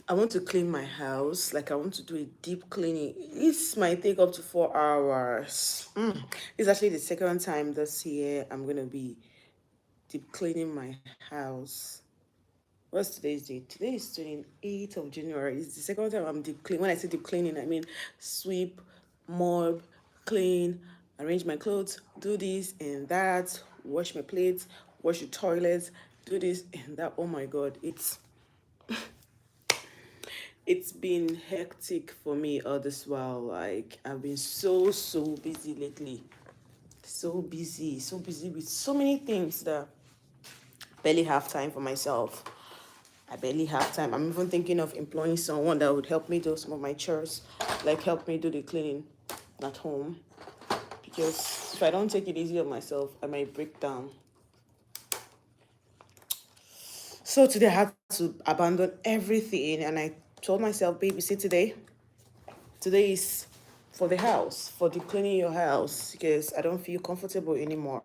I want to clean my house. Like, I want to do a deep cleaning. This might take up to 4 hours. It's actually the second time this year I'm gonna be deep cleaning my house. What's today's date? Today is 28th of January. It's the second time I'm deep clean. When I say deep cleaning, I mean sweep, mop, clean, arrange my clothes, do this and that, wash my plates, wash the toilets, do this and that. Oh my god, it's been hectic for me all this while. Like, I've been so busy lately. So busy with so many things that I barely have time for myself. I barely have time. I'm even thinking of employing someone that would help me do some of my chores, like help me do the cleaning at home. Because if I don't take it easy on myself, I might break down. So today I had to abandon everything, and I told myself, baby, see, today is for the house, for the cleaning your house, because I don't feel comfortable anymore.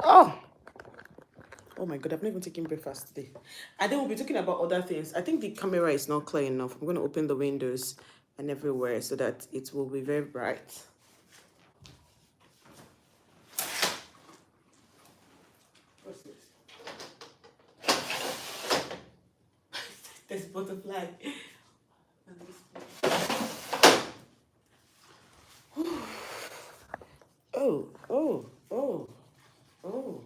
Oh, oh my god, I've not even taken breakfast today. And then we'll be talking about other things. I think the camera is not clear enough. I'm going to open the windows and everywhere so that it will be very bright. What's this? There's butterfly. Oh, oh, oh, oh.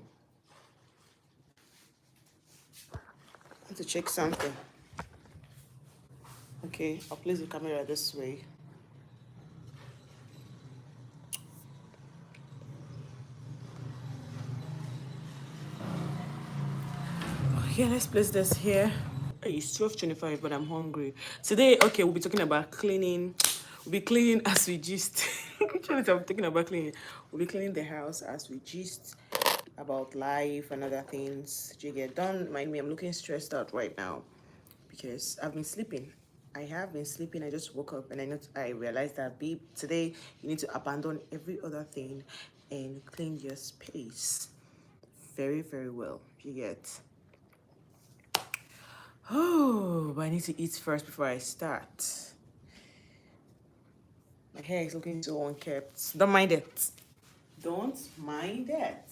I want to check something. Okay, I'll place the camera this way. Yeah, let's place this here. Hey, it's 12:25, but I'm hungry. Today, okay, we'll be talking about cleaning. We'll be cleaning as we gist. I'm talking about cleaning. We'll be cleaning the house as we gist about life and other things. Do you get? Don't mind me, I'm looking stressed out right now because I've been sleeping. I have been sleeping. I just woke up and I realized that, babe, today you need to abandon every other thing and clean your space very well. You get? Oh, but I need to eat first before I start. My hair is looking so unkempt. Don't mind it. Don't mind it.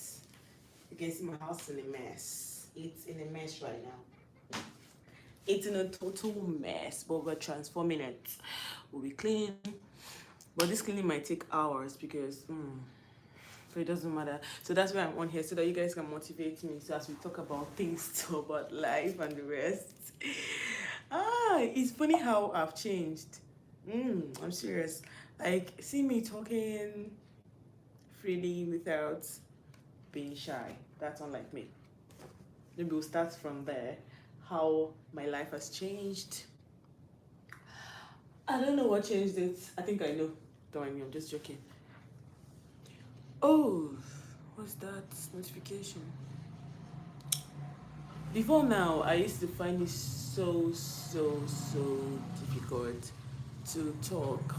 You can see my house in a mess. It's in a mess right now. It's in a total mess, but we're transforming it. We'll be cleaning, but this cleaning might take hours because but it doesn't matter. So that's why I'm on here, so that you guys can motivate me. So as we talk about things too, about life and the rest. It's funny how I've changed. I'm serious. Like, see me talking freely without being shy. That's unlike me. Maybe we'll start from there. How my life has changed. I don't know what changed it. I think I know. Don't mind me, I'm just joking. Oh, what's that notification? Before now, I used to find it so difficult to talk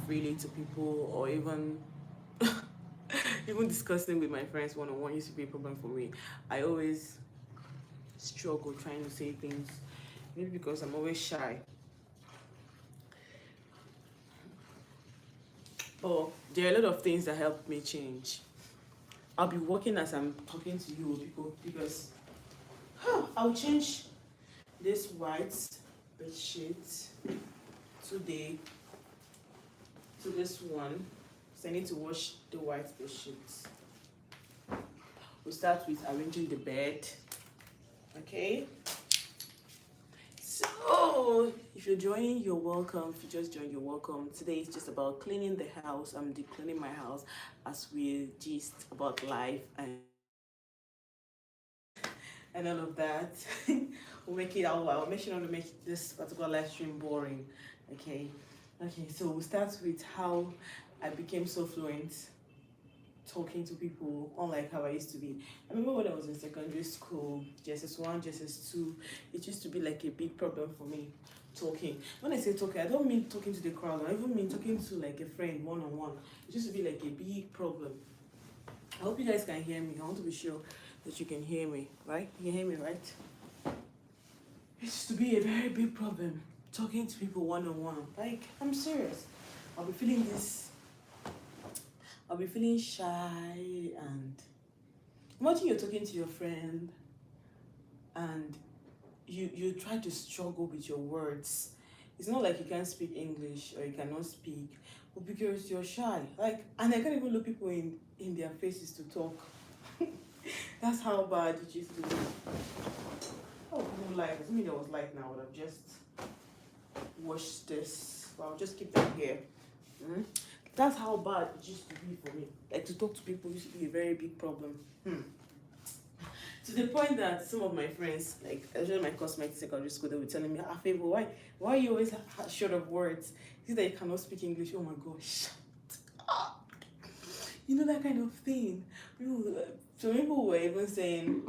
freely to people, or even even discussing with my friends one-on-one used to be a problem for me. I always struggle trying to say things, maybe because I'm always shy. But there are a lot of things that helped me change. I'll be working as I'm talking to you people, because I'll change this white bed sheet today to this one. So I need to wash the white bed sheets. We'll start with arranging the bed. Okay. So if you're joining, you're welcome. If you just joined, you're welcome. Today is just about cleaning the house. I'm deep cleaning my house as we gist about life and all of that. We'll make it all. I'll make sure not to make this particular live stream boring. Okay. Okay. So we'll start with how I became so fluent talking to people, unlike how I used to be. I remember when I was in secondary school, JSS1, JSS2, it used to be like a big problem for me talking. When I say talking, I don't mean talking to the crowd, I even mean talking to like a friend one-on-one. It used to be like a big problem. I hope you guys can hear me. I want to be sure that you can hear me, right? You can hear me, right? used to be a very big problem talking to people one-on-one. Like, I'm serious. I'll be feeling this, I'll be feeling shy, and imagine you're talking to your friend and you try to struggle with your words. It's not like you can't speak English or you cannot speak, but because you're shy. Like, and I can't even look people in their faces to talk. That's how bad it used to be. Oh, no light. Assuming there was light now, I would have just washed this. But I'll just keep them here. That's how bad it used to be for me. Like, to talk to people used to be a very big problem. To the point that some of my friends, like especially my classmates in secondary school, they were telling me, Afebo, why are you always short of words? Is it that you cannot speak English? Oh my gosh, shut up. You know, that kind of thing. Some people were even saying,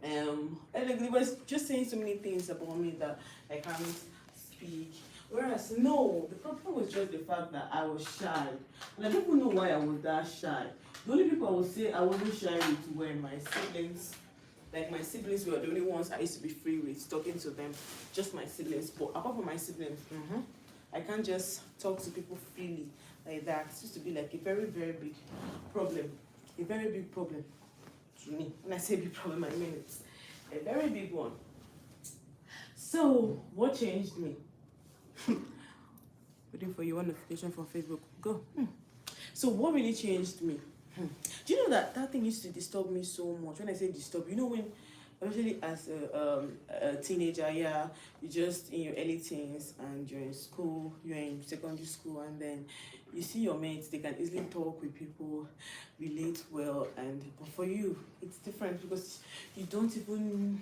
and they were just saying so many things about me that I can't speak. Whereas, no, the problem was just the fact that I was shy. And I don't even know why I was that shy. The only people I would say I wasn't shy with were my siblings. Like, my siblings were the only ones I used to be free with, talking to them. Just my siblings. But apart from my siblings, I can't just talk to people freely like that. It used to be like a very, very big problem. A very big problem to me. When I say big problem, I mean it's a very big one. So, what changed me? Waiting for your notification from Facebook. Go. So, what really changed me? Do you know that thing used to disturb me so much? When I say disturb, you know, when, especially as a teenager, yeah, you're just in your early teens and you're in school, you're in secondary school, and then you see your mates, they can easily talk with people, relate well, but for you, it's different because you don't even,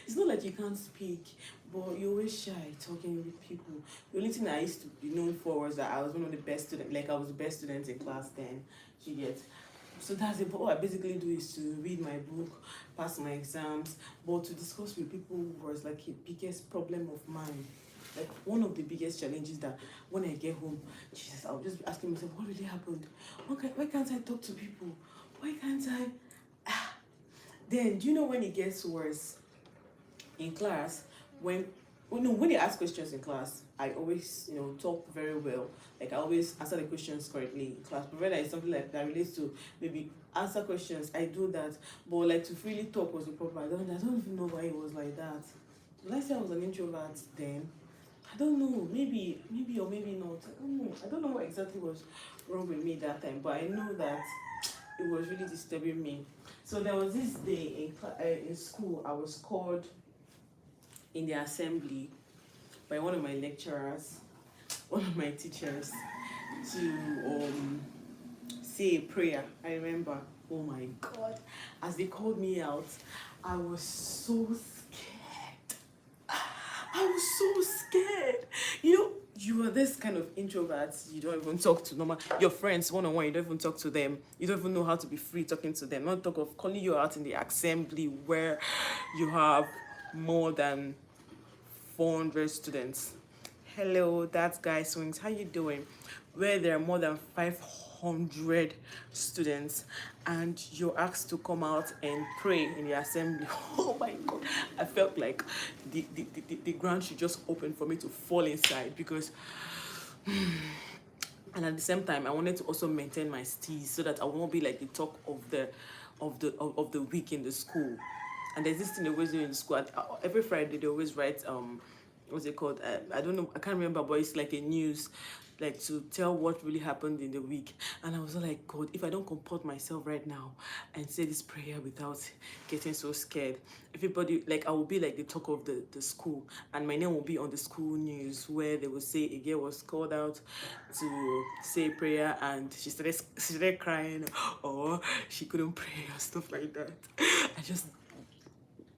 it's not like you can't speak, but you're always shy talking with people. The only thing I used to be known for was that I was one of the best students, like I was the best student in class then, you get. So that's it. But what I basically do is to read my book, pass my exams, but to discuss with people was like a biggest problem of mine. Like, one of the biggest challenges that when I get home, Jesus, I'll just be asking myself, what really happened? Why can't I talk to people? Why can't I? Then, do you know when it gets worse? In class, when they ask questions in class, I always, talk very well. Like, I always answer the questions correctly in class. Provided it's something like that relates to maybe answer questions, I do that. But like, to freely talk was the problem. I don't even know why it was like that. Did I say I was an introvert then? I don't know. Maybe or maybe not. I don't know. I don't know what exactly was wrong with me that time. But I know that it was really disturbing me. So there was this day in school, I was called in the assembly by one of my lecturers, one of my teachers, to say a prayer. I remember, oh my God, as they called me out, I was so scared. I was so scared. You are this kind of introvert. You don't even talk to normal your friends one-on-one. You don't even talk to them. You don't even know how to be free talking to them. Not talk of calling you out in the assembly where you have more than 400 students. Hello, that's Guy Swings. How you doing? Where there are more than 500 students and you're asked to come out and pray in the assembly. Oh my God. I felt like the ground should just open for me to fall inside because and at the same time I wanted to also maintain my steez so that I won't be like the talk of the week in the school. And there's this thing they always do in the school. Every Friday they always write what's it called? I don't know. I can't remember, but it's like a news, like to tell what really happened in the week. And I was like, God, if I don't comport myself right now and say this prayer without getting so scared, everybody, like I will be like the talk of the school, and my name will be on the school news where they will say a girl was called out to say prayer and she started crying or she couldn't pray or stuff like that. I just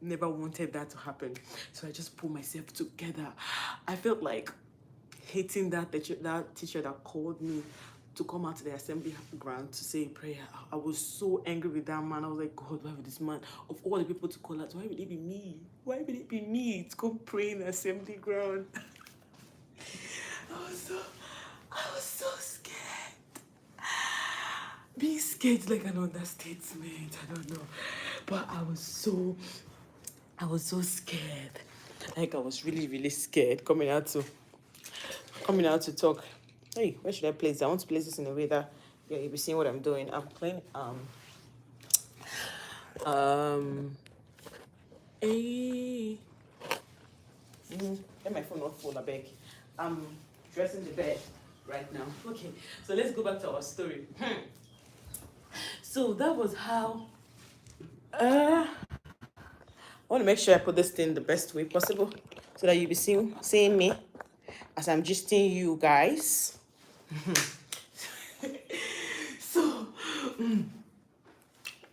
never wanted that to happen, so I just pulled myself together. I felt like hating that teacher that called me to come out to the assembly ground to say a prayer. I was so angry with that man. I was like, God, why would this man, of all the people to call out, why would it be me? Why would it be me to come pray in the assembly ground? I was so scared. Being scared is like an understatement. I don't know, but I was so I was so scared. Like I was really, really scared coming out to talk. Hey, where should I place this? I want to place this in a way that yeah, you'll be seeing what I'm doing. I'm playing hey. Let my phone not fall, I beg. I'm dressing the bed right now. Okay, so let's go back to our story. So that was how I want to make sure I put this thing the best way possible so that you'll be seeing me as I'm gisting you guys. So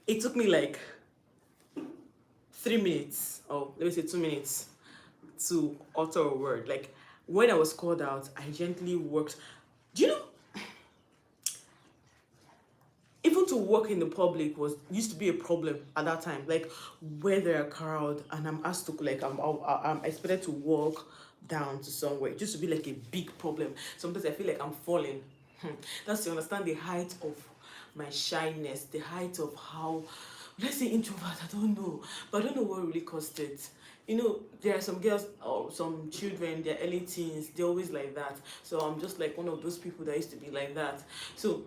it took me like 3 minutes, or let me say 2 minutes, to utter a word. Like when I was called out, I gently worked. Do you know? Even to walk in the public used to be a problem at that time. Like where there are a crowd and I'm asked to like I'm expected to walk down to somewhere. It used to be like a big problem. Sometimes I feel like I'm falling. That's to understand the height of my shyness, the height of how, let's say introvert. I don't know, but I don't know what really caused it. You know, there are some girls or some children, they're early teens, they're always like that. So I'm just like one of those people that used to be like that. So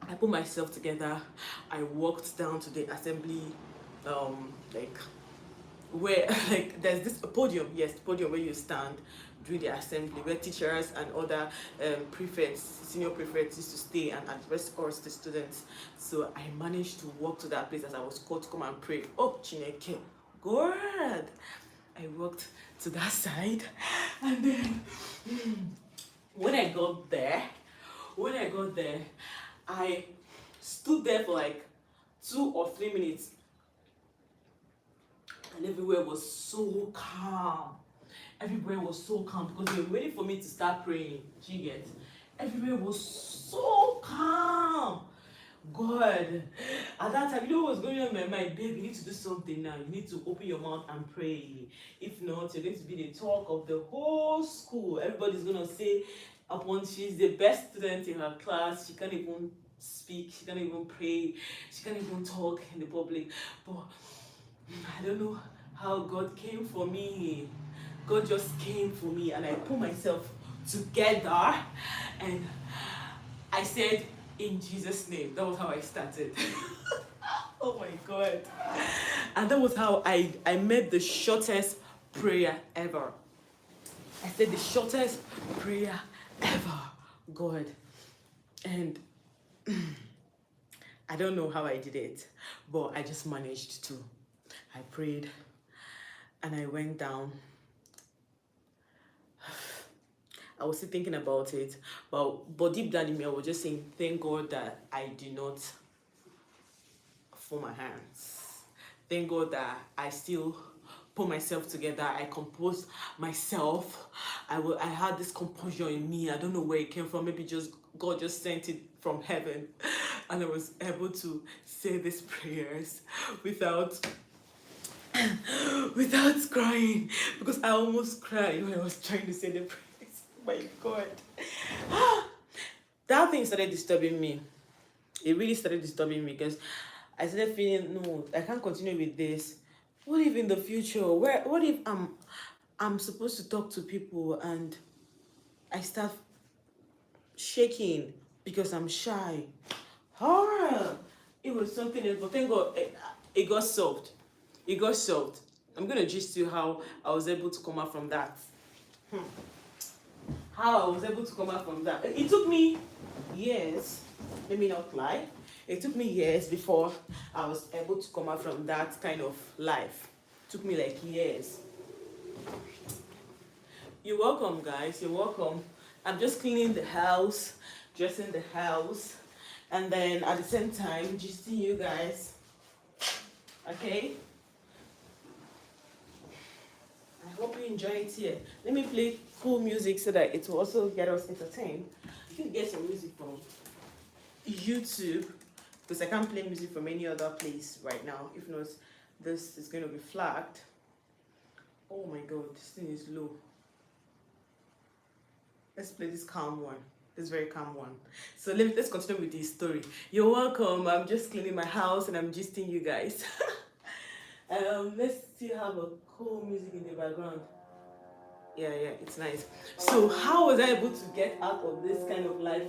I put myself together. I walked down to the assembly, like where like there's this podium, yes, podium where you stand during the assembly, where teachers and other prefects, senior prefects used to stay and address us, the students. So I managed to walk to that place as I was called to come and pray. Oh, Chineke, God! I walked to that side, and then when I got there, I stood there for like 2 or 3 minutes, and everywhere was so calm. Everywhere was so calm because they were waiting for me to start praying. Do you get? Everywhere was so calm. God, at that time, you know what was going on in my mind? Babe, you need to do something now. You need to open your mouth and pray. If not, you're going to be the talk of the whole school. Everybody's going to say, upon she's the best student in her class, she can't even speak, she can't even pray, she can't even talk in the public. But I don't know how God came for me. God just came for me, and I put myself together and I said, in Jesus' name. That was how I started. Oh my God. And that was how I made the shortest prayer ever. I said the shortest prayer ever. God. And I don't know how I did it, but I just managed to. I prayed and I went down. I was still thinking about it, but deep down in me, I was just saying, thank God that I did not fold my hands. Thank God that I still put myself together. I composed myself. I had this composure in me. I don't know where it came from. Maybe just God just sent it from heaven, and I was able to say these prayers without crying, because I almost cried when I was trying to say the prayers. My God. That thing started disturbing me. It really started disturbing me because I started feeling, no, I can't continue with this. What if in the future, what if I'm supposed to talk to people and I start shaking because I'm shy? Horror! It was something else, but thank God it got solved. It got solved. I'm gonna gist you how I was able to come out from that. How I was able to come out from that. It took me years, let me not lie. It took me years before I was able to come out from that kind of life. It took me like years. You're welcome, guys. You're welcome. I'm just cleaning the house, dressing the house, and then at the same time, just seeing you guys. Okay? I hope you enjoy it here. Let me play cool music so that it will also get us entertained. You can get some music from YouTube, because I can't play music from any other place right now. If not, this is going to be flagged. Oh my God, this thing is low. Let's play this calm one. This very calm one. So let's continue with this story. You're welcome. I'm just cleaning my house and I'm gisting you guys. Let's still have a cool music in the background. Yeah, yeah, it's nice. So how was I able to get out of this kind of life?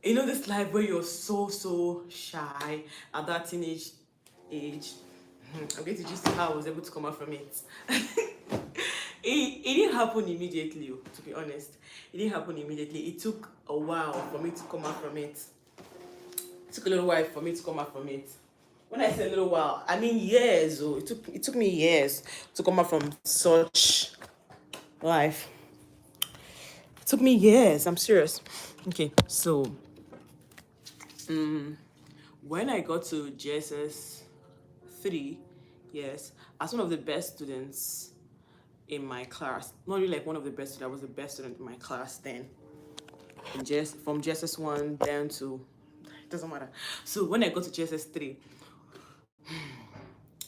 You know, this life where you're so shy at that teenage age. I'm going to just see how I was able to come out from it. It didn't happen immediately, to be honest. It didn't happen immediately. It took a while for me to come out from it. It took a little while for me to come out from it. When I say a little while, I mean years. Oh, it took me years to come out from such life. It took me years. I'm serious. Okay, so when I got to JSS 3, yes, as one of the best students in my class, not really like one of the best students, I was the best student in my class then. From JSS 1 down to, it doesn't matter. So when I got to JSS 3,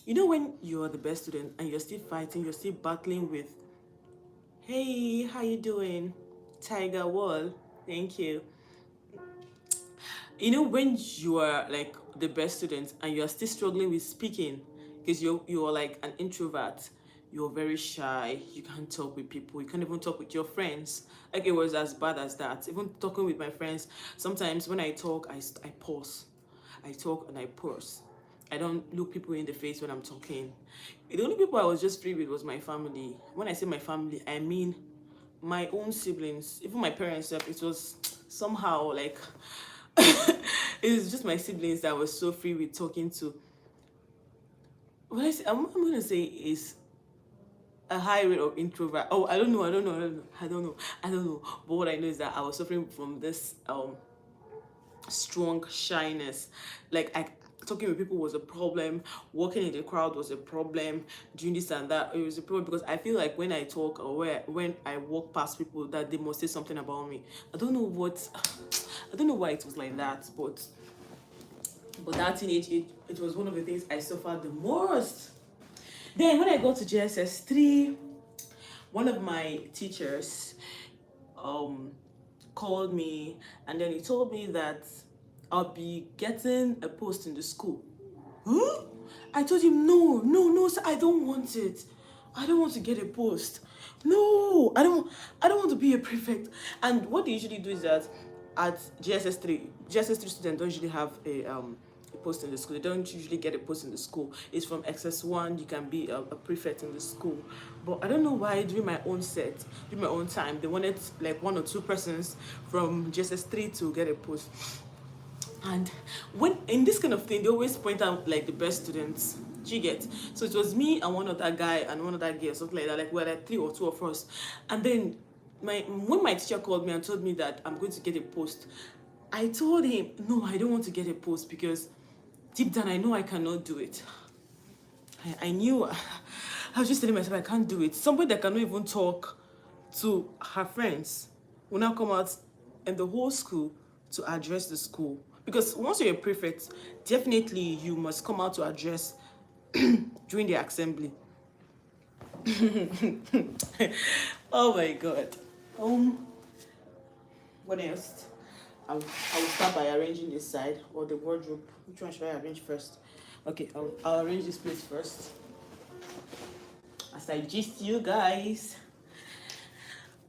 you know, when you're the best student and you're still fighting, you're still battling with, hey, how you doing? Tiger Wall, thank you. You know, when you are like the best student and you're still struggling with speaking because you're like an introvert, you're very shy, you can't talk with people, you can't even talk with your friends. Like, it was as bad as that. Even talking with my friends, sometimes when I talk, I pause. I talk and I pause. I don't look people in the face when I'm talking. The only people I was just free with was my family. When I say my family, I mean my own siblings, even my parents. It was somehow like it's just my siblings that I was so free with talking to. What I'm gonna say is a high rate of introvert. Oh, I don't know. But what I know is that I was suffering from this strong shyness. Like, talking with people was a problem, walking in the crowd was a problem, doing this and that, it was a problem because I feel like when I talk or when I walk past people, that they must say something about me. I don't know why it was like that, but that teenage age, it was one of the things I suffered the most. Then when I got to JSS 3, one of my teachers called me, and then he told me that I'll be getting a post in the school. Huh? I told him, no, sir, I don't want it. I don't want to get a post. No, I don't want to be a prefect. And what they usually do is that at GSS3 students don't usually have a post in the school. They don't usually get a post in the school. It's from XS1, you can be a prefect in the school. But I don't know why during my own time, they wanted like one or two persons from GSS3 to get a post. And when in this kind of thing, they always point out like the best students. Do you get? So it was me and one other guy and one other girl, something like that. Like, we're like 3 or 2 of us. And then when my teacher called me and told me that I'm going to get a post, I told him, no, I don't want to get a post because deep down I know I cannot do it. I knew. I was just telling myself I can't do it. Somebody that cannot even talk to her friends will now come out in the whole school to address the school. Because once you're a prefect, definitely you must come out to address during the assembly. Oh my God. What else? I will start by arranging this side or the wardrobe. Which one should I arrange first? Okay, I'll arrange this place first. As I gist you guys.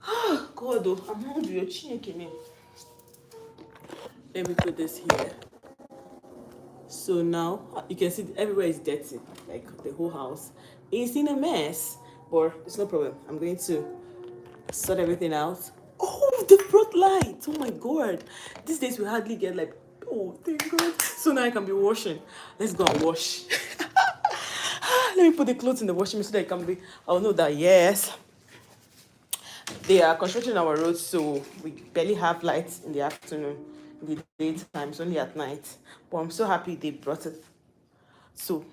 Oh God, I'm hungry. You're chicken. Let me put this here. So now you can see everywhere is dirty, like the whole house is in a mess, but it's no problem. I'm going to sort everything out. Oh, the brought light! Oh my God, these days we hardly get like, oh thank God. So now I can be washing. Let's go and wash. Let me put the clothes in the washing machine so that it can be. I'll know that yes. They are constructing our roads, so we barely have lights in the afternoon. In the daytime, it's only at night. But I'm so happy they brought it. So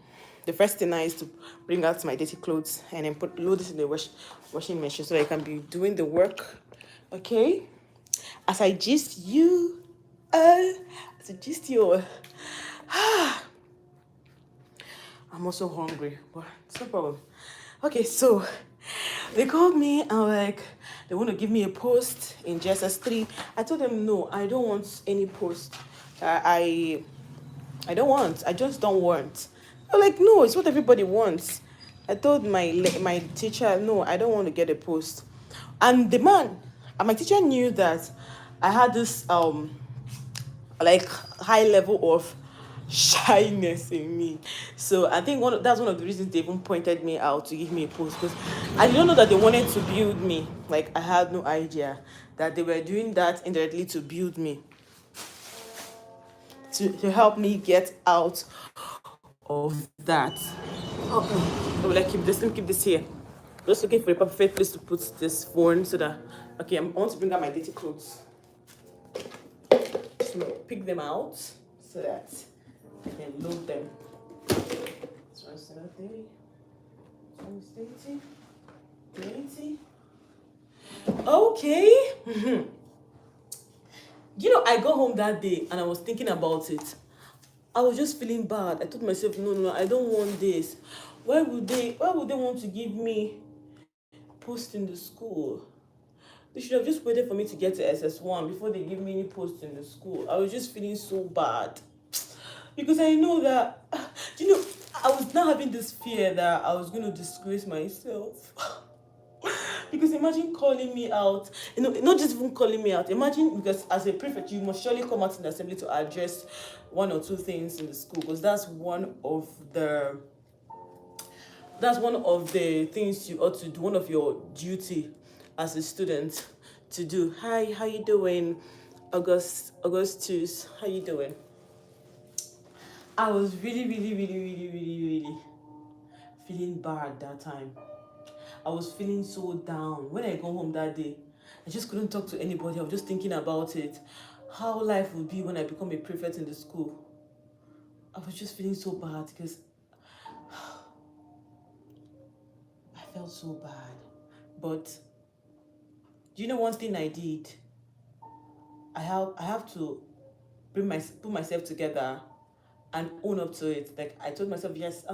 the first thing now is to bring out my dirty clothes and then load it in the washing machine so I can be doing the work. Okay? As I gist you, I'm also hungry, but it's no problem. Okay, so they called me and like they want to give me a post in JSS3. I told them no, I don't want any post. I I don't want. I just don't want. I'm like, no, it's what everybody wants. I told my teacher, no, I don't want to get a post. And the man, and my teacher knew that I had this like high level of shyness in me. So I think that's one of the reasons they even pointed me out to give me a post, because I didn't know that they wanted to build me. Like, I had no idea that they were doing that indirectly to build me, to help me get out of that. Oh, will I keep this? Let me keep this here. Just looking for a perfect place to put this phone so that, okay, I want to bring out my dirty clothes. Just pick them out so that I can load them. This one's 30, 20. Okay. I got home that day and I was thinking about it. I was just feeling bad. I told myself, no, I don't want this. Why would they want to give me post in the school? They should have just waited for me to get to SS1 before they give me any post in the school. I was just feeling so bad. Because I know that, I was now having this fear that I was going to disgrace myself. Because imagine calling me out, not just even calling me out. Imagine, because as a prefect, you must surely come out in the assembly to address one or two things in the school, because that's one of the things you ought to do, one of your duty as a student to do. Hi, how you doing? Augustus, how you doing? I was really, really, really, really, really, really feeling bad that time. I was feeling so down. When I go home that day, I just couldn't talk to anybody. I was just thinking about it, how life would be when I become a prefect in the school. I was just feeling so bad because I felt so bad. But do you know one thing I did? I have to put myself together and own up to it. Like, I told myself, yes,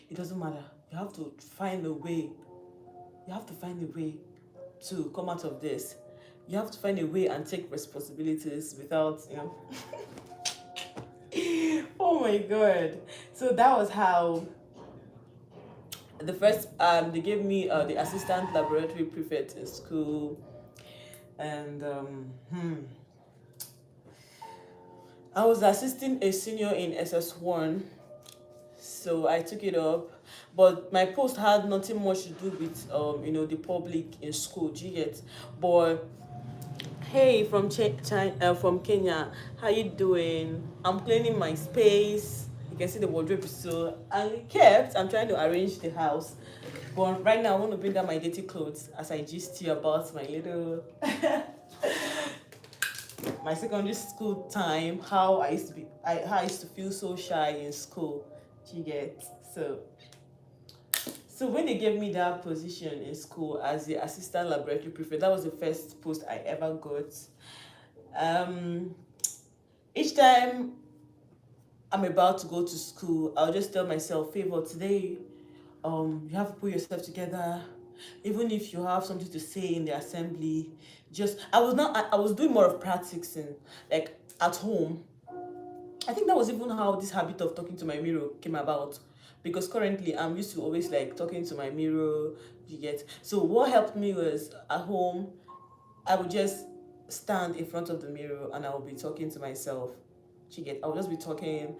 it doesn't matter. You have to find a way. You have to find a way to come out of this. You have to find a way and take responsibilities without, Oh my God. So that was how the first, they gave me the assistant laboratory prefect in school. And I was assisting a senior in SS1. So I took it up, but my post had nothing much to do with the public in school. Do you get? But hey, from from Kenya, how you doing? I'm cleaning my space. You can see the wardrobe is so unkept. I'm trying to arrange the house, but right now I want to bring down my dirty clothes as I gist you about my little my secondary school time. How I used to feel so shy in school. Do you get? So when they gave me that position in school as the assistant laboratory prefect, that was the first post I ever got. Each time I'm about to go to school, I'll just tell myself, Favor, today, you have to put yourself together. Even if you have something to say in the assembly, I was doing more of practicing, like at home. I think that was even how this habit of talking to my mirror came about, because currently I'm used to always like talking to my mirror. You get? So what helped me was, at home I would just stand in front of the mirror and I would be talking to myself. You get? I would just be talking.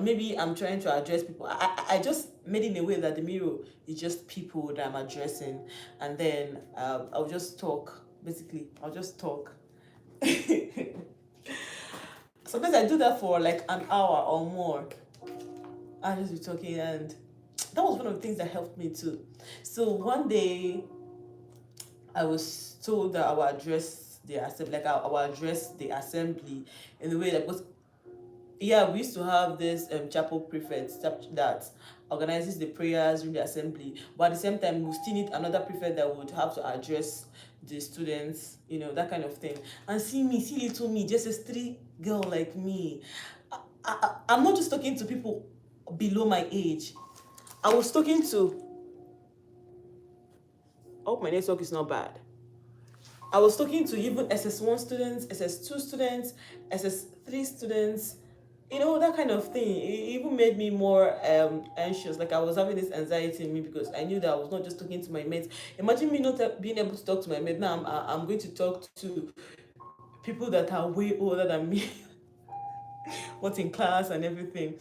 Maybe I'm trying to address people. I just made it in a way that the mirror is just people that I'm addressing, and then I'll just talk. Basically, I'll just talk. Sometimes I do that for like an hour or more. I'll just be talking, and that was one of the things that helped me too. So one day, I was told that I will address the assembly, like I will address the assembly in the way that was. Yeah, we used to have this chapel prefect that organizes the prayers in the assembly, but at the same time, we still need another prefect that would have to address the students, that kind of thing. And see little me, just a street girl like me. I'm not just talking to people below my age. I was talking to. Oh, my network is not bad. I was talking to even SS1 students, SS2 students, SS3 students, you know, that kind of thing. It even made me more anxious. Like I was having this anxiety in me because I knew that I was not just talking to my mates. Imagine me not being able to talk to my mate. Now I'm going to talk to people that are way older than me, what's in class and everything.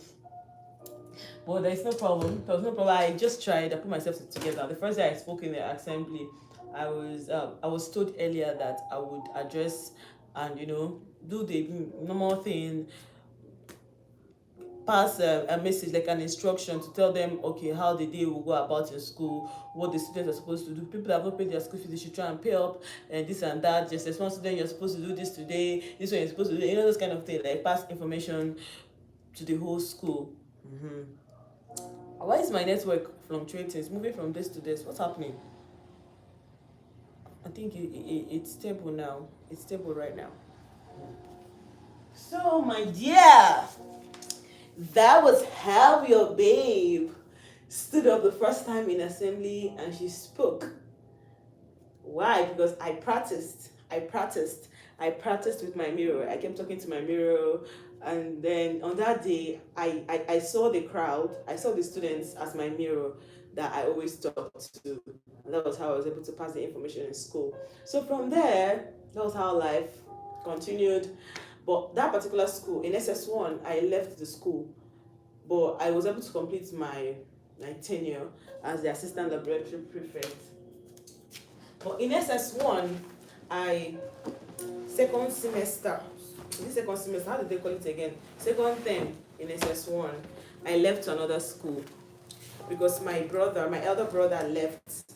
But there's no problem. There was no problem. I just tried. I put myself together. The first day I spoke in the assembly, I was told earlier that I would address and do the normal thing, pass a message like an instruction to tell them okay how the day will go about in school, what the students are supposed to do. People that have not paid their school fees, they should try and pay up, and this and that. Just as one student, you're supposed to do this today, this one you're supposed to do, those kind of thing, like pass information to the whole school. Why is my network fluctuating? It's moving from this to this. What's happening? I think it's stable now. It's stable right now. So my dear, that was how your babe stood up the first time in assembly and she spoke. Why? Because I practiced. I practiced with my mirror. I kept talking to my mirror. And then on that day, I saw the crowd. I saw the students as my mirror that I always talked to. And that was how I was able to pass the information in school. So from there, that was how life continued. But that particular school, in SS1, I left the school. But I was able to complete my tenure as the assistant laboratory prefect. But in SS1, second semester, how did they call it again? Second term in SS1, I left to another school because my elder brother left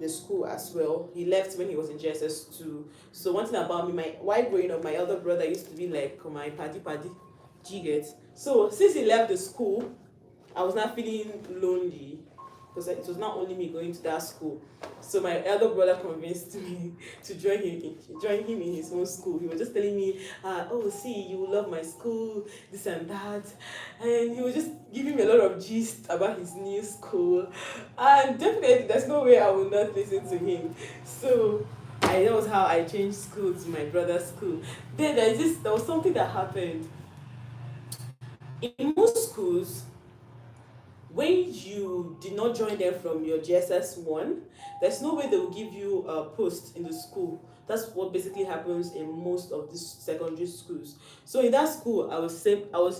the school as well. He left when he was in JSS2. So one thing about me, while growing up, my elder brother used to be like my paddy. Do you get? So since he left the school, I was not feeling lonely because it was not only me going to that school. So my elder brother convinced me to join him in his own school. He was just telling me, oh, see, you will love my school, this and that. And he was just giving me a lot of gist about his new school. And definitely, there's no way I will not listen to him. So that was how I changed school to my brother's school. Then there was something that happened. In most schools, when you did not join them from your GSS1, there's no way they will give you a post in the school. That's what basically happens in most of these secondary schools. So in that school, I was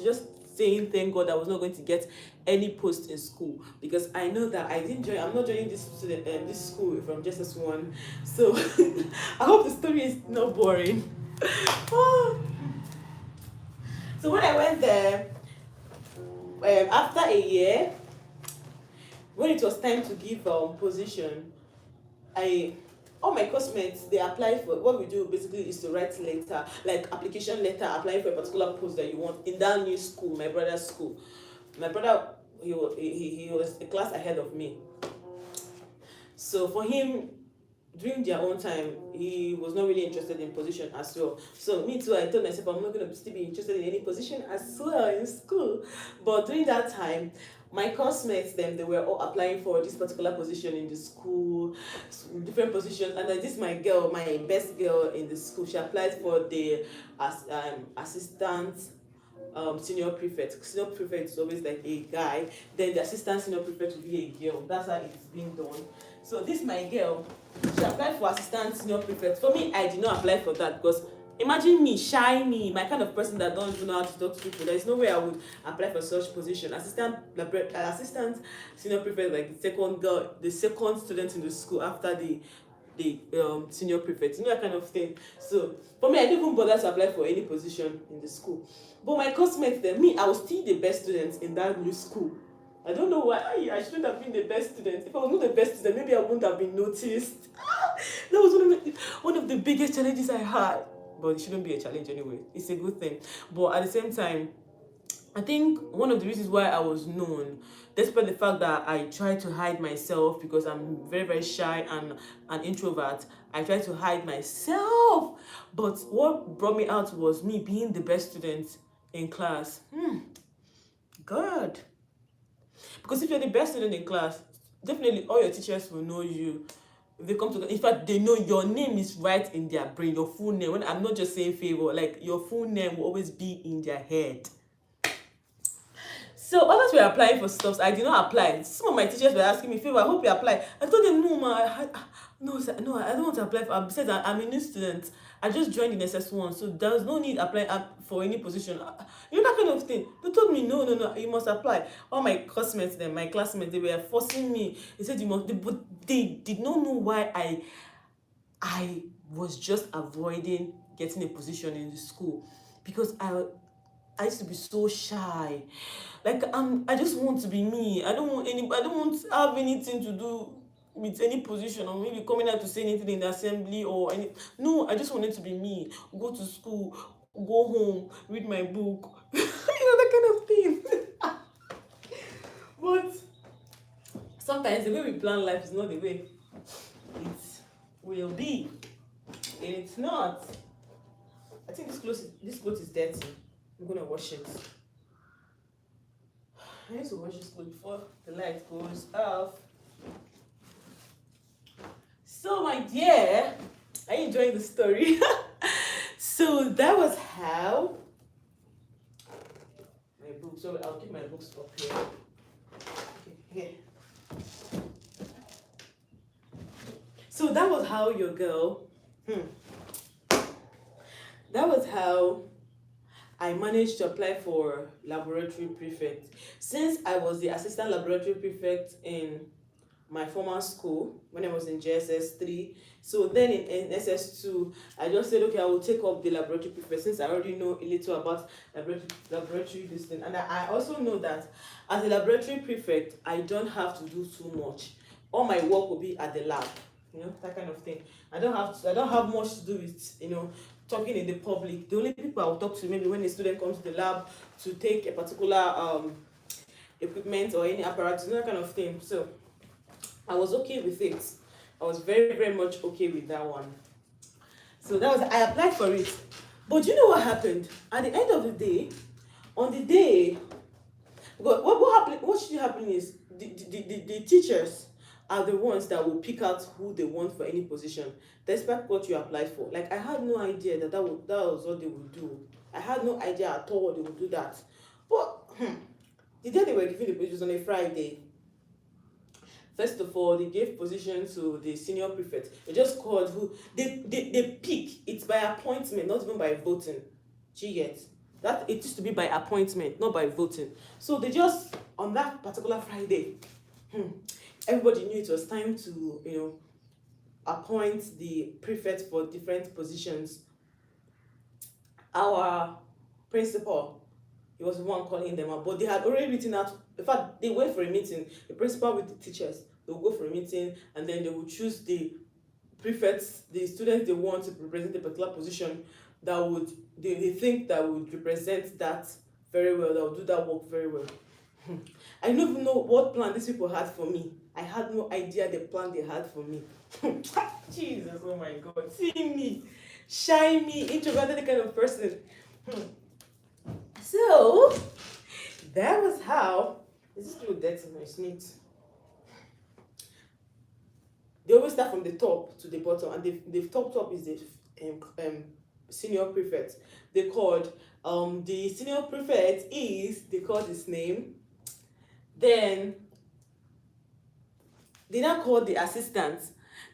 just saying thank God I was not going to get any post in school because I know that I'm not joining this school from GSS1. So I hope the story is not boring. So when I went there, after a year, when it was time to give position, all my classmates, they apply for, what we do basically is to write letter, like application letter, applying for a particular post that you want in that new school, my brother's school. My brother, he was a class ahead of me. So for him, during their own time, he was not really interested in position as well. So me too, I told myself I'm not going to still be interested in any position as well in school. But during that time, my classmates, they were all applying for this particular position in the school, different positions. And then this my girl, my best girl in the school, she applied for the assistant senior prefect. Senior prefect is always like a guy. Then the assistant senior prefect will be a girl. That's how it's being done. So this my girl, she applied for assistant senior prefect. For me, I did not apply for that because imagine me, shy me, my kind of person that don't even know how to talk to people. There is no way I would apply for such position. Assistant senior prefect, like the second student in the school after the senior prefect, that kind of thing. So for me, I didn't even bother to apply for any position in the school. But my classmates, I was still the best student in that new school. I don't know why I shouldn't have been the best student. If I was not the best student, maybe I wouldn't have been noticed. That was one of the biggest challenges I had. But it shouldn't be a challenge anyway. It's a good thing. But at the same time, I think one of the reasons why I was known, despite the fact that I tried to hide myself because I'm very, very shy and an introvert, I tried to hide myself. But what brought me out was me being the best student in class. God. Because if you're the best student in class, definitely all your teachers will know you. If they come to, in fact, they know your name is right in their brain, your full name. When I'm not just saying favor, like your full name will always be in their head. So others were applying for stuff. I did not apply. Some of my teachers were asking me, favor, I hope you apply. I told them, no, ma, no, sir, no, I don't want to apply for. Besides, I'm a new student. I just joined in SS1, so there's no need applying for any position. You know, that kind of thing. They told me, no, no, no, you must apply. All my classmates, then my classmates, they were forcing me. They said you must, but they did not know why I was just avoiding getting a position in the school, because I used to be so shy. Like I just want to be me. I don't want to have anything to do with any position, or maybe coming out to say anything in the assembly or any. No, I just wanted to be me. Go to school, go home, read my book. You know, that kind of thing. But sometimes the way we plan life is not the way it will be. And it's not. I think this clothes is dirty. I'm gonna wash it. I need to wash this clothes before the light goes off. So my dear, are you enjoying the story? So that was how my books. So I'll keep my books up here. Okay. So that was how your girl. That was how I managed to apply for laboratory prefect. Since I was the assistant laboratory prefect in my former school when I was in JSS 3, so then in SS2, I just said, okay, I will take up the laboratory prefect since I already know a little about laboratory this thing. And I also know that as a laboratory prefect, I don't have to do too much. All my work will be at the lab, you know, that kind of thing. I don't have much to do with, you know, talking in the public. The only people I will talk to maybe when a student comes to the lab to take a particular equipment or any apparatus, that kind of thing. So I was okay with it. I was very, very much okay with that one. So that was, I applied for it. But you know what happened? At the end of the day, on the day, what happened? What should happen is the teachers are the ones that will pick out who they want for any position, despite what you applied for. Like, I had no idea that was what they would do. I had no idea at all they would do that. But the day they were giving the positions on a Friday, first of all, they gave position to the senior prefect. They just called who they pick. It's by appointment, not even by voting. Do you get that? It used to be by appointment, not by voting. So they just, on that particular Friday, everybody knew it was time to, you know, appoint the prefect for different positions. Our principal, he was the one calling them out, but they had already written out. In fact, they went for a meeting. The principal with the teachers, they will go for a meeting, and then they will choose the prefects, the students they want to represent a particular position that would they think that would represent that very well, that would do that work very well. I don't even know what plan these people had for me. I had no idea the plan they had for me. Jesus, oh my God. See me, shy me, introverted kind of person. So, that was how, is this little dirty? No, it's neat. They always start from the top to the bottom, and the top is the senior prefect. They called, the senior prefect they called his name. Then they now called the assistant.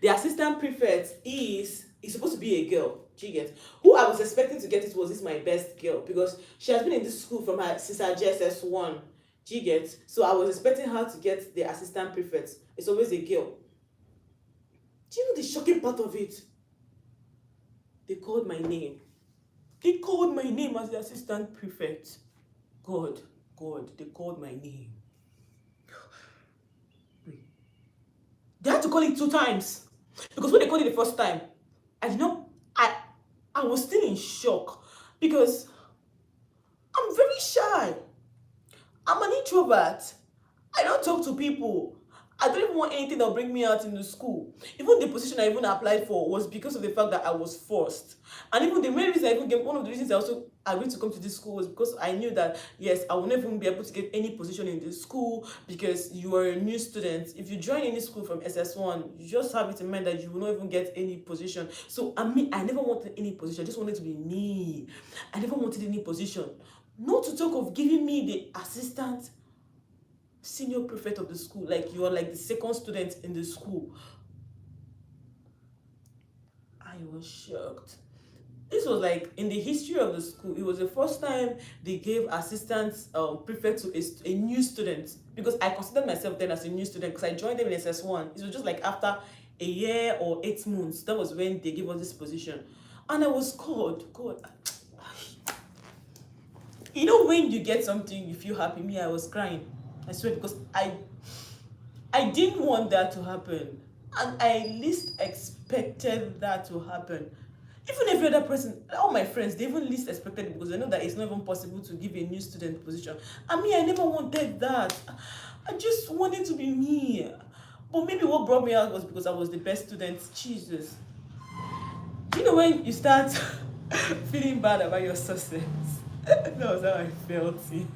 The assistant prefect is supposed to be a girl. Do you get? Who I was expecting to get it was this my best girl, because she has been in this school since her JSS 1. Do you get? So I was expecting her to get the assistant prefect. It's always a girl. Do you know the shocking part of it? They called my name. They called my name as the assistant prefect. God, they called my name. They had to call it 2 times. Because when they called it the first time, I was still in shock, because I'm very shy. I'm an introvert. I don't talk to people. I don't even want anything that will bring me out in the school. Even the position I even applied for was because of the fact that I was forced. And even the main reason one of the reasons I also agreed to come to this school was because I knew that, yes, I will never even be able to get any position in the school because you are a new student. If you join any school from SS1, you just have it in mind that you will not even get any position. So I never wanted any position. I just wanted to be me. I never wanted any position. Not to talk of giving me the assistant senior prefect of the school, like you are like the second student in the school. I was shocked. This was like in the history of the school. It was the first time they gave assistant prefect to a new student, because I considered myself then as a new student because I joined them in SS1. It was just like after a year or 8 months, that was when they gave us this position, and I was called. God, you know when you get something you feel happy. Me, I was crying. I swear, because I didn't want that to happen, and I least expected that to happen. Even every other person, all my friends, they even least expected it because they know that it's not even possible to give a new student position. I mean, I never wanted that. I just wanted to be me. But maybe what brought me out was because I was the best student. Jesus. You know when you start feeling bad about your success? That was how I felt. See?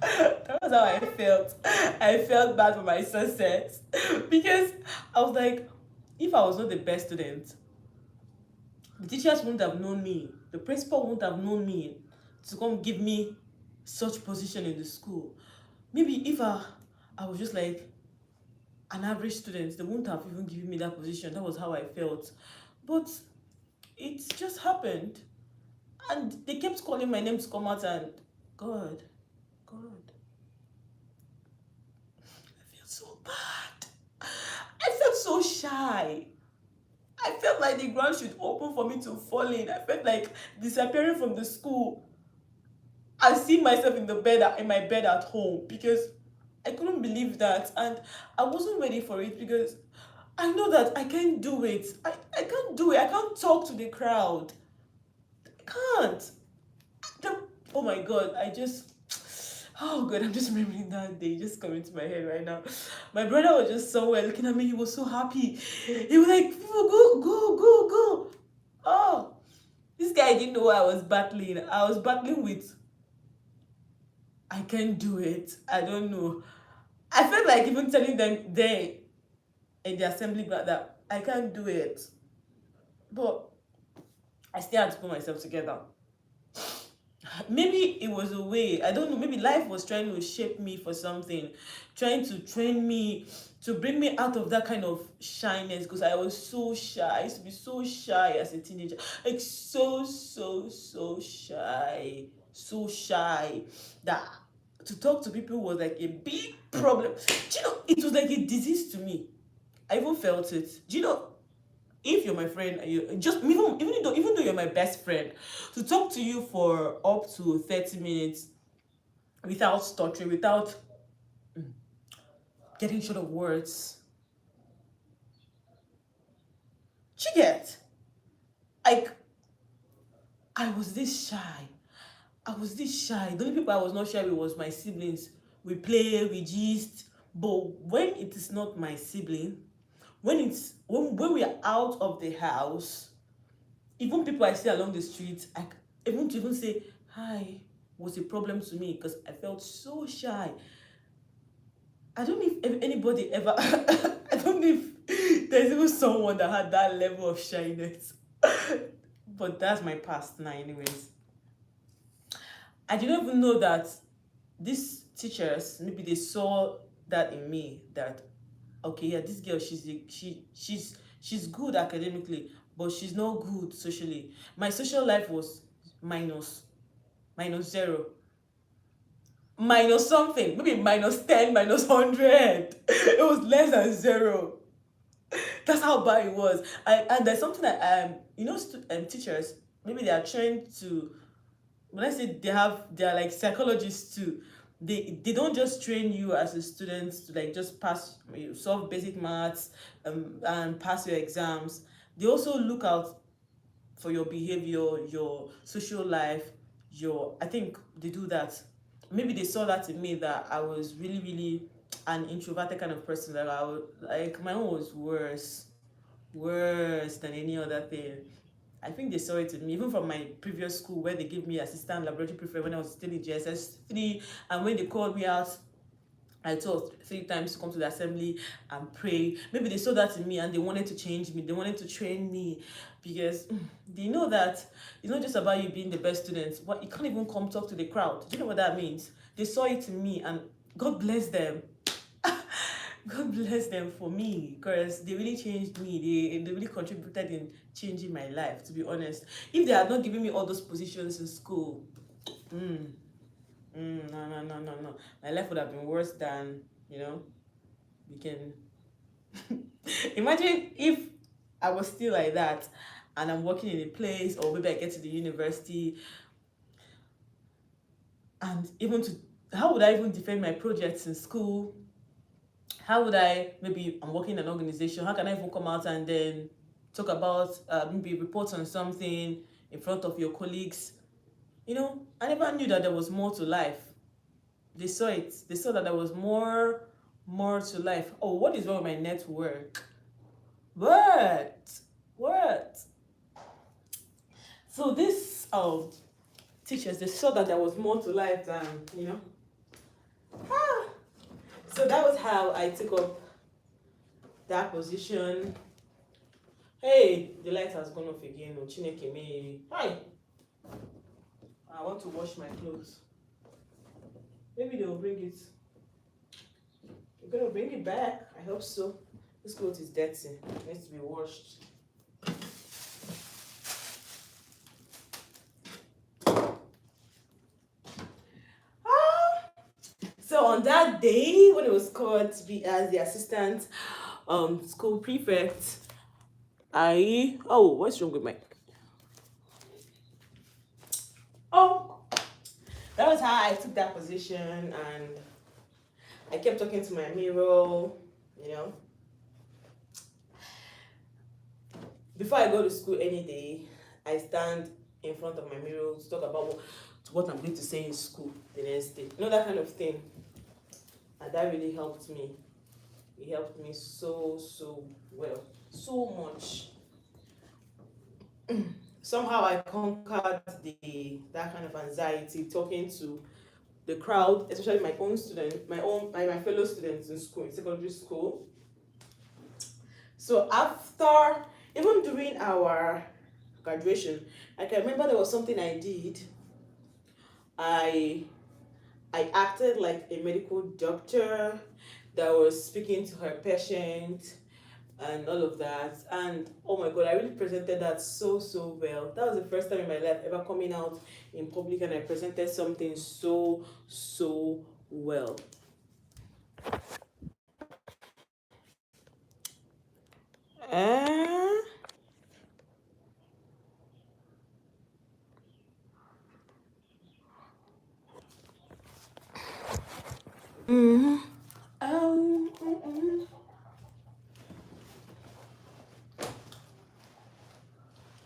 That was how I felt. I felt bad for my success because I was like, if I was not the best student, the teachers wouldn't have known me. The principal wouldn't have known me to come give me such position in the school. Maybe if I was just like an average student, they wouldn't have even given me that position. That was how I felt. But it just happened. And they kept calling my name to come out, and God, I felt so bad. I felt so shy. I felt like the ground should open for me to fall in. I felt like disappearing from the school and seeing myself in my bed at home, because I couldn't believe that, and I wasn't ready for it because I know that I can't do it. I can't do it. I can't talk to the crowd. I can't. Oh my God, oh God, I'm just remembering that day just coming to my head right now. My brother was just somewhere looking at me. He was so happy. He was like, go, go, go, go. Oh, this guy didn't know I was battling. I was battling with, I can't do it. I don't know. I felt like even telling them there in the assembly that I can't do it. But I still had to put myself together. Maybe it was a way, I don't know, maybe life was trying to shape me for something, trying to train me, to bring me out of that kind of shyness, because I was so shy. I used to be so shy as a teenager, like so shy, so shy that to talk to people was like a big problem. Do you know, it was like a disease to me. I even felt it. Do you know, if you're my friend, you just even though you're my best friend, to talk to you for up to 30 minutes without stuttering, without getting short of words, you get, like, I was this shy. I was this shy. The only people I was not shy with was my siblings. We play, we gist. But when it is not my sibling, when we are out of the house, even people I see along the street, even to even say hi was a problem to me because I felt so shy. I don't know if anybody ever, I don't know if there's even someone that had that level of shyness. But that's my past now, anyways. I didn't even know that these teachers, maybe they saw that in me, that okay, yeah, this girl, she's good academically, but she's not good socially. My social life was minus zero, minus something, maybe minus 10, minus 100. It was less than zero. That's how bad it was. And there's something that teachers, maybe they are trained to, when I say they're like psychologists too. They don't just train you as a student to like just pass, solve basic maths, and pass your exams. They also look out for your behavior, your social life, I think they do that. Maybe they saw that in me, that I was really, really an introverted kind of person, that I would, like, my own was worse than any other thing. I think they saw it in me, even from my previous school where they gave me assistant laboratory prefect when I was still in GSS 3, and when they called me out, I told 3 times to come to the assembly and pray. Maybe they saw that in me and they wanted to change me. They wanted to train me, because they know that it's not just about you being the best student. But you can't even come talk to the crowd. Do you know what that means? They saw it in me, and God bless them. God bless them for me, because they really changed me. They really contributed in changing my life, to be honest. If they had not given me all those positions in school, no. My life would have been worse than, we can imagine if I was still like that and I'm working in a place, or maybe I get to the university, and how would I even defend my projects in school? How would maybe I'm working in an organization, how can I even come out and then talk about, maybe report on something in front of your colleagues? I never knew that there was more to life. They saw it. They saw that there was more to life. Oh, what is wrong with my network? What? So this teachers, they saw that there was more to life than, So that was how I took up that position. Hey, the light has gone off again. Chineke me. Hi. I want to wash my clothes. Maybe they'll bring it. They're gonna bring it back. I hope so. This clothes is dirty. It needs to be washed. So on that day, when it was called to be as the assistant school prefect, what's wrong with my... That was how I took that position, and I kept talking to my mirror, Before I go to school any day, I stand in front of my mirror to talk about what I'm going to say in school the next day. That kind of thing. And that really helped me. It helped me so well. So much. Somehow I conquered that kind of anxiety talking to the crowd, especially my fellow students in school, in secondary school. So after, even during our graduation, I can remember there was something I did. I acted like a medical doctor that was speaking to her patient and all of that. And oh my God, I really presented that so well. That was the first time in my life ever coming out in public, and I presented something so well.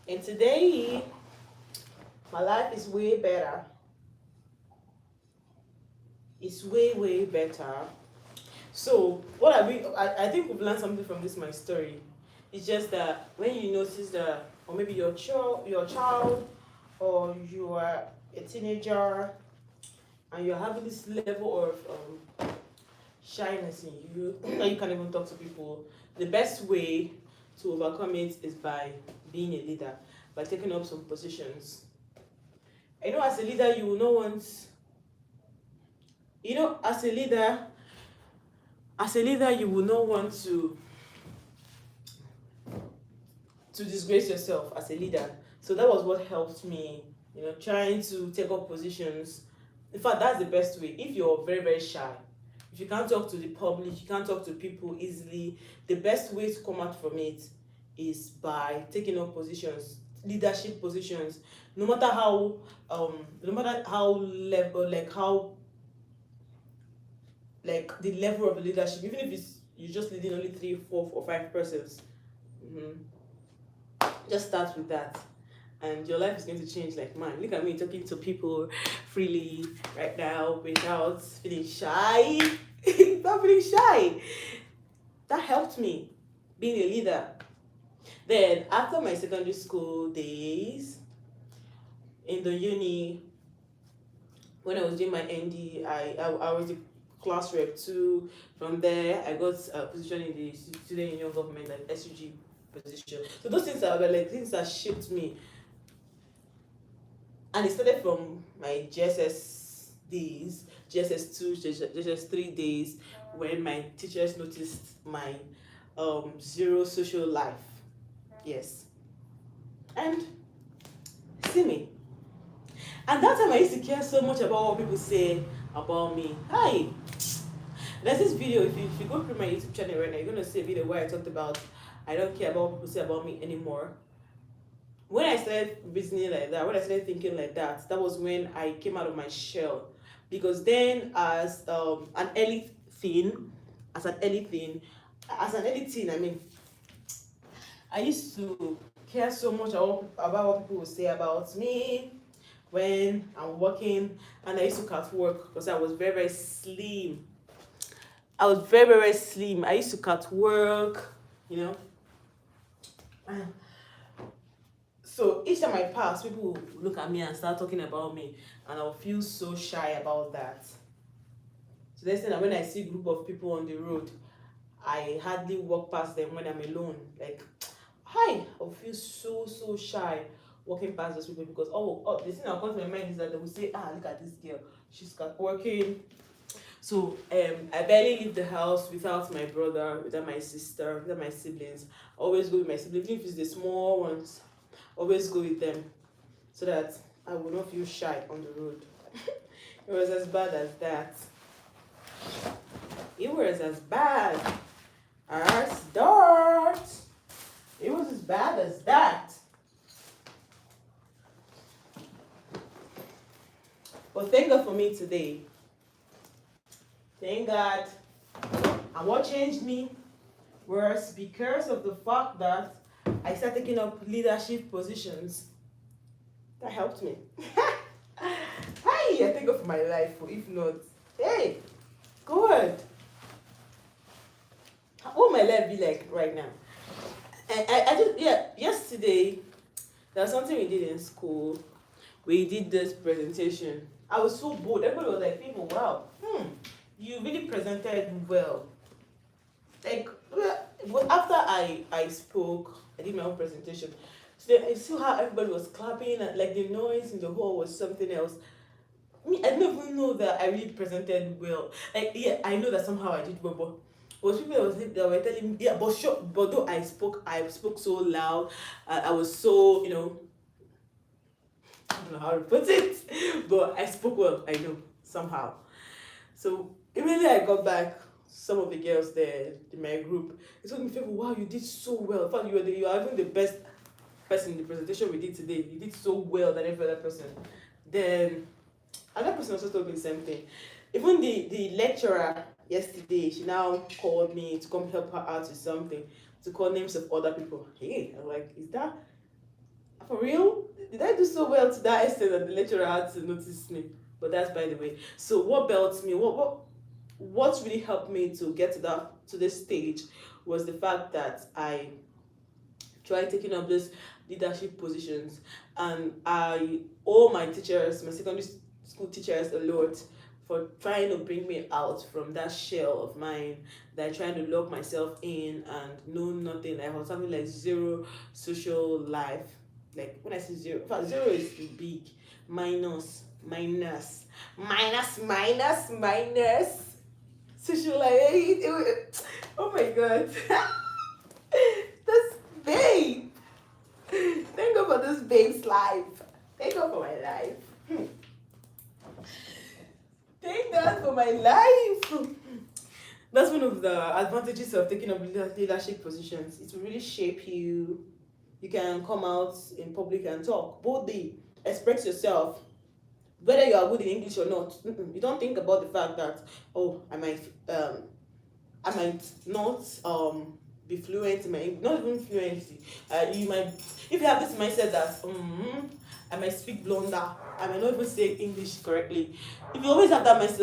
And today, my life is way better. It's way better. So what I think we've learned something from this, my story. It's just that when you notice that, or maybe your child, or you are a teenager, and you're having this level of shyness in you that you can't even talk to people, the best way to overcome it is by being a leader, by taking up some positions. As a leader, you will not want, as a leader, you will not want to disgrace yourself as a leader. So that was what helped me, trying to take up positions. In fact, that's the best way. If you're very shy, if you can't talk to the public, you can't talk to people easily, the best way to come out from it is by taking up positions, leadership positions. No matter how the level of leadership, even if you're just leading only 3, 4, or 5 persons, just start with that, and your life is going to change. Like, man, look at me talking to people freely right now without feeling shy. Not feeling shy. That helped me being a leader. Then after my secondary school days in the uni, when I was doing my ND, I was the class rep too. From there, I got a position in the student union government, like SUG position. So those things are like things that shaped me, and it started from my GSS days, GSS 2, GSS 3 days, when my teachers noticed my zero social life. Yes, and see me. And that time I used to care so much about what people say about me. Hi, there's this video. If you go through my YouTube channel right now, you're gonna see a video where I talked about I don't care about what people say about me anymore. When I started reasoning like that, when I started thinking like that, that was when I came out of my shell. Because then, as an early teen, as an early teen, I mean, I used to care so much about what people would say about me when I'm working, and I used to cut work because I was very, very slim. I was very, very slim. I used to cut work, you know. So each time I pass, people will look at me and start talking about me, and I'll feel so shy about that. So that's that when I see a group of people on the road, I hardly walk past them when I'm alone. Like, hi, I'll feel so shy walking past those people because the thing that comes to my mind is that they will say, look at this girl, she's got working. So I barely leave the house without my brother, without my sister, without my siblings. I always go with my siblings, even if it's the small ones. Always go with them so that I will not feel shy on the road. It was as bad as that. It was as bad as that. It was as bad as that. But thank God for me today. Thank God. And what changed me was because of the fact that I started taking up leadership positions. That helped me. Hi, I thank God for my life. If not, hey, good. What will my life be like right now? And I just, yesterday, there was something we did in school. We did this presentation. I was so bored. Everybody was like, people, wow, you really presented well. Like, after I spoke, I did my own presentation. So I saw how everybody was clapping, and like the noise in the hall was something else. Me, I didn't even know that I really presented well. Like, yeah, I know that somehow I did well, but was people that were telling me, yeah, but though I spoke so loud, I was so, I don't know how to put it, but I spoke well, I know, somehow. So immediately I got back, some of the girls there in my group, it told me, wow, you did so well. In fact, you are even the best person in the presentation we did today. You did so well than every other person. Then another person also told me the same thing. Even the lecturer yesterday, she now called me to come help her out with something, to call names of other people. Hey, I'm like, is that for real? Did I do so well to that extent that the lecturer had to notice me? But that's by the way. So what belts me? What really helped me to get to this stage was the fact that I tried taking up these leadership positions, and I owe my teachers, my secondary school teachers, a lot for trying to bring me out from that shell of mine that I trying to lock myself in and know nothing. I have something like zero social life. Like when I say zero, in fact, zero is big. Minus. Social life. Oh my God. This babe. Thank God for this babe's life. Thank God for my life. Thank God for my life. That's one of the advantages of taking up leadership positions. It will really shape you. You can come out in public and talk boldly, express yourself, whether you are good in English or not. You don't think about the fact that, I might not be fluent in my English, not even fluency. You might, if you have this mindset that I might speak blunder, I might not even say English correctly. If you always have that mindset,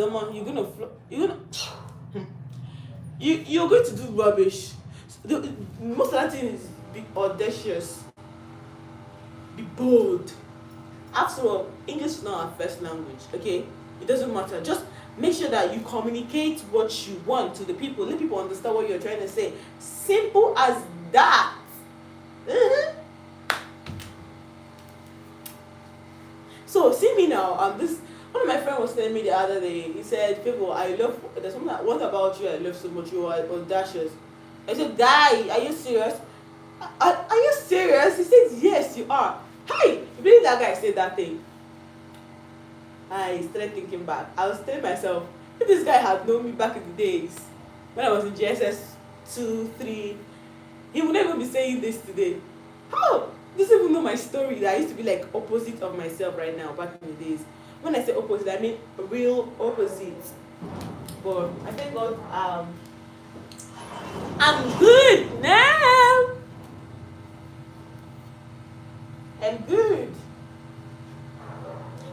you're going to do rubbish. Most of that thing is Be audacious. Be bold. After all, English is not our first language, okay? It doesn't matter. Just make sure that you communicate what you want to the people. Let people understand what you're trying to say. Simple as that. Mhm. So see me now. This one of my friends was telling me the other day. He said, "People, I love. There's something that what about you I love so much. You are audacious." I said, "Guy, are you serious? Are you serious?" He said, "Yes, you are." Hey, you believe that guy said that thing? I started thinking back. I was telling myself, if this guy had known me back in the days when I was in GSS 2, 3, he would never be saying this today. How? He doesn't even know my story that I used to be like opposite of myself right now back in the days. When I say opposite, I mean real opposite. But I thank God I'm good now. I'm good.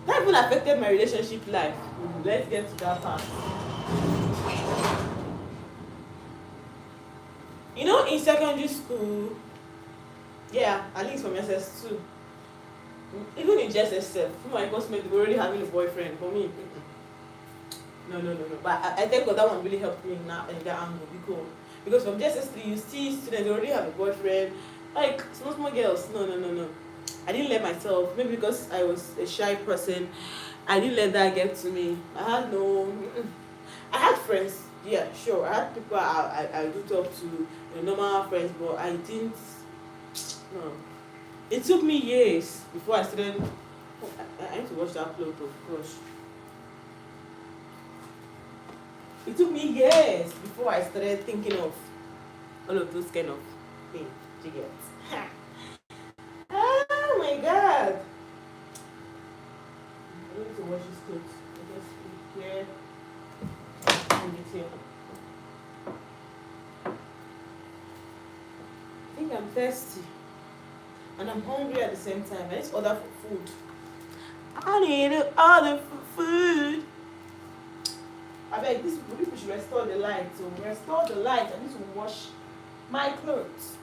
That even affected my relationship life. Let's get to that part. You know, in secondary school, yeah, at least from SS2, even in just SF, my classmates were already having a boyfriend. For me, no. But I think that one really helped me in that angle because from JSS3 you see students already have a boyfriend, like small girls. No. I didn't let myself. Maybe because I was a shy person, I didn't let that get to me. I had friends. Yeah, sure. I had people I do talk to, normal friends, but I didn't. No. It took me years before I started. Oh, I need to watch that upload, of course. It took me years before I started thinking of all of those kind of things. You get? Oh my god! I need to wash this clothes. I guess here and it here. I think I'm thirsty and I'm hungry at the same time. I need to order for food. I need to order for food. I beg, these people should restore the light. So restore the light. I need to wash my clothes.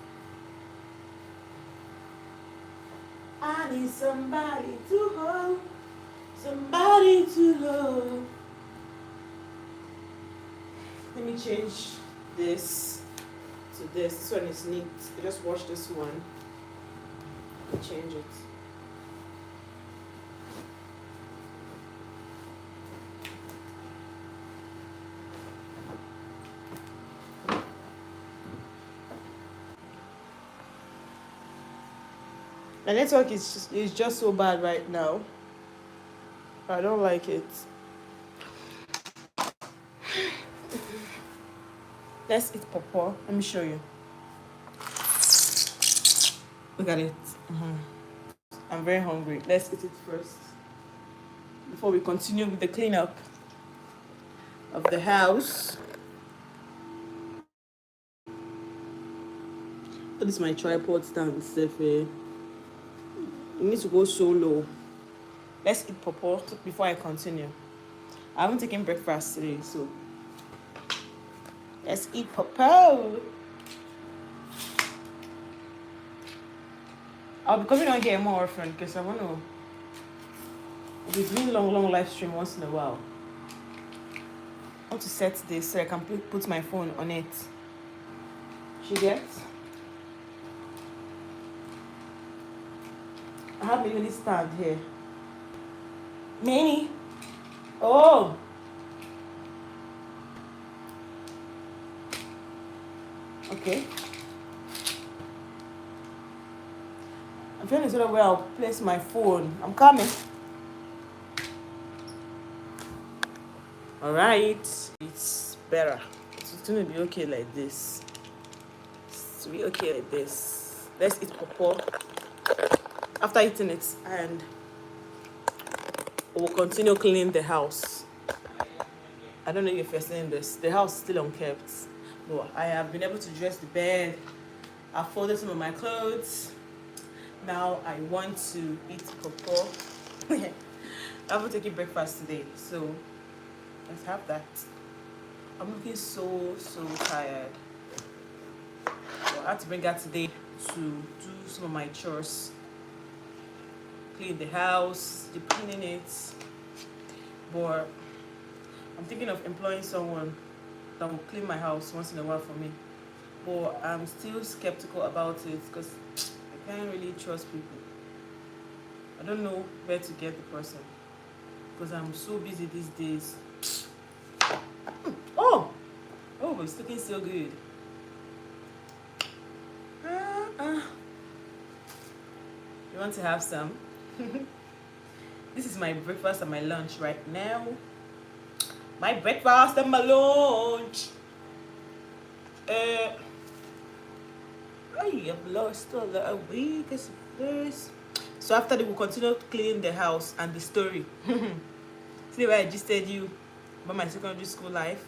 I need somebody to hold, somebody to love. Let me change this to this. This one is neat. I just wash this one. Change it. The network is just so bad right now. I don't like it. Let's eat pawpaw. Let me show you. Look at it. I'm very hungry. Let's eat it first before we continue with the cleanup of the house. This is my tripod stand, Stephanie. You need to go so low. Let's eat pawpaw before I continue. I haven't taken breakfast today, so let's eat pawpaw. I'll be coming on here more often because I want to. It's really long live stream once in a while. I want to set this so I can put my phone on it. She gets. I have a mini stand here. Mini. Oh. Okay. I'm trying to sort of where I'll place my phone. I'm coming. Alright. It's better. It's gonna be okay like this. It's be okay like this. Let's eat pawpaw. After eating it, and we'll continue cleaning the house. I don't know if you're seeing this. The house is still unkept. But I have been able to dress the bed. I've folded some of my clothes. Now I want to eat pawpaw. I haven't taken breakfast today, so let's have that. I'm looking so tired. Well, I had to bring her today to do some of my chores, clean the house, deep cleaning it. But I'm thinking of employing someone that will clean my house once in a while for me. But I'm still skeptical about it because I can't really trust people. I don't know where to get the person because I'm so busy these days. Oh, it's looking so good. You want to have some? This is my breakfast and my lunch right now. My breakfast and my lunch. I have lost all the weight. First. So after that, we'll continue cleaning the house and the story. See where I just told you about my secondary school life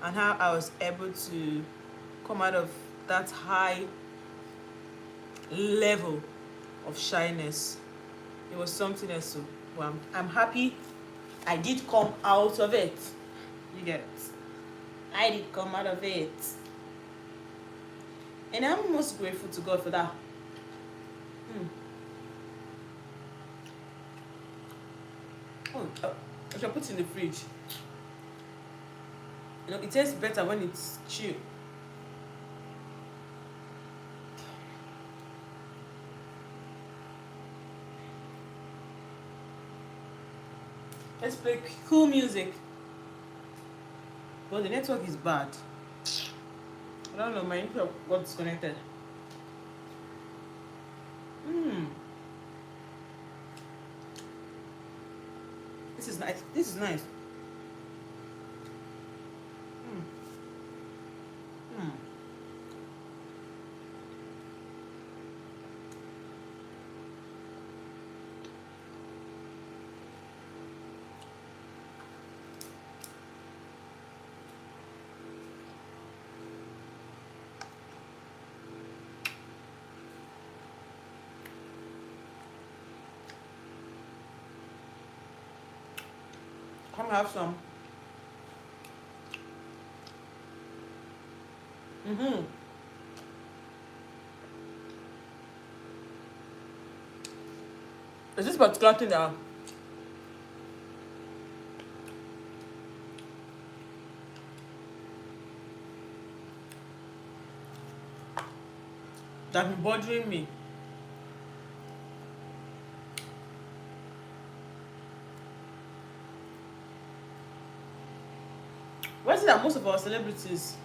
and how I was able to come out of that high level of shyness. It was something else. So well, I'm happy I did come out of it. You get it? I did come out of it. And I'm most grateful to God for that. I shall put it in the fridge. You know, it tastes better when it's chill. Let's play cool music. But the network is bad. I don't know, my network got disconnected. This is nice. This is nice. Come have some. Is this particular thing that been bothering me? Why is it that most of our celebrities,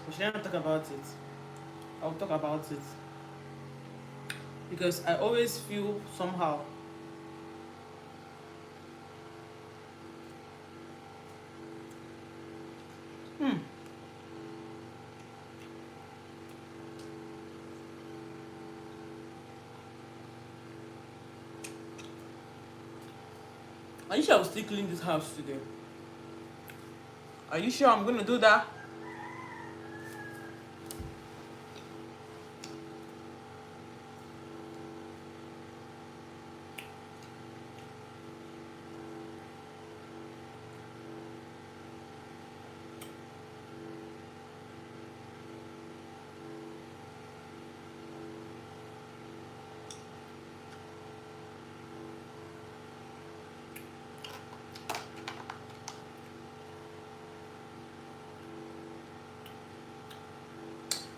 we should not talk about it? I'll talk about it because I always feel somehow Are you sure I will still clean this house today? Are you sure I'm gonna do that?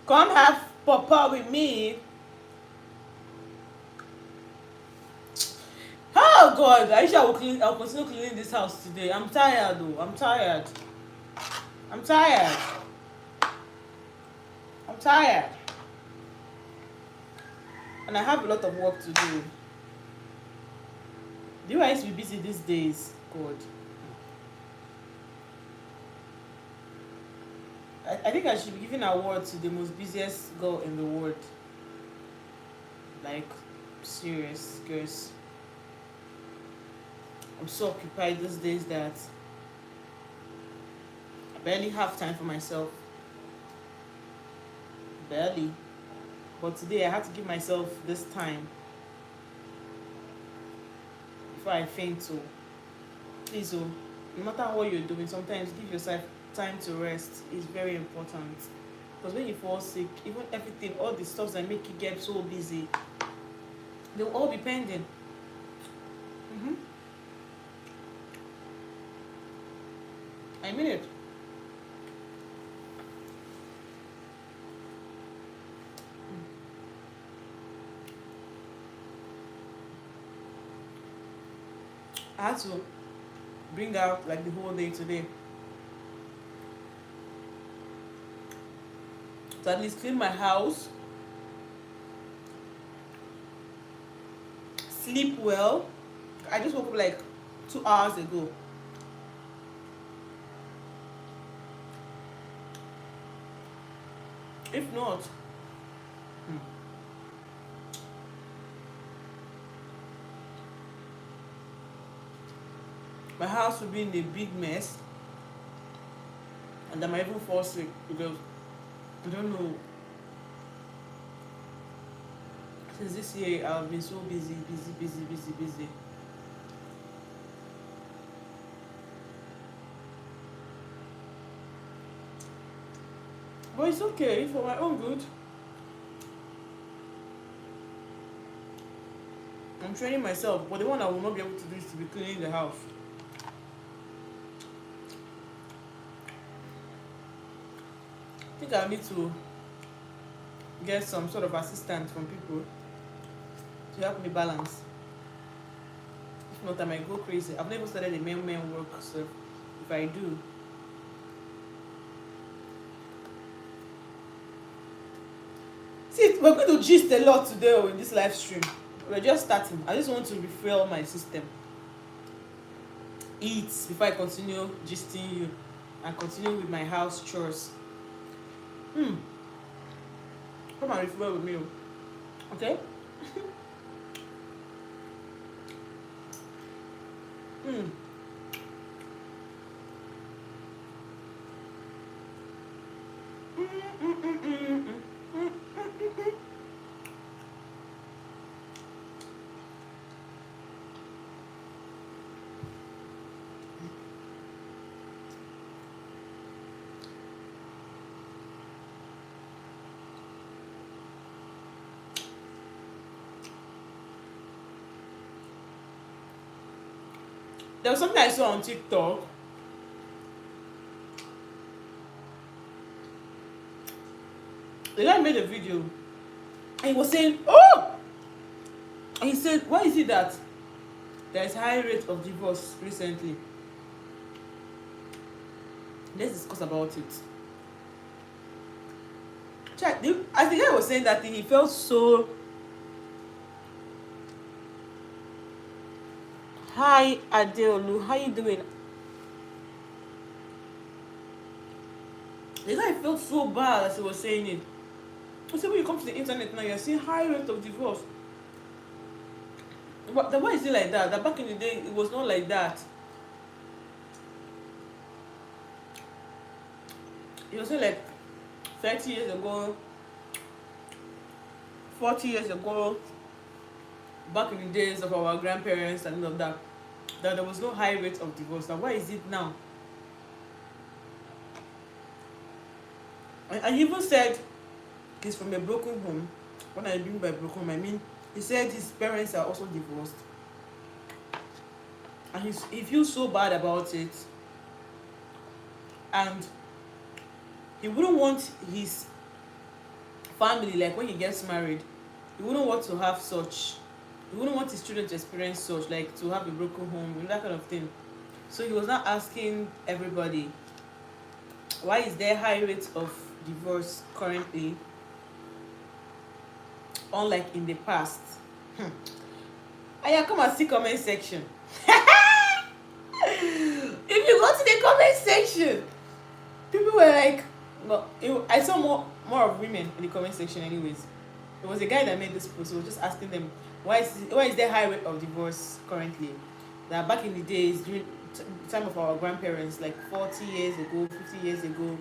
Come have papa with me. Oh God, I wish I will clean. I'll continue cleaning this house today. I'm tired though. I'm tired. I'm tired. I'm tired. And I have a lot of work to do. Do you guys be busy these days? God. I think I should be giving an award to the most busiest girl in the world. Like, serious, girls. I'm so occupied these days that I barely have time for myself. Barely. But today I had to give myself this time before I faint. So please, oh, no matter what you're doing, sometimes give yourself time to rest. It's very important. Because when you fall sick, even everything, all the stuff that make you get so busy, they'll all be pending. I mean it. I had to bring out like the whole day today to at least clean my house, sleep well. I just woke up like 2 hours ago. If not, my house will be in a big mess, and I might even fall sick because I don't know. Since this year, I've been so busy. But it's okay for my own good. I'm training myself, but the one I will not be able to do is to be cleaning the house. I think I need to get some sort of assistance from people to help me balance. If not, I might go crazy. I've never started a men work, so if I do, see, we're going to gist a lot today in this live stream. We're just starting. I just want to refill my system. Eat before I continue gisting you and continue with my house chores. Come and refill with me, okay? There was something I saw on TikTok. The guy made a video and he was saying, oh! And he said, why is it that there is high rate of divorce recently? Let's discuss about it. Check. As the guy was saying that thing, he felt so... Hi, Adeolu. How you doing? The guy felt so bad as he was saying it. I said, when you come to the internet now, you're seeing high rate of divorce. But why is it like that? That back in the day, it was not like that. It was like 30 years ago, 40 years ago, back in the days of our grandparents and all of that, that there was no high rate of divorce. Now, why is it now? And he even said he's from a broken home. What I mean by broken home, I mean, he said his parents are also divorced. And he feels so bad about it. And he wouldn't want his family, like when he gets married, he wouldn't want to have such. He wouldn't want his children to experience such, like to have a broken home, that kind of thing. So he was not asking everybody, why is there high rate of divorce currently, unlike in the past? Aya, come and see comment section. If you go to the comment section, people were like, well, I saw more of women in the comment section anyways. It was a guy that made this post. He was just asking them, why is there high rate of divorce currently? That back in the days, during the time of our grandparents, like 40 years ago, 50 years ago,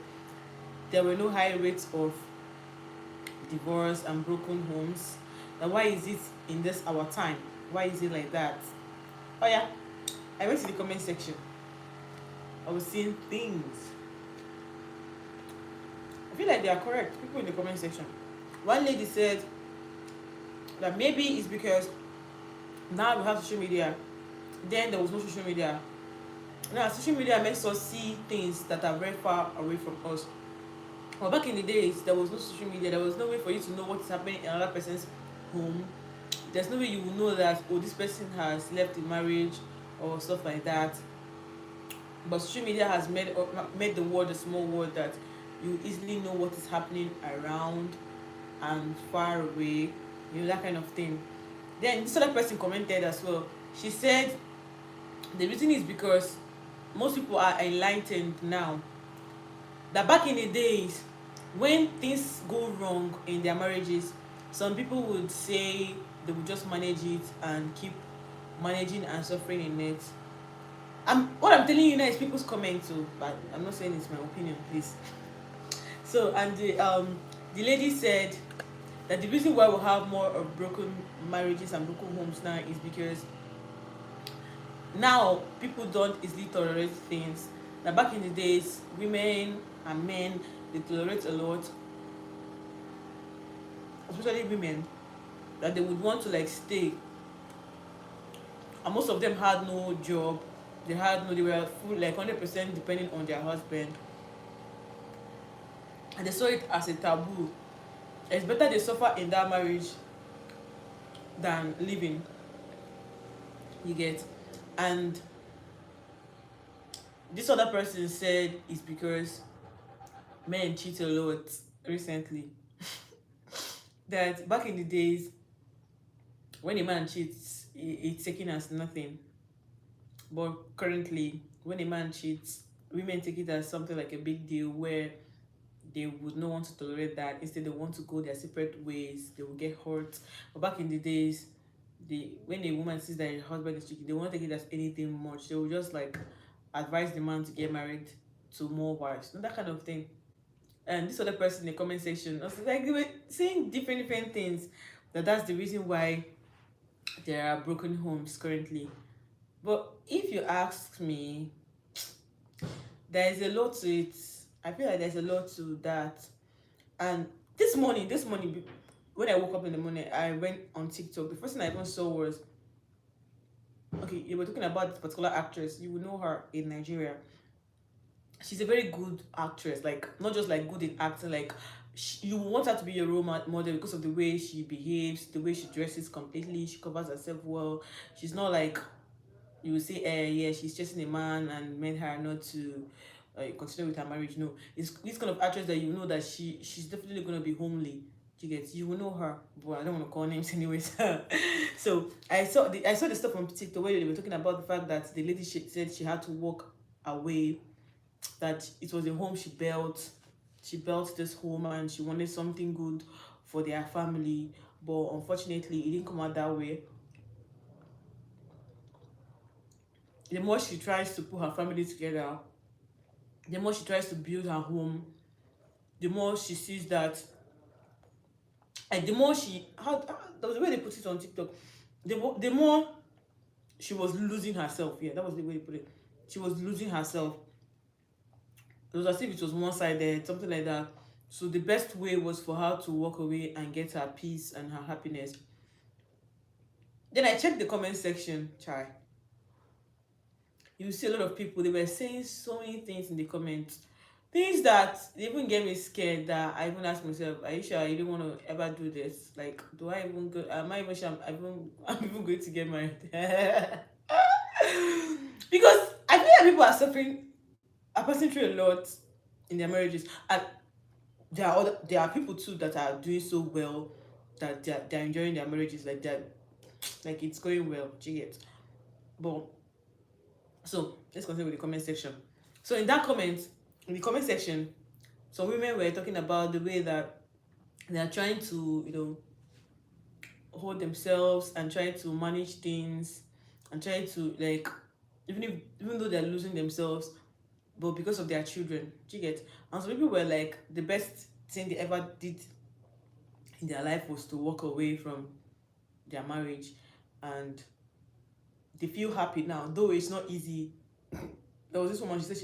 there were no high rates of divorce and broken homes. Now why is it in this our time? Why is it like that? Oh yeah, I went to the comment section. I was seeing things. feel like they are correct. People in the comment section. One lady said that maybe it's because now we have social media. Then there was no social media. Now social media makes us see things that are very far away from us. Well, back in the days, there was no social media. There was no way for you to know what is happening in another person's home. There's no way you will know that, oh, this person has left the marriage or stuff like that. But social media has made the world a small world that you easily know what is happening around and far away, that kind of thing. Then this other person commented as well. She said the reason is because most people are enlightened now. That back in the days, when things go wrong in their marriages, some people would say they would just manage it and keep managing and suffering in it. What I'm telling you now is people's comment too, but I'm not saying it's my opinion, please. So, and the lady said that the reason why we have more of broken marriages and broken homes now is because now people don't easily tolerate things. Now back in the days, women and men, they tolerate a lot, especially women, that they would want to like stay, and most of them had no job. They were full, like 100% depending on their husband, and they saw it as a taboo. It's better they suffer in that marriage than living. You get? And this other person said it's because men cheat a lot recently. That back in the days, when a man cheats, it's taken as nothing. But currently, when a man cheats, women take it as something like a big deal, where they would not want to tolerate that. Instead, they want to go their separate ways. They will get hurt. But back in the days, when a woman sees that her husband is cheating, they won't take it as anything much. They will just like advise the man to get married to more wives, that kind of thing. And this other person in the comment section was like, they were saying different things. That's the reason why there are broken homes currently. But if you ask me, there is a lot to it. I feel like there's a lot to that. And this morning, when I woke up in the morning, I went on TikTok. The first thing I even saw was, okay, you were talking about this particular actress. You will know her in Nigeria. She's a very good actress, like not just like good in acting, like you want her to be your role model because of the way she behaves, the way she dresses completely. She covers herself well. She's not like you will say, yeah, she's chasing a man and made her not to continue with her marriage. No, it's this kind of actress that you know that she's definitely going to be homely. You will know her, but I don't want to call names anyways. So I saw the stuff on TikTok where they were talking about the fact that the lady said she had to walk away, that it was a home she built this home and she wanted something good for their family, but unfortunately it didn't come out that way. The more she tries to put her family together, the more she tries to build her home, the more she sees that, and the more that was the way they put it on TikTok, the more she was losing herself. Yeah, that was the way they put it. She was losing herself. It was as if it was one-sided, something like that. So the best way was for her to walk away and get her peace and her happiness. Then I checked the comment section, Chai. You see a lot of people, they were saying so many things in the comments. Things that even get me scared, that I even ask myself, are you sure you don't want to ever do this? Like, do I even go? Am I even sure I'm even going to get married? Because I feel like people are passing through a lot in their marriages, and there are people too that are doing so well that they're enjoying their marriages, like that, like it's going well. Do you get? But so let's continue with the comment section. So in the comment section, some women were talking about the way that they are trying to, hold themselves and trying to manage things and trying to like, even though they're losing themselves, but because of their children. Do you get? And some people were like, the best thing they ever did in their life was to walk away from their marriage, and they feel happy now, though it's not easy. There was this woman, she said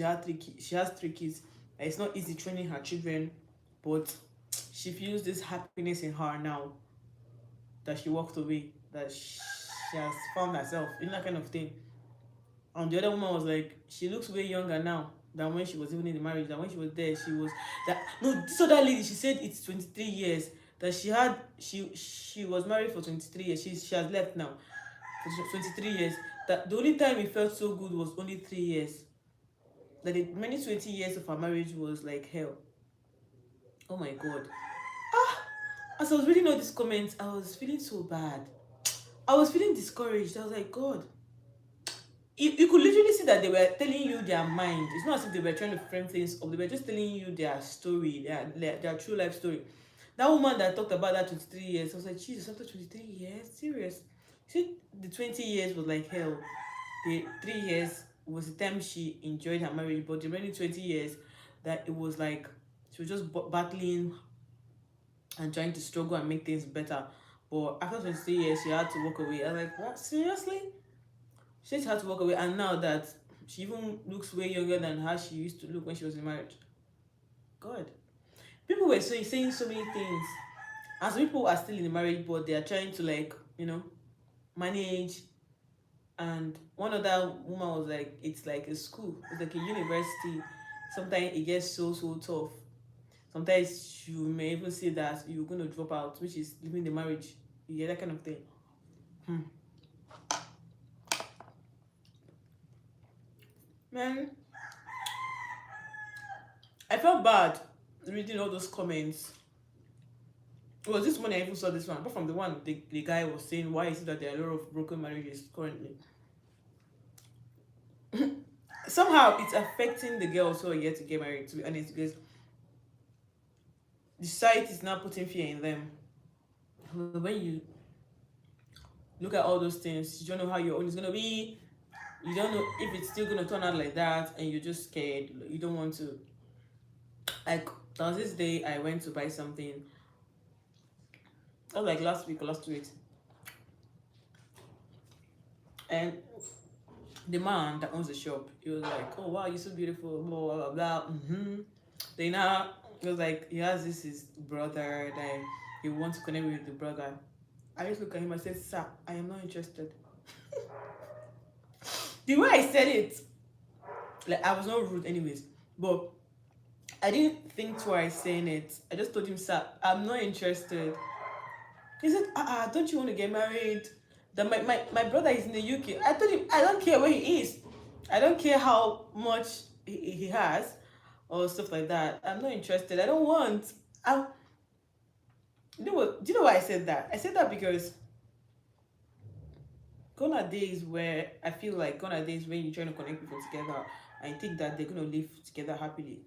she has 3 kids. It's not easy training her children but she feels this happiness in her now that she walked away, that she has found herself, that kind of thing. And the other woman was like, she looks way younger now than when she was even in the marriage. That when she was there, she was that no. This other lady, she said it's 23 years that she was married for 23 years. She has left now for 23 years. That the only time it felt so good was only 3 years. That the many 20 years of her marriage was like hell. Oh my god. As I was reading all these comments, I was feeling so bad. I was feeling discouraged. I was like, God, you could literally see that they were telling you their mind. It's not as if they were trying to frame things up. They were just telling you their story, their true life story. That woman that talked about that 23 years, I was like, Jesus, after 23 years? Serious? See, the 20 years was like hell. The 3 years was the time she enjoyed her marriage, but the remaining 20 years, that it was like she was just battling and trying to struggle and make things better. But after 23 years, she had to walk away. I was like, what? Seriously? She had to walk away, and now that she even looks way younger than how she used to look when she was in marriage. God. People were saying so many things. And some people are still in the marriage, but they are trying to, like, manage. And one other woman was like, it's like a school. It's like a university. Sometimes it gets so tough. Sometimes you may even say that you're going to drop out, which is leaving the marriage. You get that kind of thing. Man, I felt bad reading all those comments. It was this morning I even saw this one, apart from the one the guy was saying, why is it that there are a lot of broken marriages currently? Somehow it's affecting the girls who are yet to get married, to be honest, because the society is now putting fear in them. When you look at all those things, you don't know how your own is going to be. You don't know if it's still going to turn out like that, and you're just scared. You don't want to. Like, there was this day I went to buy something. That was like last week or last week. And the man that owns the shop, he was like, oh wow, you're so beautiful, blah blah blah. Then now he was like, he has his brother that he wants to connect with the brother. I just look at him and said, sir, I am not interested. The way I said it, like, I was not rude anyways, but I didn't think twice saying it. I just told him, sir, I'm not interested. He said, don't you want to get married? That my brother is in the UK. I told him, I don't care where he is. I don't care how much he has or stuff like that. I'm not interested. I don't want. Do you know why I said that? I said that because gone are days where I feel like gone are days when you're trying to connect people together and you think that they're going to live together happily.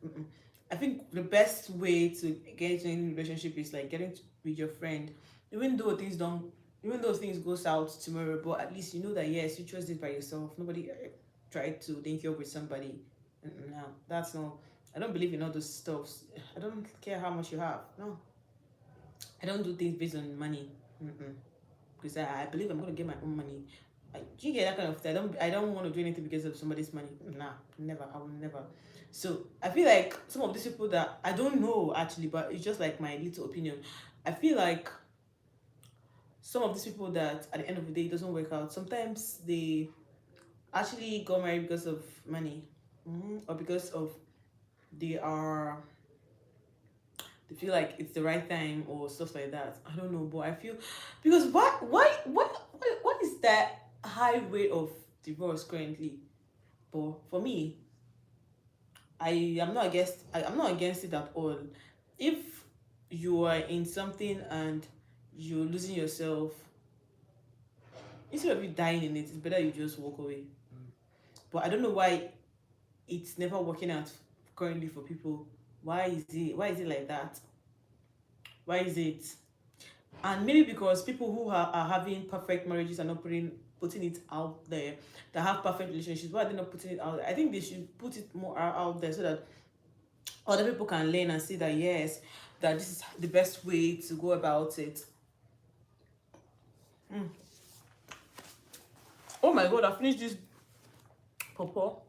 I think the best way to get in a relationship is like getting with your friend, even though things go south tomorrow, but at least you know that yes, you chose this by yourself. Nobody tried to link you up with somebody. No, that's not. I don't believe in all those stuffs. I don't care how much you have. No, I don't do things based on money. Because I believe I'm gonna get my own money. Do you get that kind of thing? I don't want to do anything because of somebody's money. Nah, never. I will never. So I feel like some of these people that I don't know actually, but it's just like my little opinion. I feel like some of these people that at the end of the day it doesn't work out. Sometimes they actually got married because of money, or because of they feel like it's the right time or stuff like that. I don't know, but I feel because what is that high rate of divorce currently? But for me, I'm not against it at all. If you are in something and you're losing yourself, instead of you dying in it, it's better you just walk away. But I don't know why it's never working out currently for people. Why is it like that? Why is it? And maybe because people who are having perfect marriages are not putting it out there, that have perfect relationships, why are they not putting it out there? I think they should put it more out there so that other people can learn and see that yes, that this is the best way to go about it. Oh my god, I finished this pawpaw.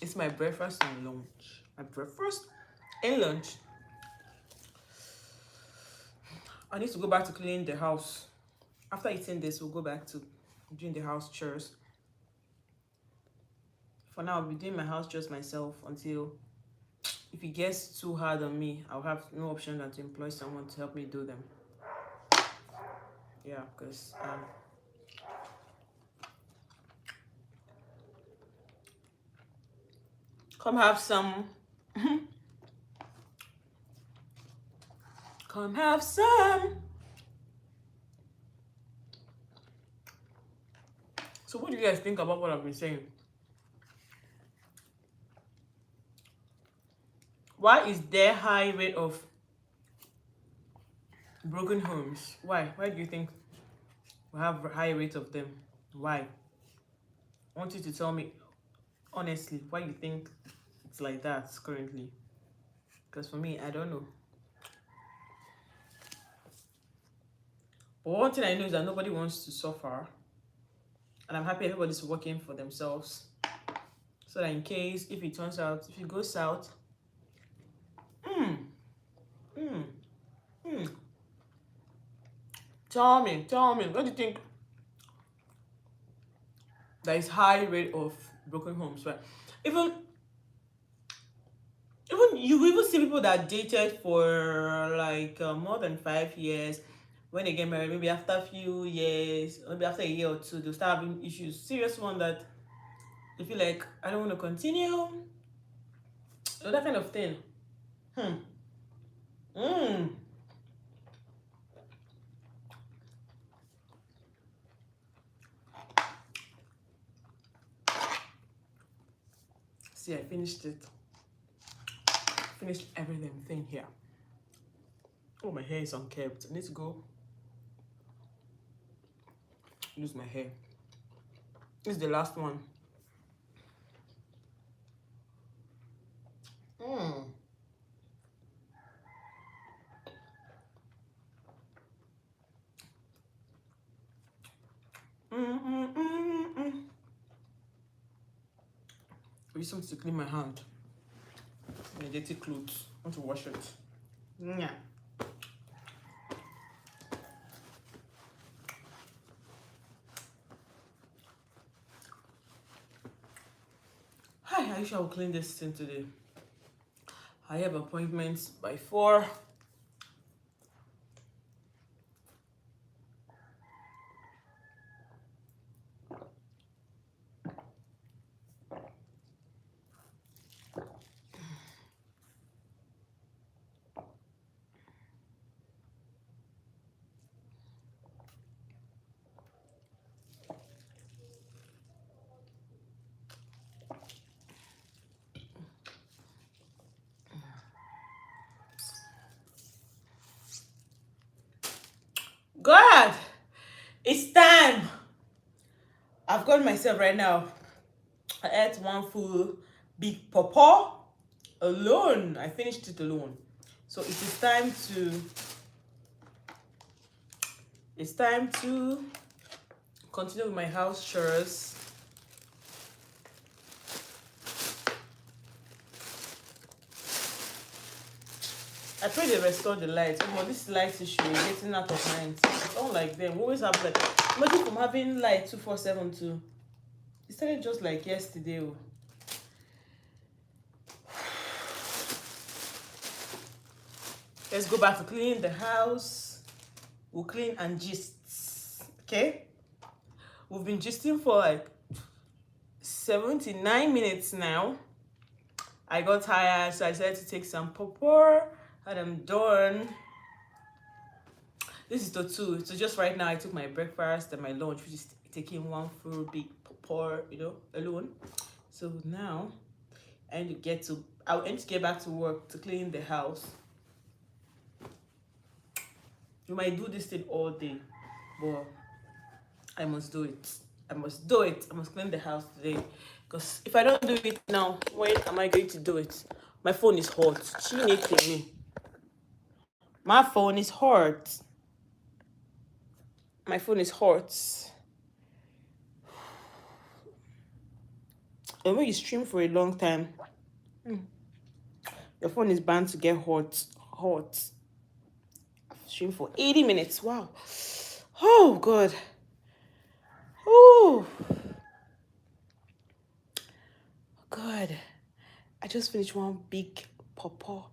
It's my breakfast and lunch. my breakfast and lunch. I need to go back to cleaning the house. After eating this, we'll go back to doing the house chores. For now, I'll be doing my house chores myself until, if it gets too hard on me, I'll have no option than to employ someone to help me do them. Yeah, because come have some. Come have some. So what do you guys think about what I've been saying? Why is there high rate of broken homes? Why? Why do you think we have a high rate of them? Why? I want you to tell me honestly why you think it's like that currently. Because for me, I don't know. But one thing I know is that nobody wants to suffer. And I'm happy everybody's working for themselves. So that in case, if it turns out, if it goes south, tell me, what do you think? There is high rate of broken homes, right? Even you even see people that dated for like more than 5 years. When they get married, maybe after a few years, maybe after a year or two, they'll start having issues. Serious one that they feel like, I don't want to continue. That kind of thing. See, I finished it. Finished everything here. Oh, my hair is unkempt. I need to go use my hair. This is the last one. I use something to clean my hand. My dirty clothes. I want to wash it. Yeah. Hi, I wish I would clean this thing today. I have appointments by 4. God, it's time. I've got myself right now. I ate one full big pawpaw alone. I finished it alone. So it is time to continue with my house chores. I pray they restore the lights. Oh, but this light issue is getting out of mind. It's all like them. We always have like, imagine from having light 24/7 to, it started just like yesterday. Oh. Let's go back to cleaning the house. We'll clean and gist. Okay? We've been gisting for like 79 minutes now. I got tired, so I decided to take some pawpaw. And I'm done. This is the 2. So just right now, I took my breakfast and my lunch, which is taking one full big pawpaw, alone. So now, I need to get back to work to clean the house. You might do this thing all day, but I must do it. I must do it. I must clean the house today. Because if I don't do it now, when am I going to do it? My phone is hot. She needs me. My phone is hot. My phone is hot. And when you stream for a long time, Your phone is bound to get hot. Hot. I've streamed for 80 minutes. Wow. Oh, God. Oh, God. I just finished one big pawpaw.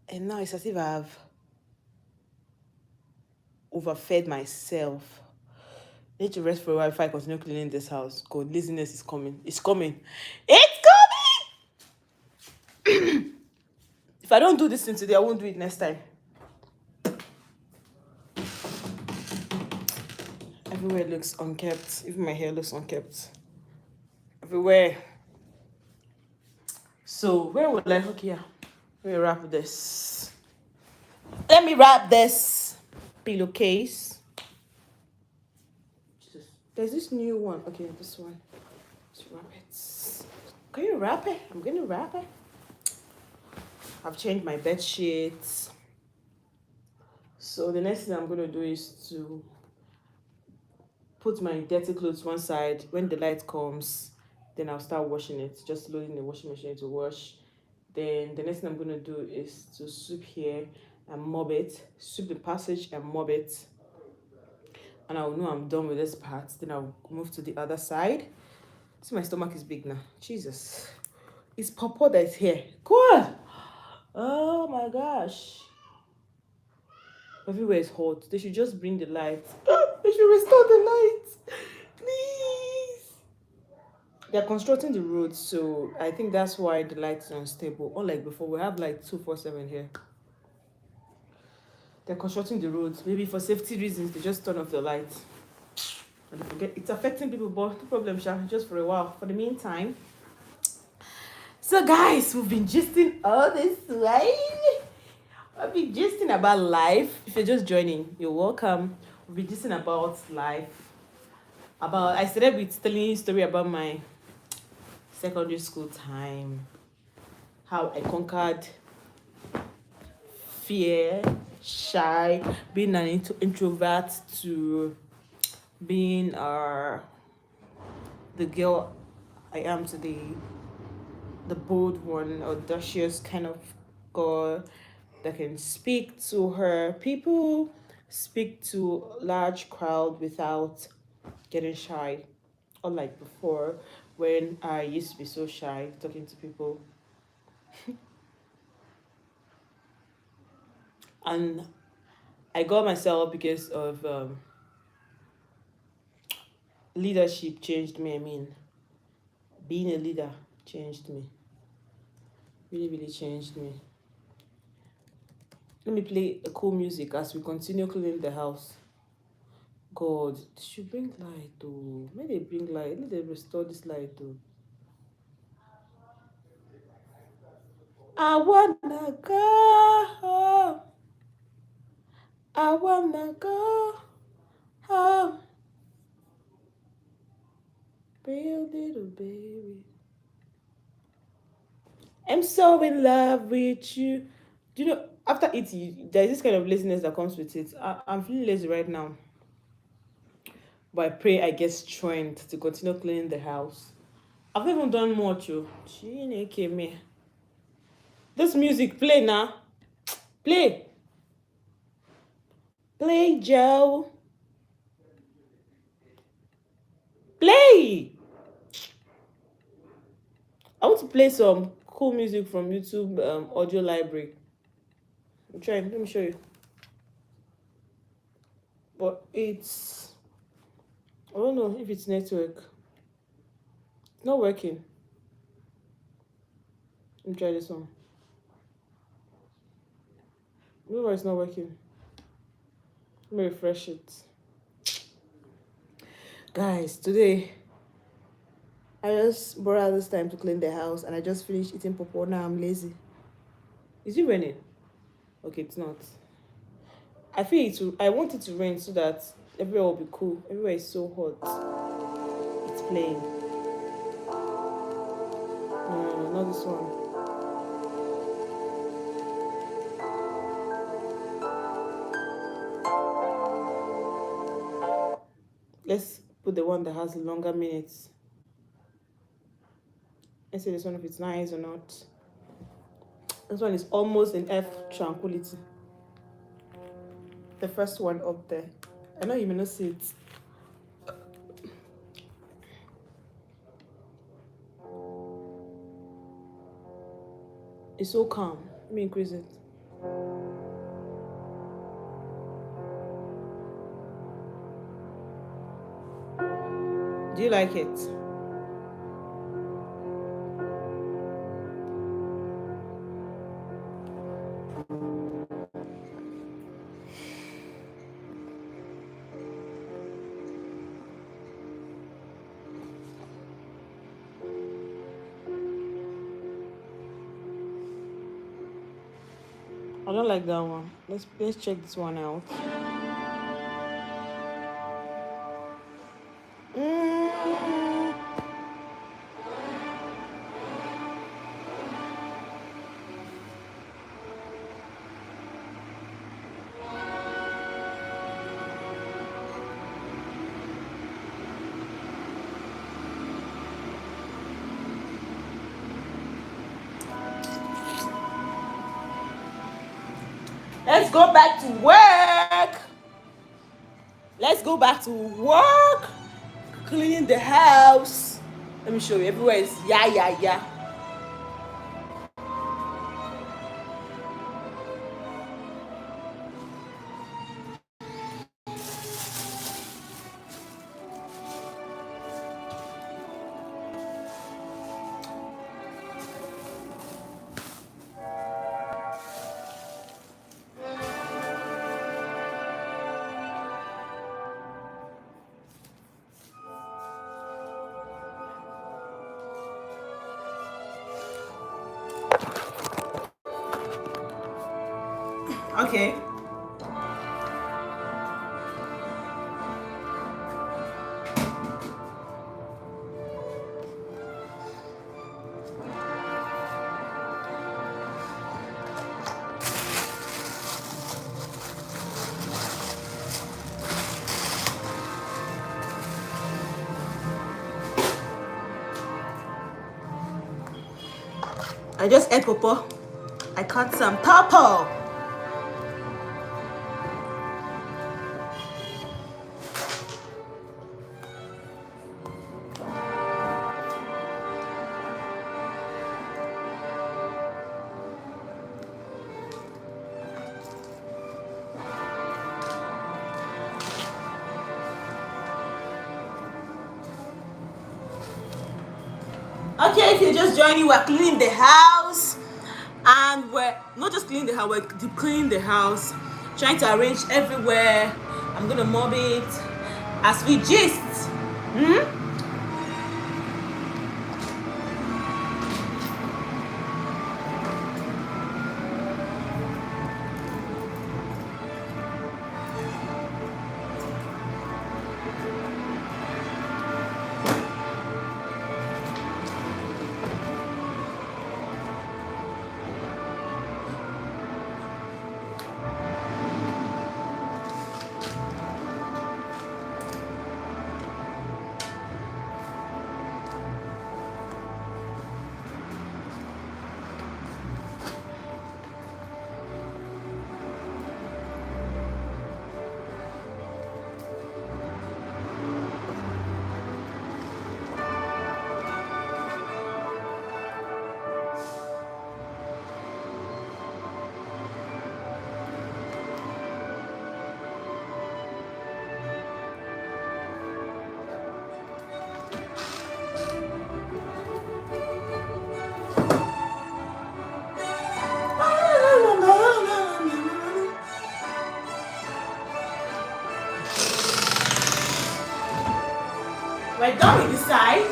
And now it's as if I've overfed myself. I need to rest for a while if I continue cleaning this house. God, laziness is coming. It's coming. It's coming! If I don't do this thing today, I won't do it next time. Everywhere looks unkept. Even my hair looks unkept. Everywhere. So, where would I hook here? Let me wrap this. Let me wrap this pillowcase. There's this new one. Okay, this one. Let's wrap it. Can you wrap it? I'm gonna wrap it. I've changed my bed sheets. So the next thing I'm gonna do is to put my dirty clothes one side. When the light comes, then I'll start washing it. Just loading the washing machine to wash. Then the next thing I'm gonna do is to sweep here and mop it. Sweep the passage and mop it. And I'll know I'm done with this part. Then I'll move to the other side. See, my stomach is big now. Jesus. It's pawpaw that's here. God! Oh my gosh. Everywhere is hot. They should just bring the light. They should restore the light. Please. They're constructing the road, so I think that's why the light is unstable. Unlike before, we have like 247 here. They're constructing the roads. Maybe for safety reasons, they just turn off the light. And they forget it's affecting people, but no problem, Sha. Just for a while. For the meantime. So guys, we've been gisting all this while. I've been gisting about life. If you're just joining, you're welcome. We've been gisting about life. I started with telling you a story about my secondary school time. How I conquered fear, shy, being an introvert to being the girl I am today. The bold one, audacious kind of girl that can speak to her people, speak to large crowd without getting shy. Unlike before, when I used to be so shy talking to people. And I got myself because of leadership changed me. I mean, being a leader changed me. Really, really changed me. Let me play a cool music as we continue cleaning the house. God, they should bring light though. May they bring light. Let them restore this light though. I wanna go home. I wanna go home. Real little baby. I'm so in love with you. Do you know, after eating, there's this kind of laziness that comes with it. I'm feeling lazy right now. But I pray I get strength to continue cleaning the house. I've not even done much. Me. This music, play now. Play. Play, Joe. Play. I want to play some cool music from YouTube audio library. I'm trying. Let me show you. But it's... I don't know if it's network. It's not working. Let me try this one. No, it's not working. Let me refresh it. Guys, today I just borrowed this time to clean the house and I just finished eating pawpaw. Now I'm lazy. Is it raining? Okay, it's not. I want it to rain so that everywhere will be cool. Everywhere is so hot. It's playing. No, not this one. Let's put the one that has longer minutes. Let's see this one if it's nice or not. This one is almost in F tranquility. The first one up there. I know you may not see it. It's so calm. Let me increase it. Do you like it? I don't like that one. Let's check this one out. Let's go back to work. Let's go back to work. Cleaning the house. Let me show you. Everywhere is yeah. Okay. I just ate pawpaw. I cut some pawpaw. Okay, if you're just joining, we're cleaning the house. And we're not just cleaning the house, we're deep cleaning the house, trying to arrange everywhere. I'm gonna mop it as we gist. We're done with this side.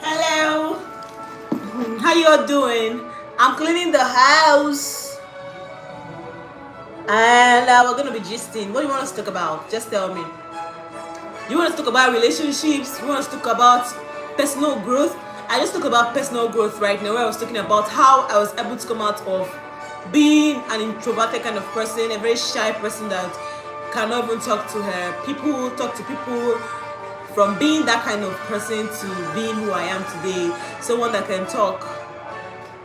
Hello. How you all doing? I'm cleaning the house. And we're going to be gisting. What do you want us to talk about? Just tell me. You want us to talk about relationships? You want us to talk about personal growth? I just talk about personal growth right now, where I was talking about how I was able to come out of being an introverted kind of person, a very shy person that cannot even talk to talk to people, from being that kind of person to being who I am today, someone that can talk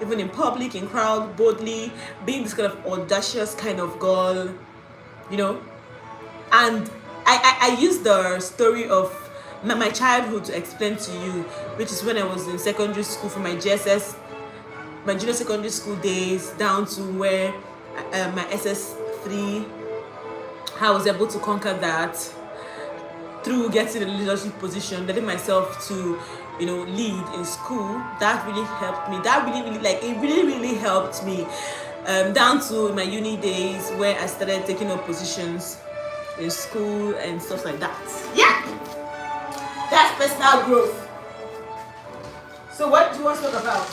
even in public, in crowd, boldly, being this kind of audacious kind of girl, you know. And I used the story of my childhood to explain to you, which is when I was in secondary school, from my GSS, my junior secondary school days, down to where my SS3, how I was able to conquer that through getting a leadership position, letting myself to, lead in school. That really helped me. That really helped me. Down to my uni days, where I started taking up positions in school and stuff like that. Yeah, that's personal growth. So what do you want to talk about?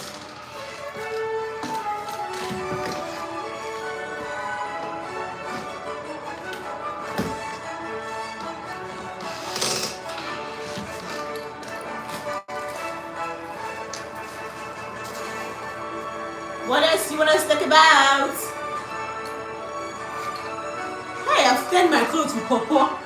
What else you want us to talk about? Hey, I've stained my clothes with pawpaw.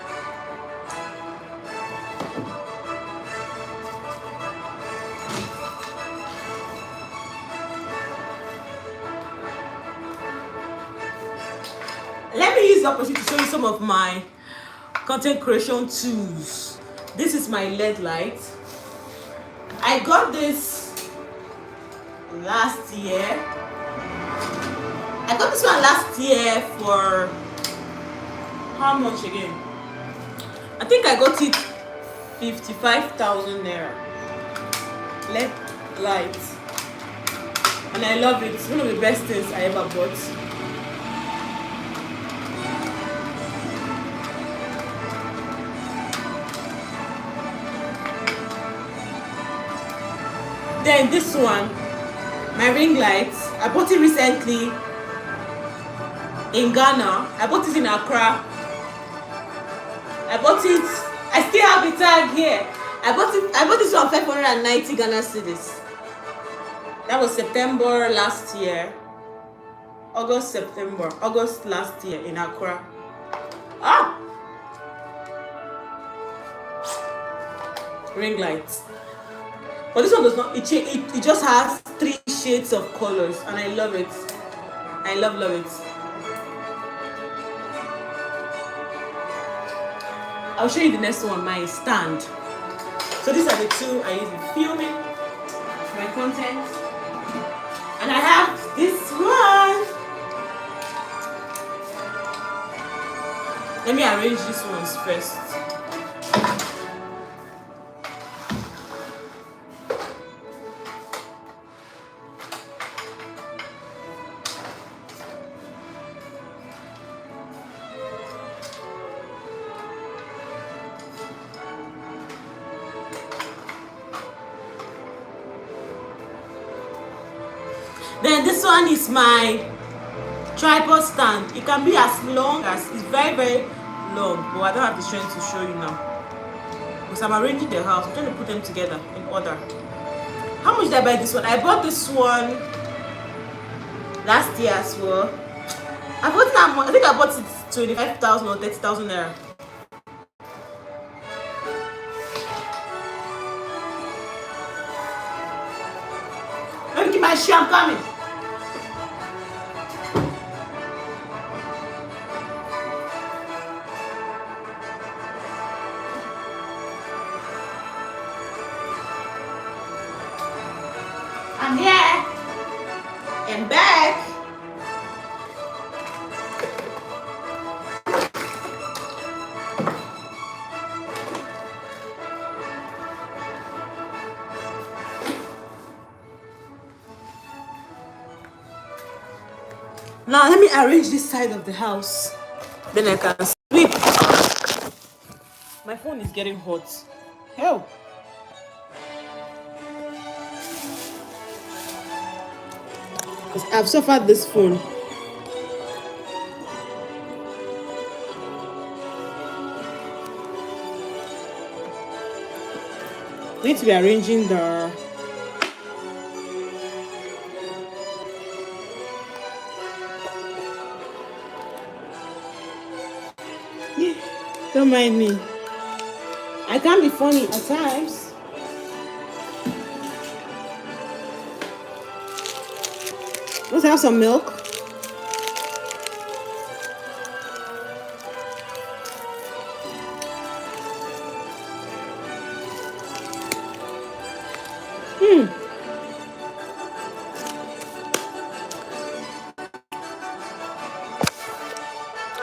Let me use the opportunity to show you some of my content creation tools. This is my LED light. I got this last year. I got this one last year for how much again? I think I got it 55,000 naira. LED light. And I love it. It's one of the best things I ever bought. Then this one, my ring light, I bought it recently in Ghana. I bought it in Accra. I bought it, I still have the tag here. I bought this one 590 Ghana cedis. That was September last year. August last year in Accra. Ring lights. But this one does not, it just has 3 shades of colors, and I love it. I love it. I'll show you the next one, my stand. So these are the 2 I use in filming my content. And I have this one. Let me arrange these ones first. Then this one is my tripod stand. It can be as long as, it's very, very long, but I don't have the strength to show you now, because I'm arranging the house. I'm trying to put them together in order. How much did I buy this one? I bought this one last year as well. I think I bought it 25,000 or 30,000 naira. Let me keep my shoe, I'm coming. I'm here and back. Now let me arrange this side of the house. Then I can sweep. My phone is getting hot. Hell. Because I've suffered this phone. Need to be arranging the. Don't mind me. I can be funny at times. Let's have some milk.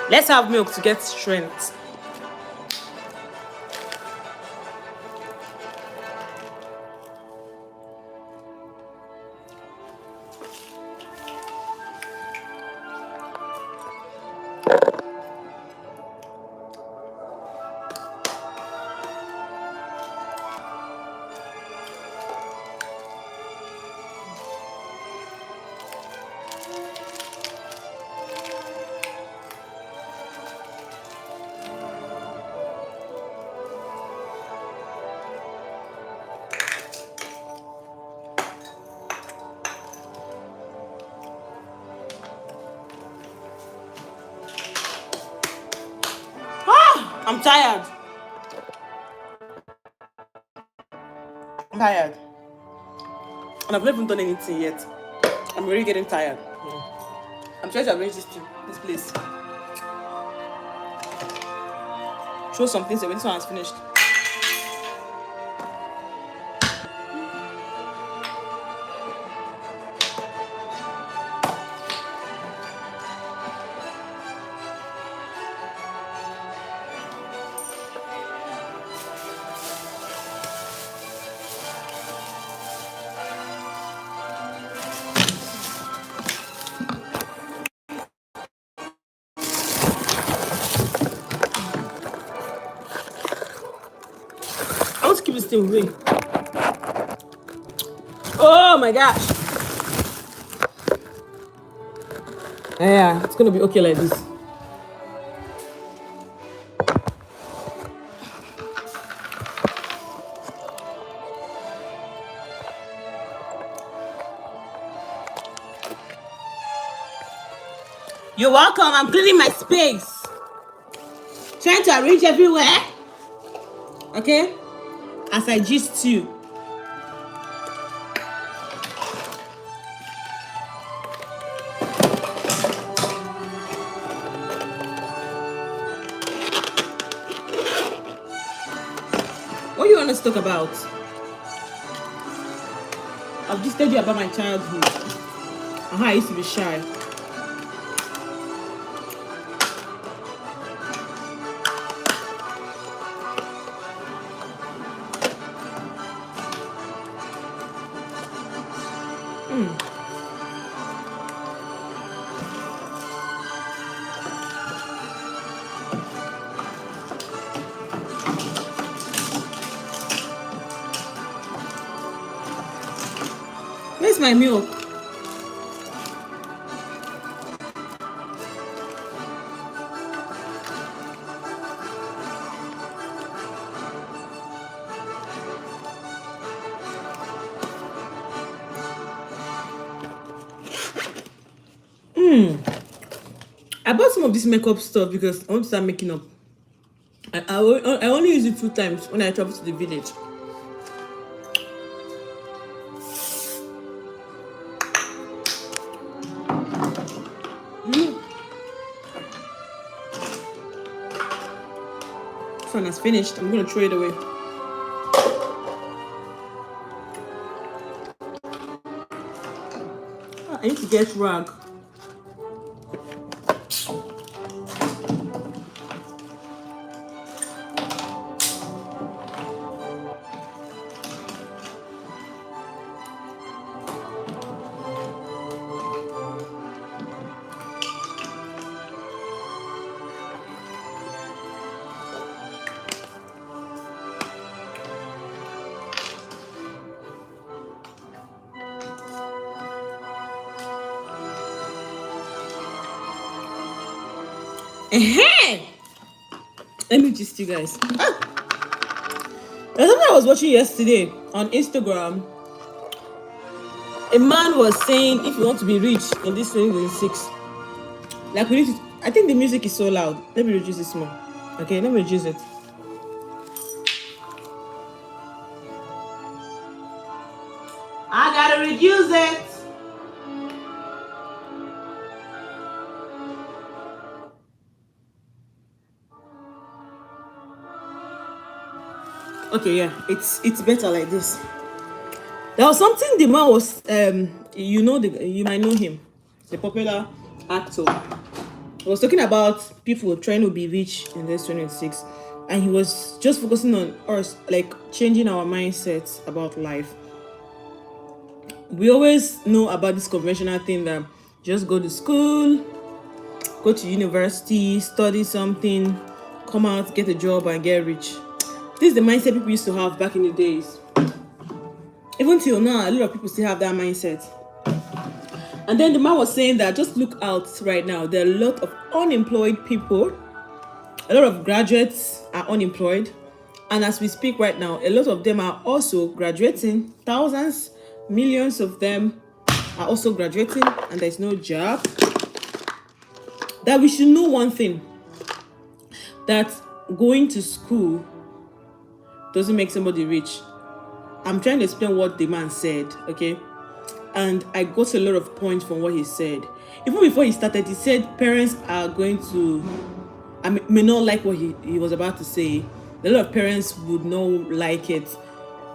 Let's have milk to get strength. I'm tired. I'm tired. And I've not even done anything yet. I'm really getting tired. I'm trying to arrange this place. Show some things when this one has finished. I want to keep this thing moving. Oh my gosh. Yeah, it's gonna be okay like this. You're welcome. I'm cleaning my space. Trying to arrange everywhere. Okay? As I gist you. What do you want us to talk about? I've just told you about my childhood and how I used to be shy. Where's my milk? I bought some of this makeup stuff because I want to start making up. I only use it 2 times when I travel to the village. This one has finished. I'm going to throw it away. I need to get rag. Let me just you guys. There's something I was watching yesterday on Instagram, a man was saying if you want to be rich in this 2026, like we need to, I think the music is so loud. Let me reduce this more. Okay, let me reduce it. I gotta reduce it. Okay, yeah, it's better like this. There was something the man was you might know him, the popular actor. He was talking about people trying to be rich in this 2026, and he was just focusing on us, like changing our mindset about life. We always know about this conventional thing that just go to school, go to university, study something, come out, get a job, and get rich. This is the mindset people used to have back in the days. Even till now, a lot of people still have that mindset. And then the man was saying that just look out right now. There are a lot of unemployed people. A lot of graduates are unemployed. And as we speak right now, a lot of them are also graduating. Thousands, millions of them are also graduating, and there's no job. That we should know one thing, that going to school doesn't make somebody rich. I'm trying to explain what the man said, okay? And I got a lot of points from what he said. Even before he started, he said parents are going to, may not like what he was about to say. A lot of parents would not like it,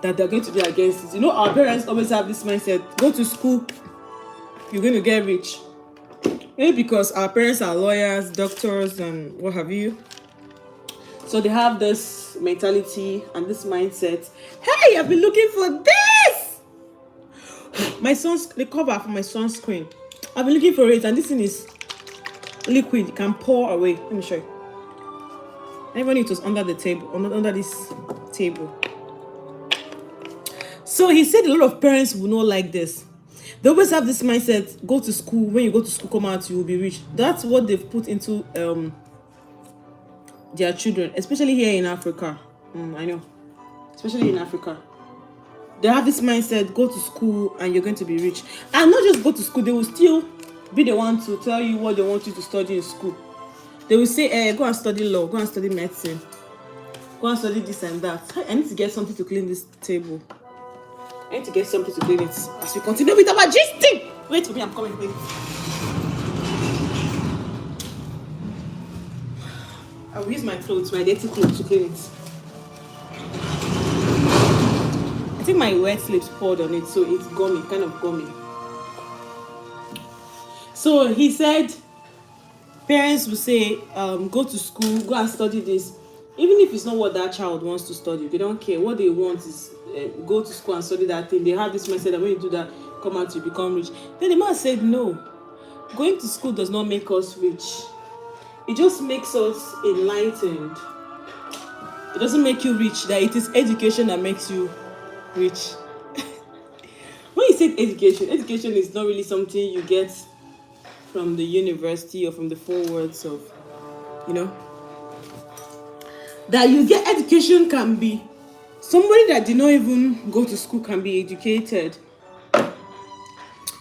that they're going to be against it. You know, our parents always have this mindset, go to school, you're going to get rich. Maybe because our parents are lawyers, doctors, and what have you. So they have this mentality and this mindset. Hey, I've been looking for this. The cover for my sunscreen. I've been looking for it, and this thing is liquid. It can pour away. Let me show you. Even it was under the table, under this table. So he said a lot of parents will not like this. They always have this mindset, go to school. When you go to school, come out, you will be rich. That's what they've put into their children, especially here in Africa. I know, especially in Africa, they have this mindset, go to school and you're going to be rich. And not just go to school, they will still be the one to tell you what they want you to study in school. They will say, go and study law, go and study medicine, go and study this and that. I need to get something to clean this table. I need to get something to clean it as we continue with our gisting. Wait for me, I'm coming, wait. I will use my clothes, my dirty clothes, to clean it. I think my wet slips poured on it, so it's gummy, kind of gummy. So he said, parents will say, go to school, go and study this. Even if it's not what that child wants to study, they don't care. What they want is go to school and study that thing. They have this mindset that when you do that, come out, you become rich. Then the man said, no, going to school does not make us rich. It just makes us enlightened. It doesn't make you rich. That it is education that makes you rich. When you say education is not really something you get from the university or from the four words of, that you get education can be somebody that did not even go to school can be educated.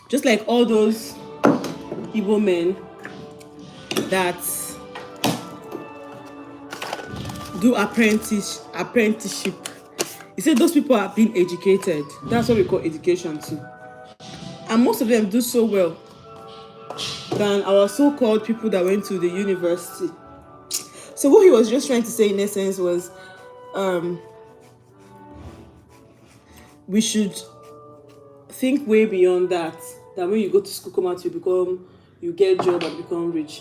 Just like all those Igbo men that do apprenticeship. He said those people are being educated. That's what we call education too. And most of them do so well than our so-called people that went to the university. So what he was just trying to say in essence was we should think way beyond that when you go to school, come out, you get a job and become rich.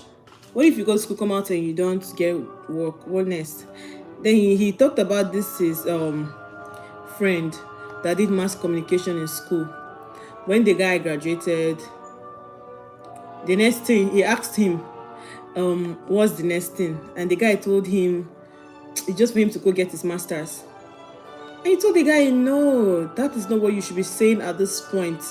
What if you go to school, come out and you don't get work? What next? Then he talked about this his friend that did mass communication in school. When the guy graduated, the next thing he asked him, what's the next thing? And the guy told him it's just for him to go get his master's. And he told the guy, no, that is not what you should be saying at this point.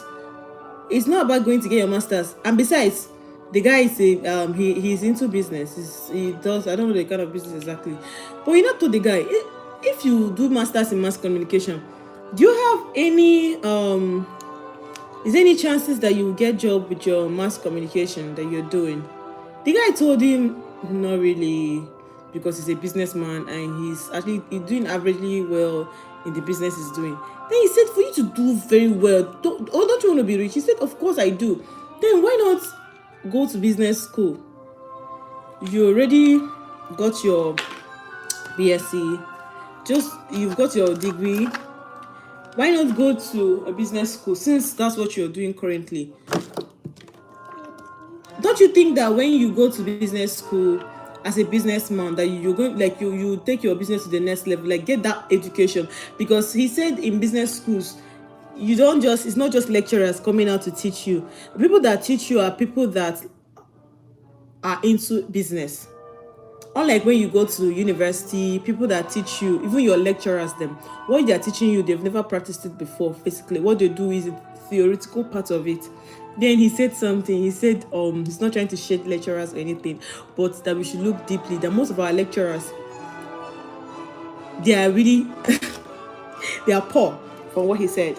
It's not about going to get your master's. And besides, the guy is he's into business. He does, I don't know the kind of business exactly. But he not told the guy, if you do masters in mass communication, do you have any is there any chances that you will get job with your mass communication that you're doing? The guy told him not really, because he's a businessman and he's doing averagely well in the business he's doing. Then he said, for you to do very well, don't you want to be rich? He said, of course I do. Then why not go to business school? You already got your BSc, you've got your degree. Why not go to a business school, since that's what you're doing currently? Don't you think that when you go to business school as a businessman, that you're going, like, you take your business to the next level, like get that education? Because he said in business schools, you don't just, it's not just lecturers coming out to teach you. The people that teach you are people that are into business. Unlike when you go to university, people that teach you, even your lecturers, them, what they are teaching you, they've never practiced it before. Basically, what they do is a theoretical part of it. Then he said something. He said, he's not trying to shade lecturers or anything, but that we should look deeply. That most of our lecturers, they are really, they are poor. From what he said,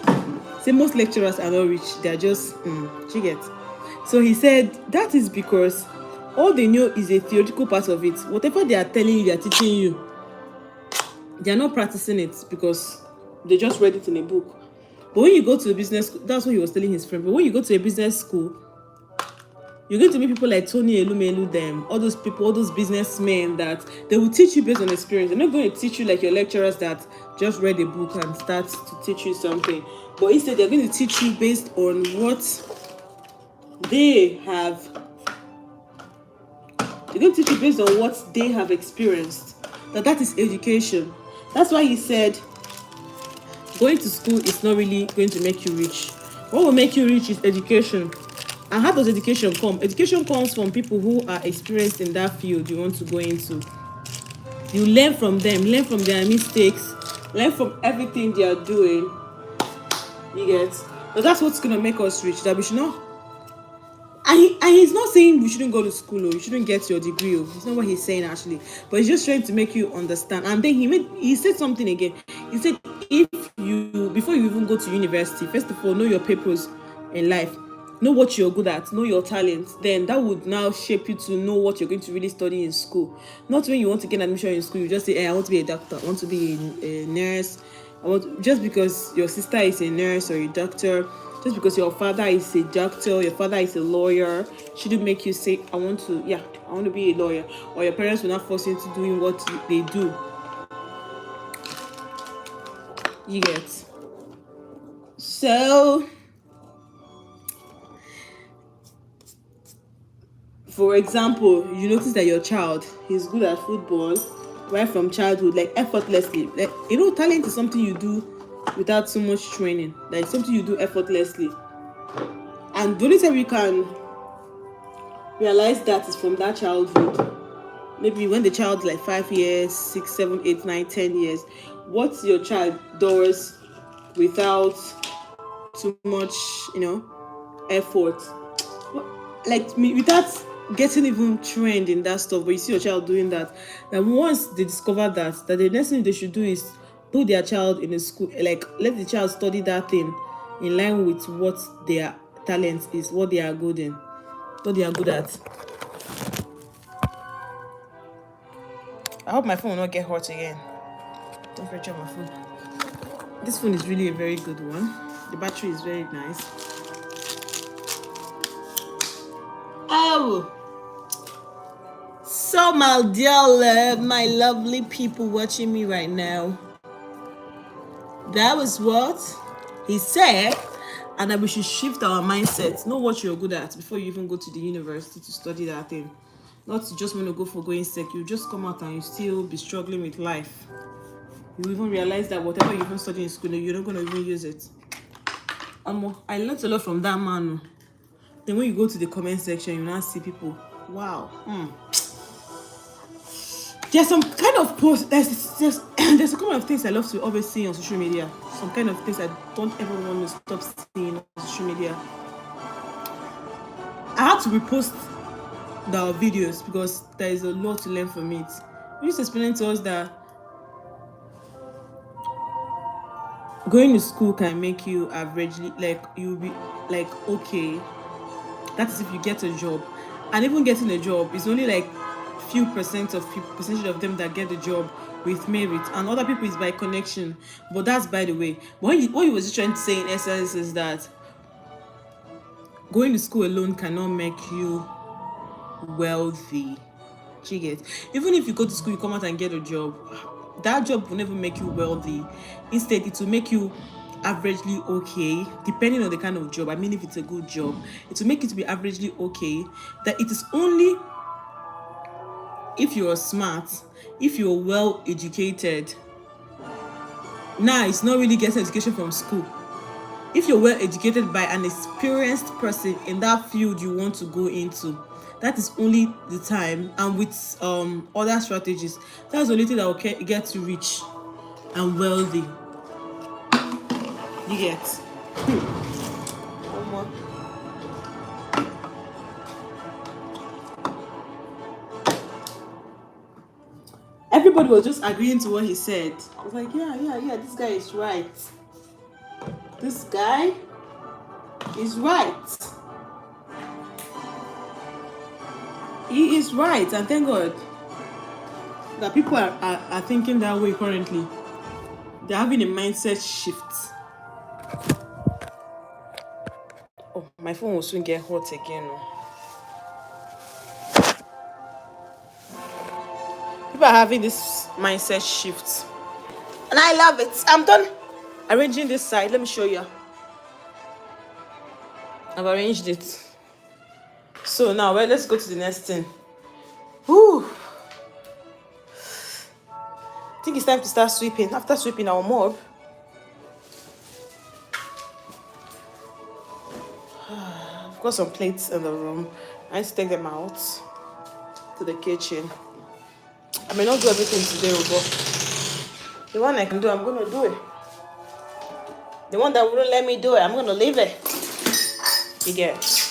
say most lecturers are not rich. They are just, she gets. So he said that is because all they know is a theoretical part of it. Whatever they are telling you, they are teaching you, they are not practicing it because they just read it in a book. But when you go to a business school, that's what he was telling his friend. But when you go to a business school, you're going to meet people like Tony Elumelu, them, all those people, all those businessmen that they will teach you based on experience. They're not going to teach you like your lecturers that just read a book and start to teach you something. But instead, they're going to teach you based on what they have. They're going to teach you based on what they have experienced. That is education. That's why he said going to school is not really going to make you rich. What will make you rich is education. And how does education come? Education comes from people who are experienced in that field you want to go into. You learn from them, learn from their mistakes, learn from everything they are doing. You get? But that's what's going to make us rich. That we should not. And he's not saying we shouldn't go to school or you shouldn't get your degree. It's not what he's saying actually. But he's just trying to make you understand. And then he said something again. He said, before you even go to university, first of all, know your purpose in life. Know what you're good at, know your talents. Then that would now shape you to know what you're going to really study in school. Not when you want to get admission in school, you just say, hey, I want to be a doctor, I want to be a nurse. Just because your sister is a nurse or a doctor, just because your father is a doctor, your father is a lawyer, shouldn't make you say, I want to be a lawyer. Or your parents will not force you into doing what they do. You get? So, for example, you notice that your child is good at football right from childhood, like effortlessly. Like, talent is something you do without so much training. Like something you do effortlessly. And the only time you can realize that is from that childhood. Maybe when the child's like 5 years, 6, 7, 8, 9, 10 years. What your child does without too much, effort. Like without getting even trained in that stuff, but you see your child doing that. And once they discover that the next thing they should do is put their child in a school, like let the child study that thing in line with what their talent is, what they are good in, what they are good at. I hope my phone will not get hot again. Temperature of my phone. This phone is really a very good one. The battery is very nice. Oh, so my dear love, my lovely people watching me right now, that was what he said, and that we should shift our mindset. Know what you're good at before you even go to the university to study that thing. Not to just want to go for going sick. You just come out and you still be struggling with life. You even realize that whatever you even study in school, you're not going to even use it. I learned a lot from that man. Then when you go to the comment section, you now see people, wow. There's some kind of post, there's a couple of things I love to always see on social media. Some kind of things I don't ever want to stop seeing on social media. I had to repost the videos because there is a lot to learn from it. We used to explain to us that going to school can make you averagely, like, you'll be like, okay, that is if you get a job. And even getting a job is only like few percentage of them that get the job with merit, and other people is by connection. But that's by the way. But what he was trying to say in essence is that going to school alone cannot make you wealthy. Do you get? Even if you go to school, you come out and get a job, that job will never make you wealthy. Instead, it will make you averagely okay, depending on the kind of job. I mean, if it's a good job, it will make you to be averagely okay. That it is only if you're smart, if you're well educated. Now, it's not really getting education from school. If you're well educated by an experienced person in that field you want to go into, that is only the time, and with other strategies, that's the only thing that will get you rich and wealthy. You get? One more. Everybody was just agreeing to what he said. I was like, yeah, this guy is right. This guy is right. He is right, and thank God that people are thinking that way currently. They're having a mindset shift. Oh, my phone will soon get hot again. People are having this mindset shift, and I love it. I'm done arranging this side. Let me show you. I've arranged it. So now, well, let's go to the next thing. Whew. I think it's time to start sweeping. After sweeping, I'll mop. I've got some plates in the room. I need to take them out to the kitchen. I may not do everything today, but the one I can do, I'm going to do it. The one that wouldn't let me do it, I'm going to leave it. You get?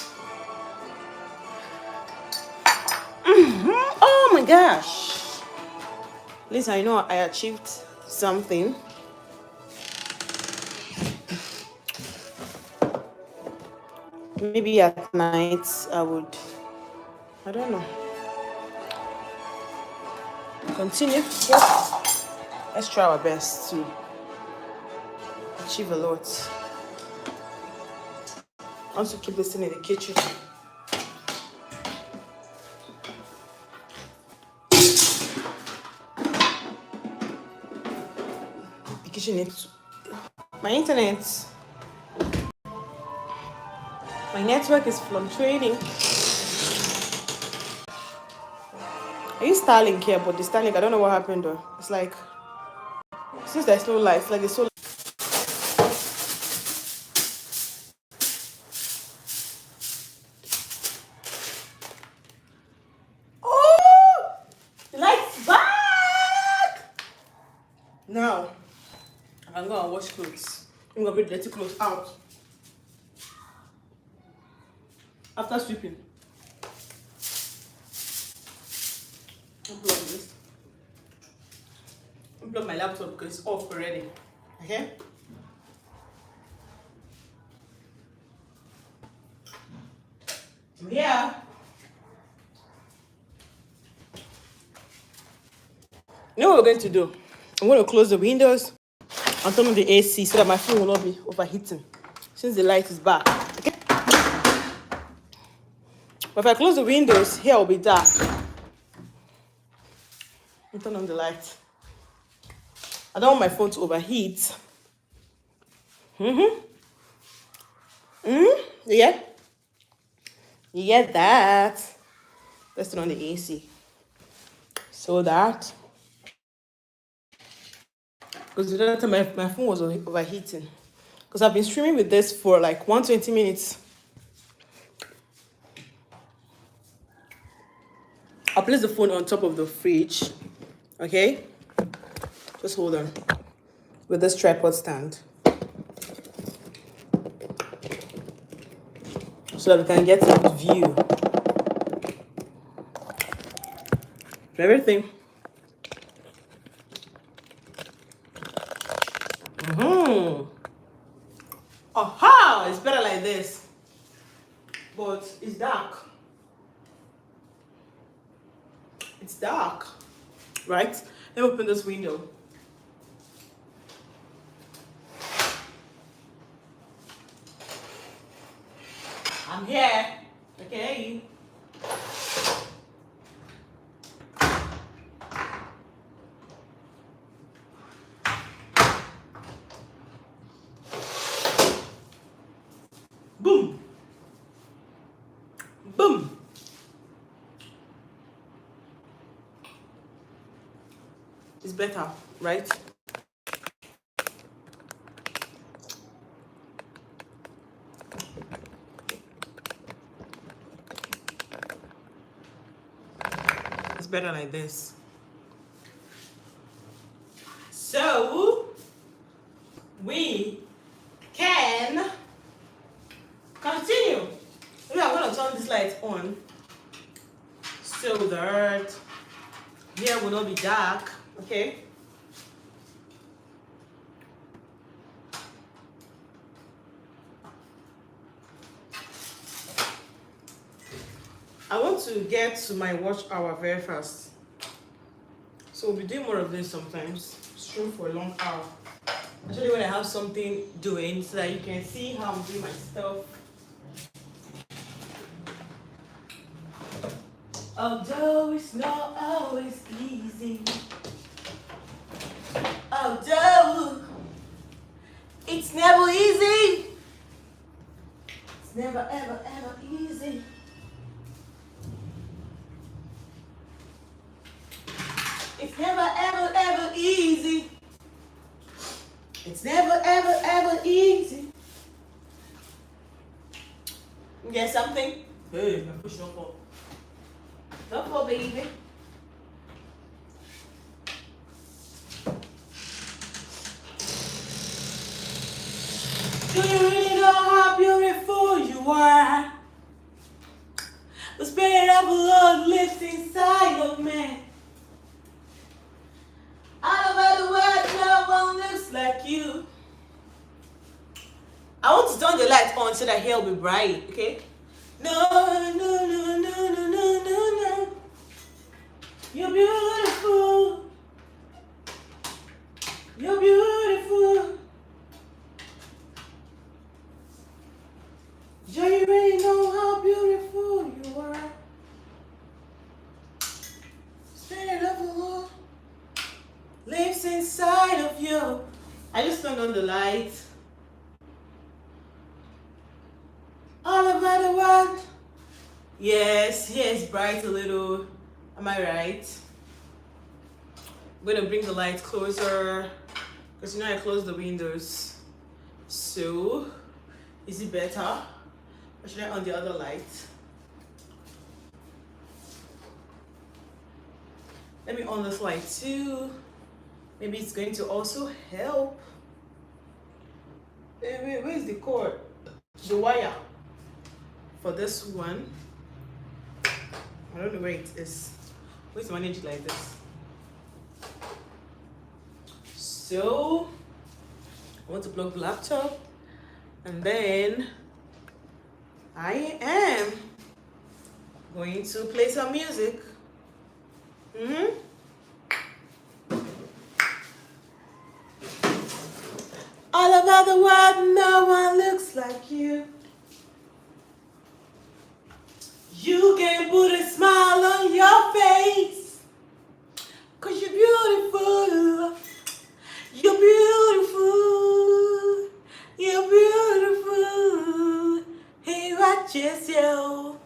Oh my gosh. At least I know I achieved something. Maybe at night I don't know. Continue. Yeah. Let's try our best to achieve a lot. I want to keep this thing in the kitchen. The kitchen needs my internet. My network is fluctuating. I use Starlink here, but the Starlink, I don't know what happened though. It's like, since there's no light, it's like it's so. Oh! The light's back! Now, I'm gonna wash clothes. I'm gonna bring the dirty clothes out. After sweeping. Unplug this. Unplug my laptop because it's off already. Okay? Yeah. You know what we're going to do? I'm going to close the windows and turn on the AC so that my phone will not be overheating since the light is back. Okay? But if I close the windows, here will be dark. And turn on the light. I don't want my phone to overheat. You get? You get that? Let's turn on the AC. So that, because the other time my phone was overheating. Because I've been streaming with this for like 120 minutes. I'll place the phone on top of the fridge. Okay? Just hold on. With this tripod stand. So that we can get a view. Everything. Aha! It's better like this. But it's dark. It's dark. Right? Let me open this window. I'm here. Okay. Boom. Boom. It's better, right? It's better like this. So we can continue. Maybe I'm gonna turn this light on so that here will not be dark. Okay. I want to get to my watch hour very fast. So we'll be doing more of this sometimes. Stream for a long hour. Actually, when I have something doing so that you can see how I'm doing my stuff. Although it's not always easy. Although it's never easy. It's never ever ever easy. It's never ever ever easy. It's never ever ever easy. You get something? Hey, I push don't fall. Don't fall, baby. Do you really know how beautiful you are? The spirit of the Lord lives inside of me. All over the world, no one looks like you. I want to turn the light on so that here will be bright, okay? No, no, no, no, no, no, no, no. You're beautiful. You're beautiful. Do you really know how beautiful you are? Spirit of the Lord lives inside of you. I just turned on the light. All over the world. Yes, yes, bright a little. Am I right? I'm going to bring the light closer because you know I closed the windows. So, is it better? Or should I on the other light? Let me on this light too. Maybe it's going to also help. Wait, where's the cord? The wire for this one. I don't know where it is. Where's to manage it like this? So I want to plug the laptop and then I am going to play some music. All over the world, no one looks like you. You can put a smile on your face, 'cause you're beautiful. You're beautiful. You're beautiful. He watches you.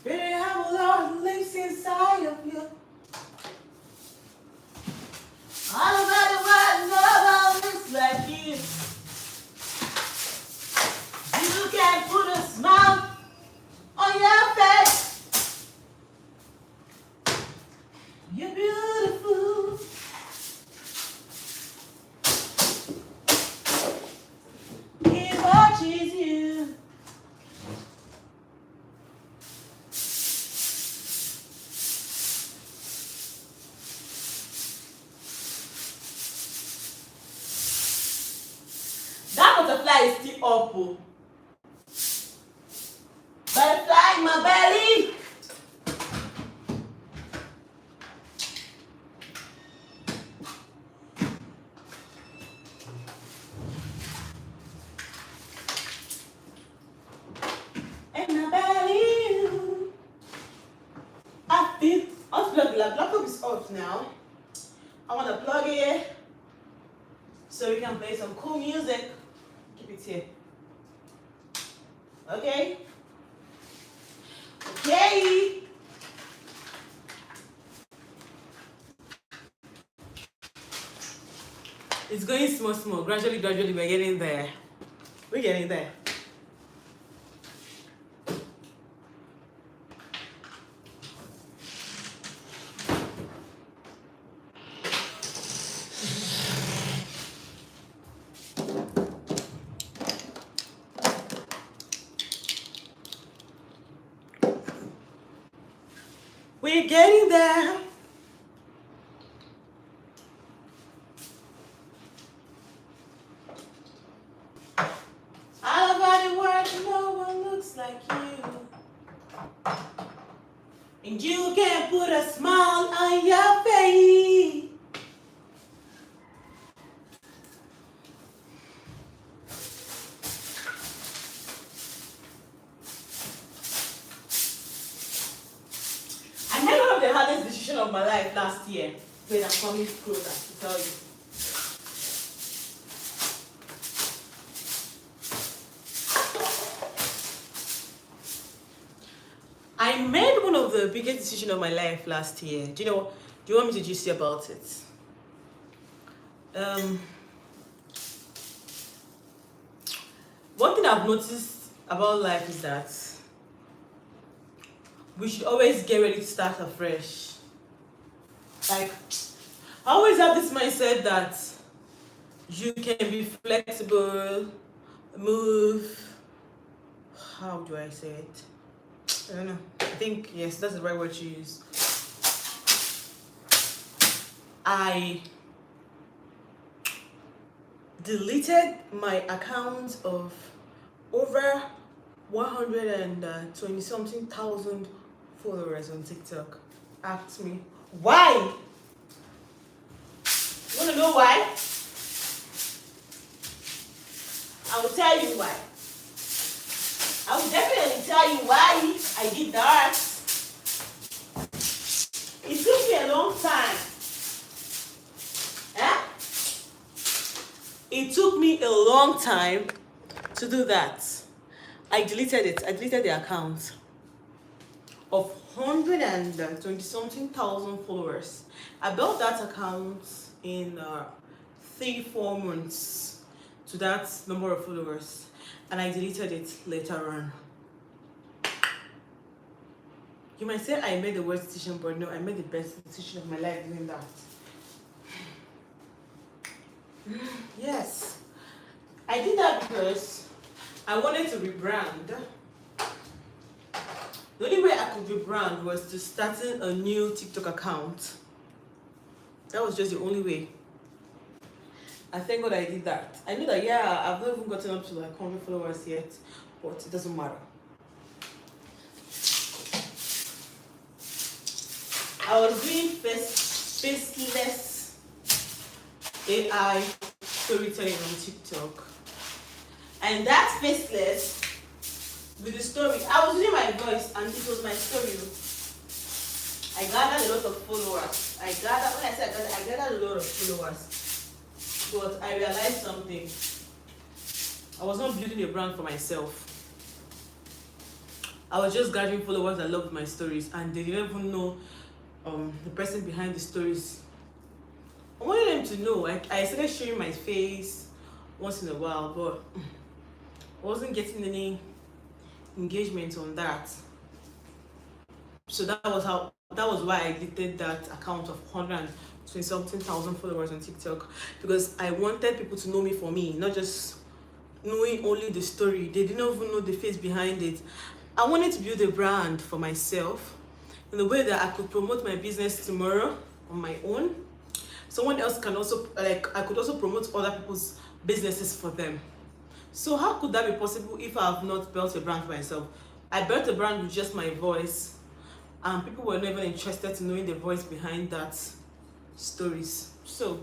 Baby, how the Lord lives inside of you. All over the world, no one looks like you. You can put a smile on your face. You're beautiful. He watches you. is still up. Oh. Butterfly in my belly. In my belly. I feel unplug the laptop is off now. I want to plug it so we can play some cool music. Keep it here. Okay? Okay. It's going small. Gradually, we're getting there. We're getting there. We're getting there. All over the world, no one looks like you. And you can put a smile on your face. I made one of the hardest decisions of my life last year. Wait, I'm coming closer to tell you. I made one of the biggest decisions of my life last year. Do you want me to just say about it? One thing I've noticed about life is that we should always get ready to start afresh. Like, I always have this mindset that you can be flexible, move. How do I say it? I don't know. I think, yes, that's the right word to use. I deleted my account of over 120 something thousand followers on TikTok. Ask me why? You wanna know why? I will tell you why. I will definitely tell you why I did that. It took me a long time. It took me a long time to do that. I deleted it. I deleted the account of 120 something thousand followers. I built that account in 3-4 months to that number of followers, and I deleted it later on. You might say I made the worst decision, but no, I made the best decision of my life doing that. Yes, I did that because I wanted to rebrand. The only way I could rebrand was to start a new TikTok account. That was just the only way. I thank God I did that. I knew that, yeah, I've not even gotten up to like 100 followers yet, but it doesn't matter. I was doing faceless AI storytelling on TikTok. And that faceless with the story, I was using my voice and it was my story. I gathered a lot of followers. I gathered a lot of followers. But I realized something. I was not building a brand for myself. I was just gathering followers that loved my stories, and they didn't even know the person behind the stories. I wanted them to know. I started showing my face once in a while, but I wasn't getting any engagement on that. So that was why I deleted that account of 120 something thousand followers on TikTok, because I wanted people to know me for me, not just knowing only the story. They didn't even know the face behind it. I wanted to build a brand for myself in a way that I could promote my business tomorrow on my own. Someone else can also, I could also promote other people's businesses for them. So how could that be possible if I have not built a brand for myself? I built a brand with just my voice, and people were not even interested in knowing the voice behind that stories. So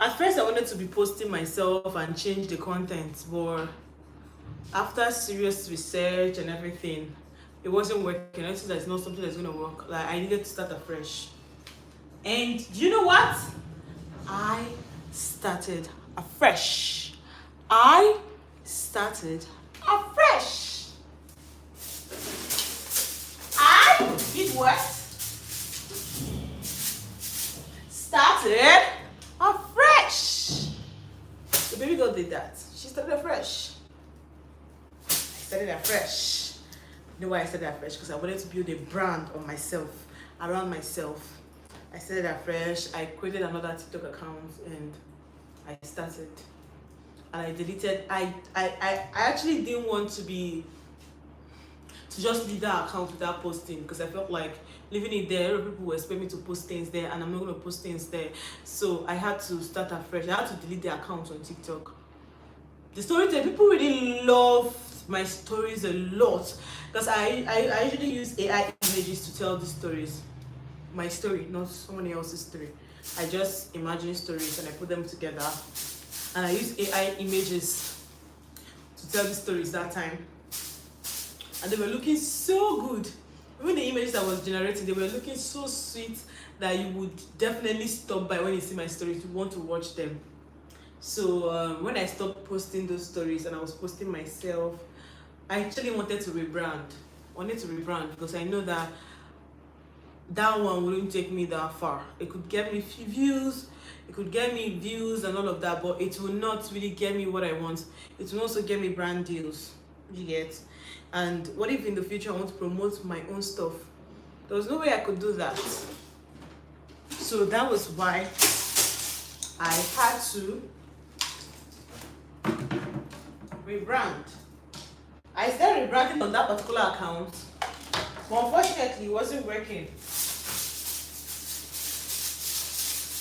at first I wanted to be posting myself and change the content, but after serious research and everything, it wasn't working. I noticed that it's not something that's gonna work. Like, I needed to start afresh. And do you know what? I started afresh. I started afresh. I did what? Started afresh. The baby girl did that. She started afresh. I started afresh. You know why I started afresh? Because I wanted to build a brand on myself, around myself. I started afresh. I created another TikTok account and I started. And I deleted. I actually didn't want to just leave that account without posting, because I felt like leaving it there, a lot of people were expecting me to post things there, and I'm not going to post things there. So I had to start afresh. I had to delete the account on TikTok. The storytelling, people really love my stories a lot, because I usually use AI images to tell the stories. My story, not someone else's story. I just imagine stories and I put them together, and I use AI images to tell the stories that time. And they were looking so good. Even the images I was generating, they were looking so sweet that you would definitely stop by when you see my stories. You want to watch them. So when I stopped posting those stories and I was posting myself, I actually wanted to rebrand. Because I know that one wouldn't take me that far. It could get me few views, and all of that, but it will not really get me what I want. It will also get me brand deals. You get? And what if in the future I want to promote my own stuff? There was no way I could do that. So that was why I had to rebrand. I started rebranding on that particular account, but unfortunately it wasn't working.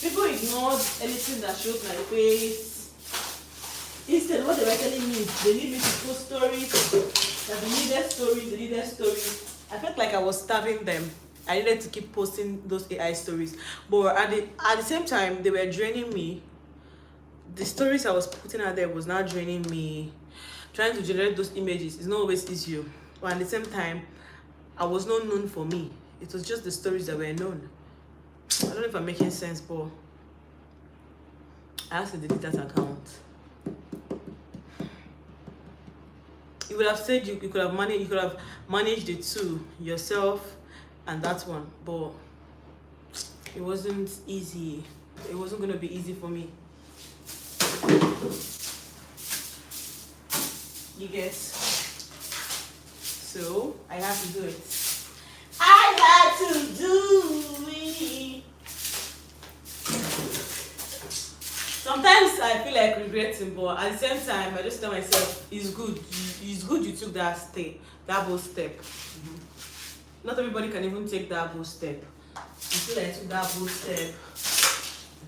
People ignored anything that showed my face. Instead, what they were telling me is they need me to post stories. That they needed stories. I felt like I was starving them. I needed to keep posting those AI stories. But at the same time, they were draining me. The stories I was putting out there was not draining me. Trying to generate those images is not always easy. But at the same time, I was not known for me. It was just the stories that were known. I don't know if I'm making sense, but I have to delete that account. You would have said you could have managed the two yourself and that one, but it wasn't easy. It wasn't going to be easy for me. You get? So I have to do it. I had to do it. Sometimes I feel like regretting, but at the same time, I just tell myself, it's good you took that bold step. Not everybody can even take that bold step. You feel like I took that bold step,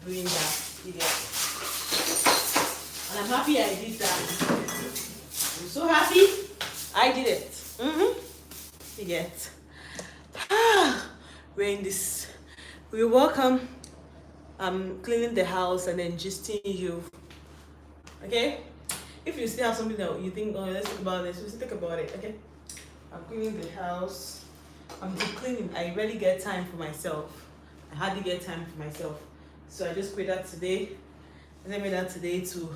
doing that. Yeah. And I'm happy I did that. I'm so happy I did it. You get? We're in this. We're welcome. I'm cleaning the house and then gisting you. Okay? If you still have something that you think, oh, let's think about this, let's think about it. Okay? I'm cleaning the house. I'm deep cleaning. I rarely get time for myself. I hardly get time for myself. So I just made that today. And I made that today to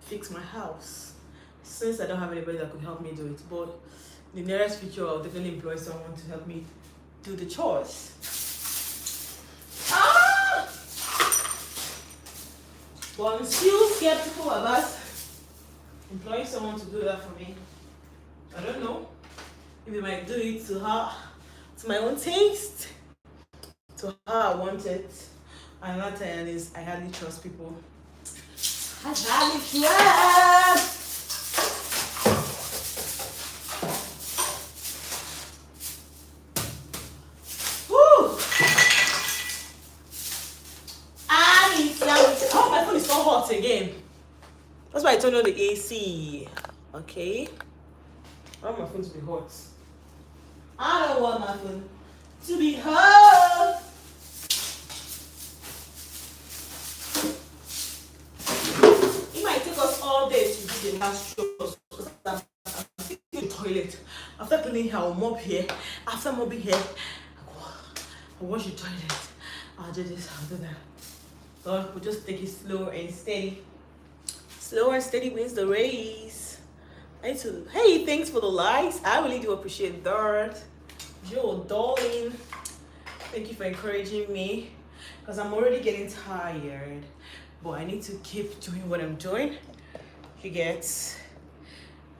fix my house. Since I don't have anybody that could help me do it. But in the nearest future, I'll definitely employ someone to help me do the chores. But I'm still skeptical about employing someone to do that for me. I don't know if they might do it to my own taste, to how I want it. And that is, I hardly trust people. I hardly trust. Woo! I need some. Oh. not hot again. That's why I turned on the AC. Okay. I want my phone to be hot. I don't want my phone to be hot. It might take us all day to do the last chores because I'm in the toilet. After cleaning here, I'll mop here. After mopping here, I'll wash the toilet. I'll do this, I'll do that. So we'll just take it slow and steady. Slow and steady wins the race. Hey, thanks for the likes. I really do appreciate that. Joe, darling, thank you for encouraging me because I'm already getting tired, but I need to keep doing what I'm doing. You get,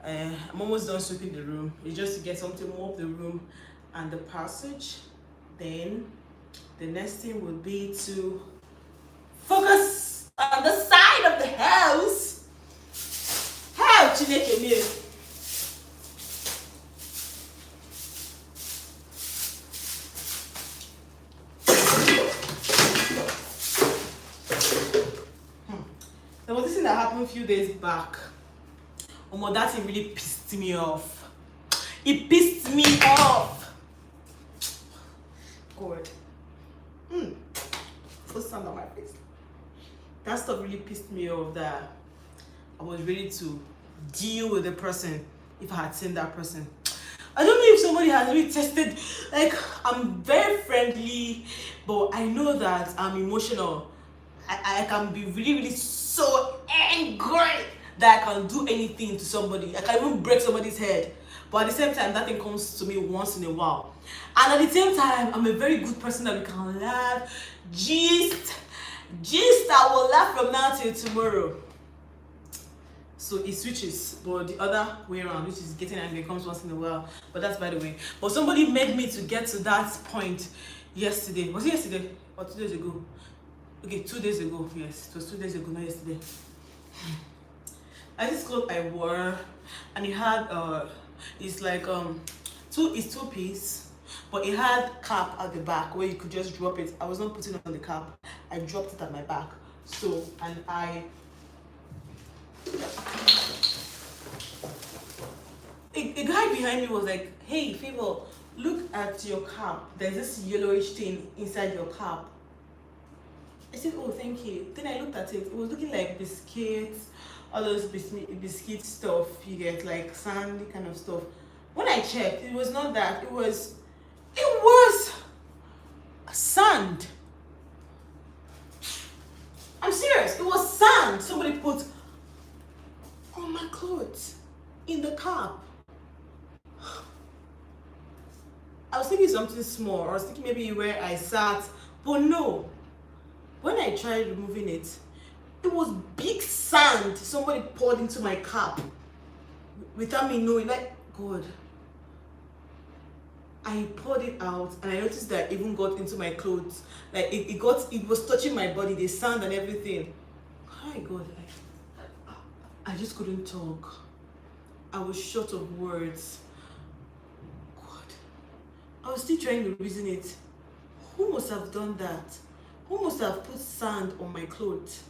I'm almost done sweeping the room. It's just to get something more of the room and the passage. Then the next thing would be to focus on the side of the house. How to make a meal. There was this thing that happened a few days back. That thing really pissed me off. It pissed me off. God. Put sand on my face. That stuff really pissed me off that I was ready to deal with the person if I had seen that person. I don't know if somebody has really tested, like, I'm very friendly, but I know that I'm emotional. I can be really, really so angry that I can do anything to somebody. I can even break somebody's head. But at the same time, that thing comes to me once in a while. And at the same time, I'm a very good person that we can laugh, gist. I will laugh from now till tomorrow. So it switches, but the other way around, which is getting angry, comes once in a while. But that's by the way. But somebody made me to get to that point yesterday. Was it yesterday or 2 days ago? Okay, 2 days ago. Yes, it was 2 days ago, not yesterday. I this clothes I wore, and it had it's like two piece, but it had cap at the back where you could just drop it. I was not putting on the cap. I dropped it at my back. So, and a guy behind me was like, "Hey, Favor, look at your cap. There's this yellowish thing inside your cap." I said, "Oh, thank you." Then I looked at it. It was looking like biscuits, all those biscuit stuff you get, like sandy kind of stuff. When I checked, it was not that. It was sand. I'm serious. It was sand. Somebody put on my clothes in the cap. I was thinking something small. I was thinking maybe where I sat, but no. When I tried removing it, it was big sand somebody poured into my cap without me knowing. Like, God. I poured it out and I noticed that it even got into my clothes. Like it was touching my body, the sand and everything. My God, I just couldn't talk. I was short of words. God. I was still trying to reason it. Who must have done that? Who must have put sand on my clothes?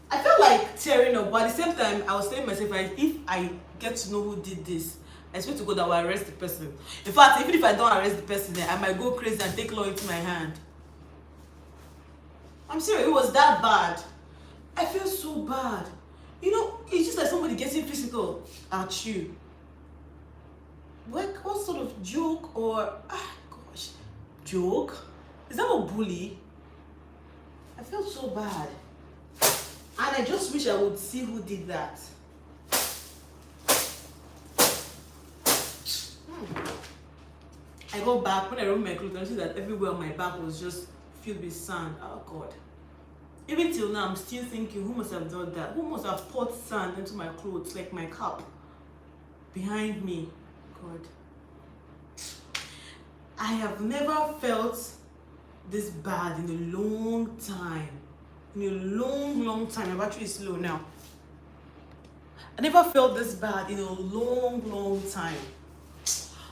I felt like tearing up, but at the same time, I was telling myself, like, if I get to know who did this, I swear to God, I will arrest the person. In fact, even if I don't arrest the person, then I might go crazy and take law into my hand. I'm serious, it was that bad. I feel so bad. You know, it's just like somebody getting physical at you. What sort of joke or, joke? Is that a bully? I felt so bad. And I just wish I would see who did that. I got back, when I removed my clothes, I noticed that everywhere on my back was just filled with sand. Oh God. Even till now, I'm still thinking, who must have done that? Who must have poured sand into my clothes, like my cap, behind me? God. I have never felt this bad in a long time. In a long time. My battery is low now. I never felt this bad in a long time.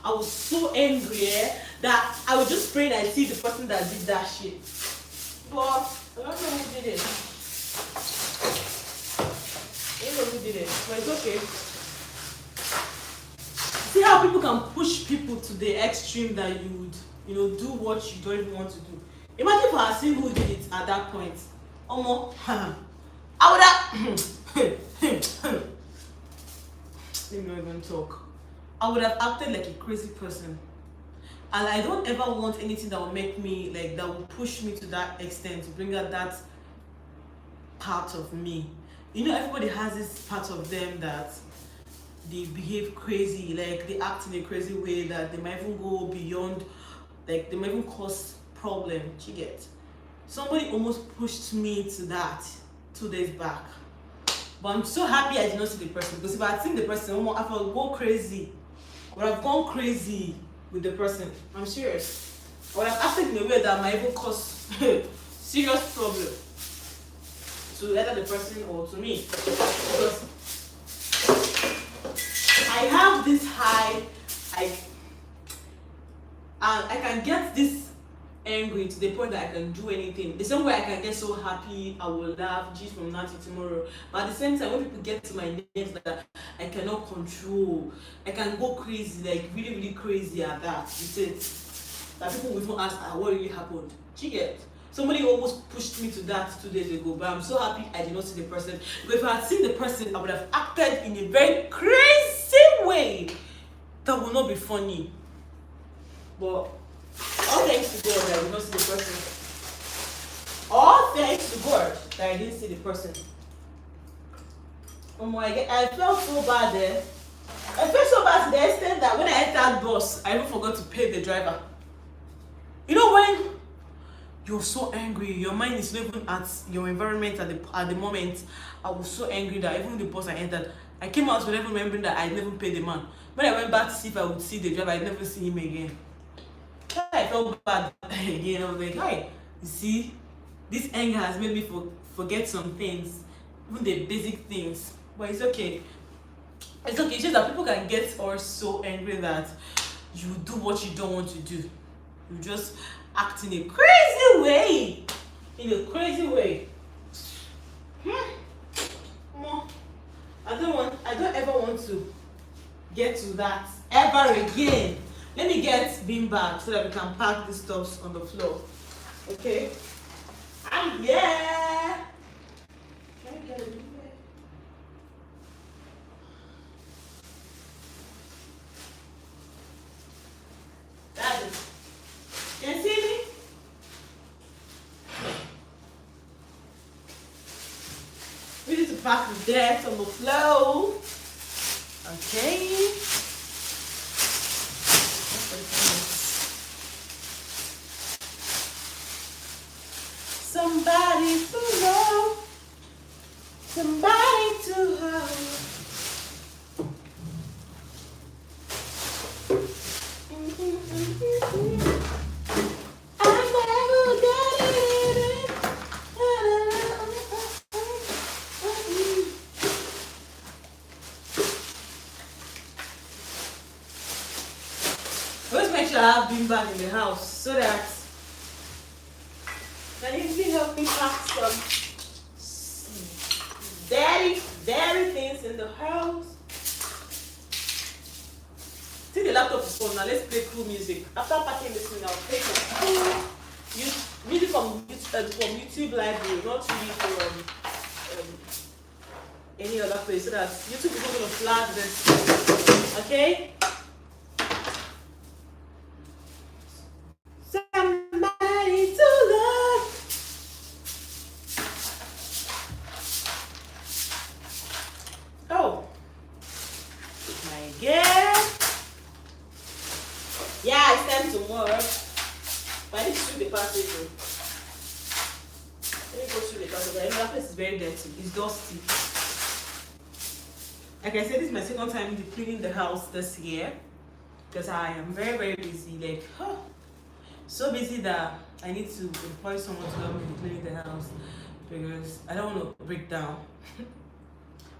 I was so angry that I was just praying I see the person that did that shit. But I don't know who did it. I don't know who did it, but it's okay. See how people can push people to the extreme that you would, do what you don't even want to do. Imagine if I had seen who did it at that point. Almost, I would have. Let me not even talk. I would have acted like a crazy person. And I don't ever want anything that will make me, like, that will push me to that extent, to bring out that part of me. Everybody has this part of them that they behave crazy, like they act in a crazy way that they might even go beyond, like they might even cause problem. You get? Somebody almost pushed me to that 2 days back. But I'm so happy I did not see the person, because if I had seen the person, I would have gone crazy. I would have gone crazy with the person. I'm serious. I would have acted in a way that might even cause serious problem to either the person or to me. Because I have this high, and I can get this angry to the point that I can do anything. The same way I can get so happy, I will laugh just from now to tomorrow. But at the same time, when people get to my nerves that I cannot control, I can go crazy, like really, really crazy at that. It's it. That people will even ask, what really happened? You get? Somebody almost pushed me to that 2 days ago, but I'm so happy I did not see the person. Because if I had seen the person, I would have acted in a very crazy way that would not be funny. But all thanks to God that I did not see the person. All thanks to God that I didn't see the person. Oh my God, I felt so bad there. I felt so bad to the extent that when I entered that bus, I even forgot to pay the driver. When you're so angry, your mind is not even at your environment at the moment. I was so angry that even the bus I entered, I came out without even remembering that I never paid the man. When I went back to see if I would see the driver, I'd never see him again. I felt bad again. I was like, hey, you see, this anger has made me forget some things, even the basic things. But it's okay. It's okay. It's just that people can get or so angry that you do what you don't want to do. You just act in a crazy way. In a crazy way. I don't ever want to get to that ever again. Let me get bean bag so that we can pack these stuffs on the floor. Okay? And yeah. Can I get a bean bag? That's it. Can you see me? We need to pack the dirt on the floor. Okay. Somebody to love, somebody to hold. I never get it. Always make sure I have bean bag in the house so that can you help me pack some dirty things in the house? See, the laptop is on. Now let's play cool music. After packing this thing, I'll play some cool music from YouTube library, not really from any other place, so that YouTube is not going to flag this. Okay? Somebody to love. Oh my God. Yeah, it's time to work. But I need to sweep the passage. Let me go through the passage. I know that place is very dirty. It's dusty. Like I said, this is my second time cleaning the house this year. Because I am very, very busy. Like, so busy that I need to employ someone to help me clean the house. Because I don't want to break down.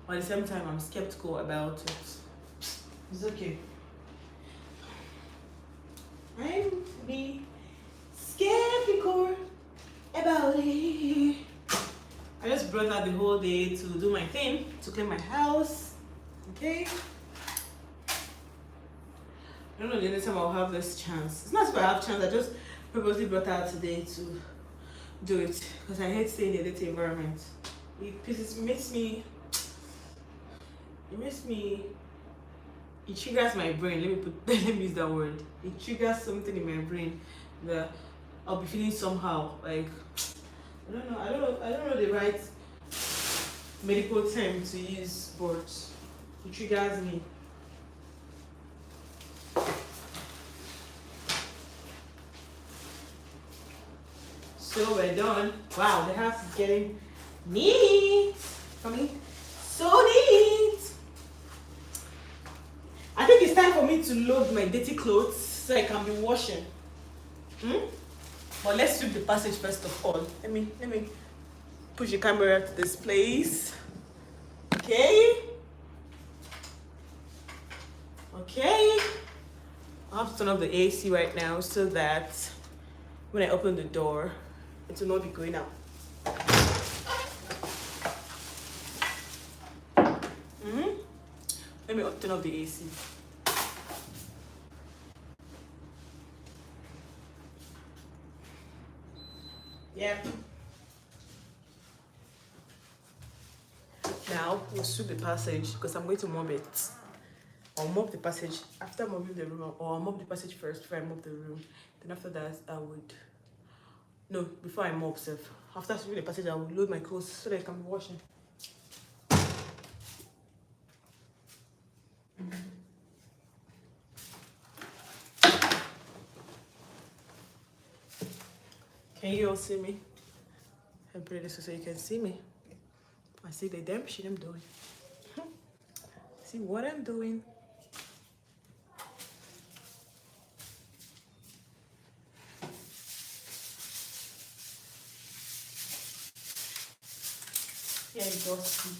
But at the same time, I'm skeptical about it. It's okay. I'm be skeptical about cloudy. I just brought out the whole day to do my thing, to clean my house. Okay. I don't know the only time I'll have this chance. It's not if I have chance, I just purposely brought out today to do it because I hate staying in the dirty environment. It makes me, it triggers my brain. Let me use that word. It triggers something in my brain that I'll be feeling somehow. Like I don't know the right medical term to use, but it triggers me. So we're done. Wow, the house is getting neat. So neat. I think it's time for me to load my dirty clothes so I can be washing. But let's sweep the passage first of all. Let me push the camera to this place. Okay. Okay. I have to turn off the AC right now so that when I open the door, it will not be going out. Let me turn off the AC. Yep. Now we'll sweep the passage because I'm going to mop it. I'll mop the passage after mopping the room, or I'll mop the passage first before I mop the room. Then after that, before I mop stuff. After sweeping the passage, I will load my clothes so that I can be washing. Can you all see me? I put this so you can see me. I see the damn shit I'm doing. See what I'm doing. Yeah, it's dusty.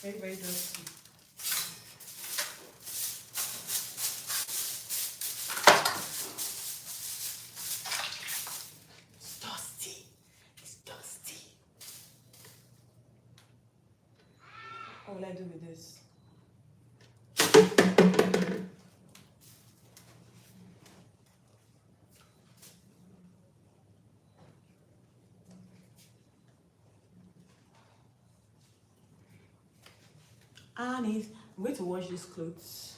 Very, very dusty. It's dusty. It's dusty. What will I do with this? I'm going to wash these clothes.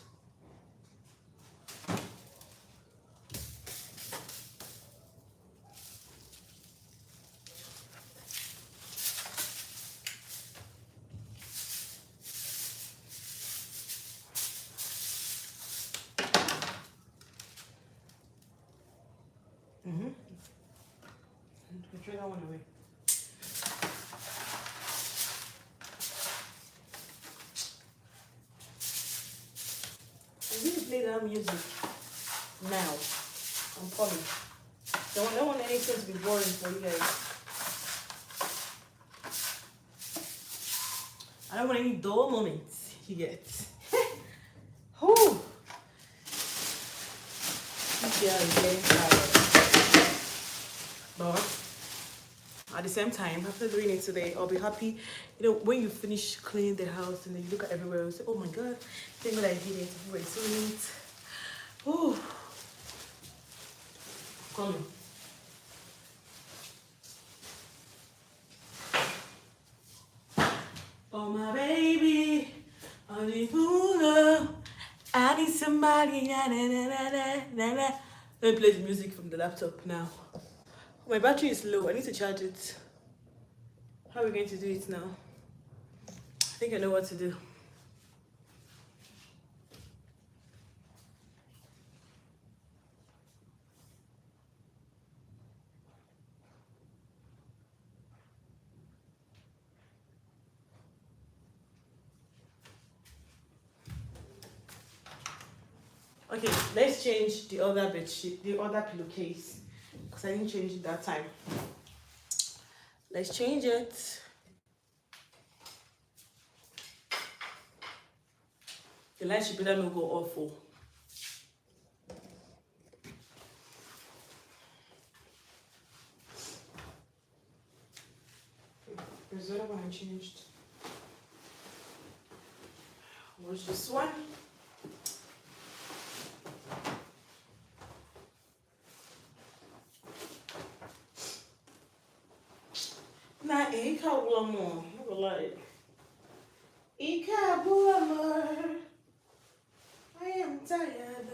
Throw that one away. I'm going to play that music now. I'm coming. Don't want anything to be boring for you guys. I don't want any dull moments. You get. Whew. This girl is getting tired. But at the same time, after doing it today, I'll be happy. You know, when you finish cleaning the house and then you look at everywhere, you say, oh my God, thank God I did it. Everywhere is so neat. Oh, coming. Oh my baby, I need somebody. Na, na, na, na, na, na. Let me play the music from the laptop now. My battery is low. I need to charge it. How are we going to do it now? I think I know what to do. Okay, let's change the other bedsheet, the other pillowcase, because I didn't change it that time. Let's change it. The light should better not go awful. is the other one I changed. What's this one? Na ika bulamo. I will like. Ika bulamo. I am tired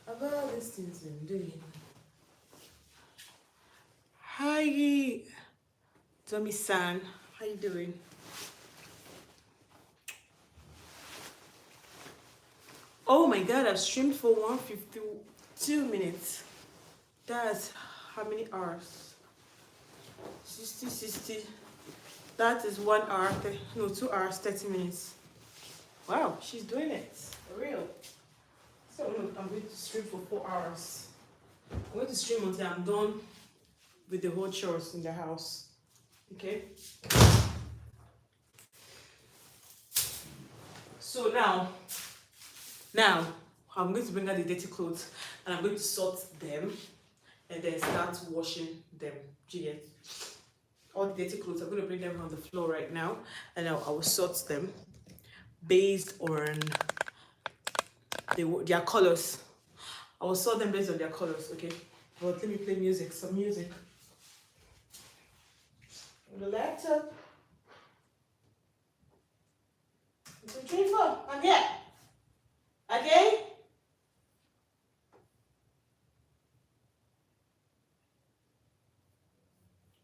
of all these things I'm doing. Hi, Tommy-san. How you doing? Oh my God, I've streamed for 152 minutes. That's how many hours? 60. That is 1 hour, 2 hours, 30 minutes. Wow, she's doing it. For real. So I'm going to stream for 4 hours. I'm going to stream until I'm done with the whole chores in the house. Okay? So now, I'm going to bring out the dirty clothes and I'm going to sort them and then start washing them. Do you get? All the dirty clothes, I'm going to bring them on the floor right now and I will sort them based on their colors. I will sort them based on their colors, okay? But let me play music, some music. On the laptop. 1, 2, 3, 4. I'm here. Okay?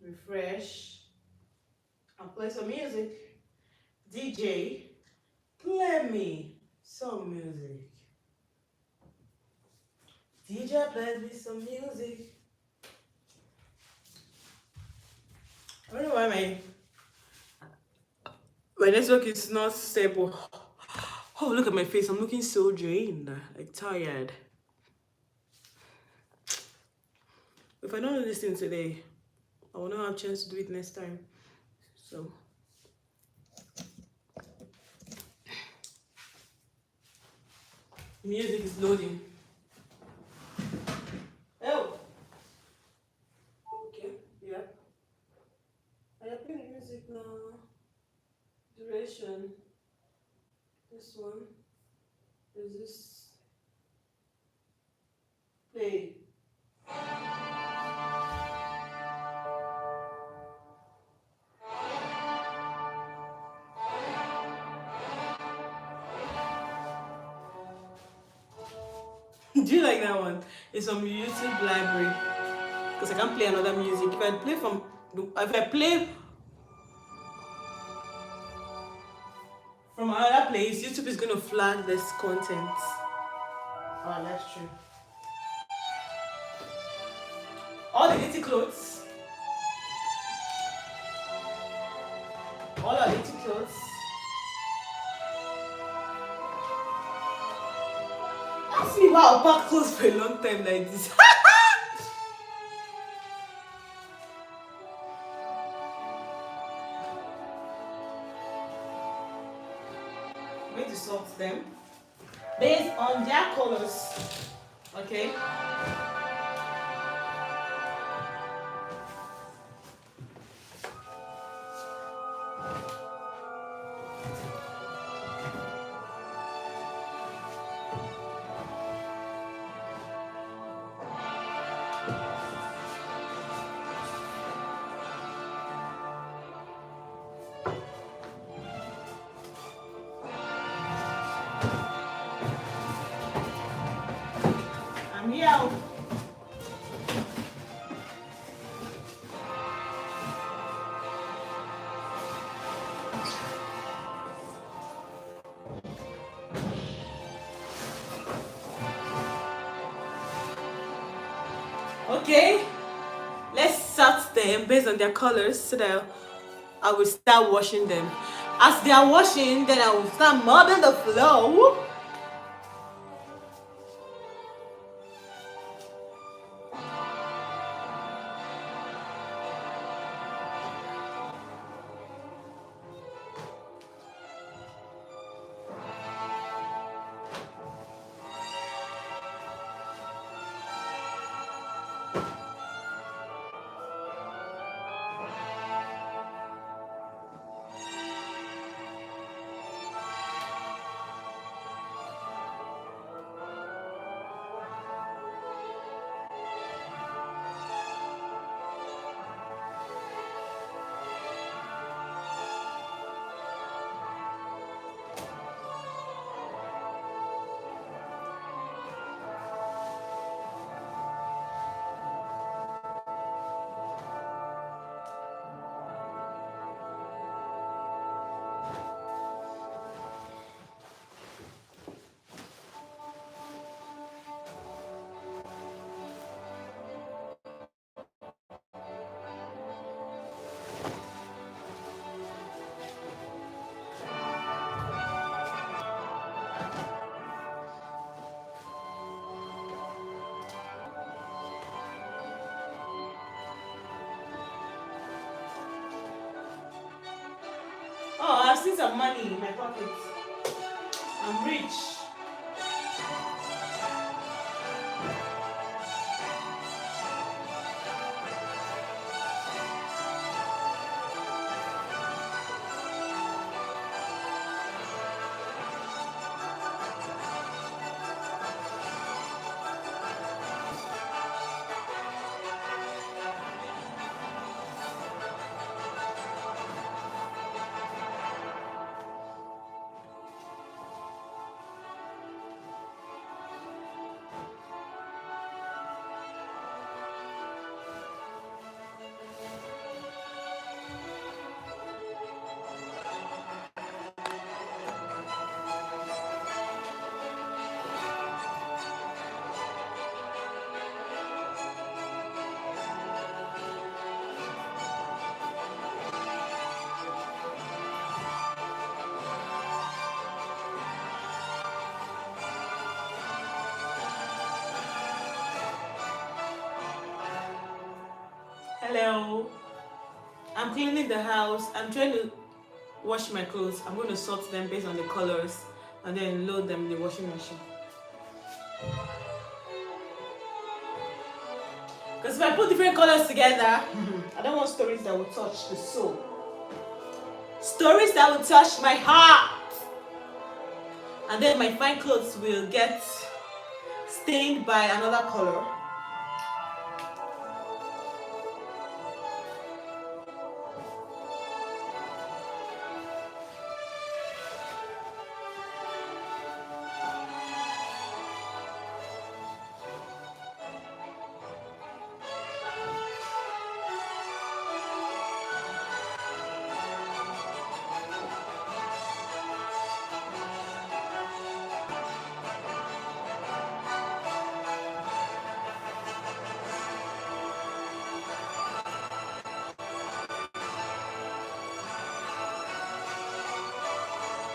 Refresh. I'll play some music. DJ, play me some music. DJ, play me some music. I don't know why my network is not stable. Oh, look at my face. I'm looking so drained, like tired. If I don't do this thing today, I will not have a chance to do it next time. So, music is loading. Oh, okay, yeah. I am playing music now. Duration. This one is this. Play. Do you like that one? It's from YouTube library because I can't play another music. If I play from another place, YouTube is going to flag this content. Oh, that's true. All the dirty clothes. All our dirty clothes. Ask me why I'll pack clothes for a long time like this. I'm going to sort them based on their colors. Okay? I'm here. Okay, let's sort them based on their colors so that I will start washing them. As they are washing, then I will start mopping the floor. see some money in my pocket. I'm rich. Hello. I'm cleaning the house. I'm trying to wash my clothes. I'm going to sort them based on the colors and then load them in the washing machine. Because if I put different colors together, I don't want stories that will touch the soul. Stories that will touch my heart. And then my fine clothes will get stained by another color.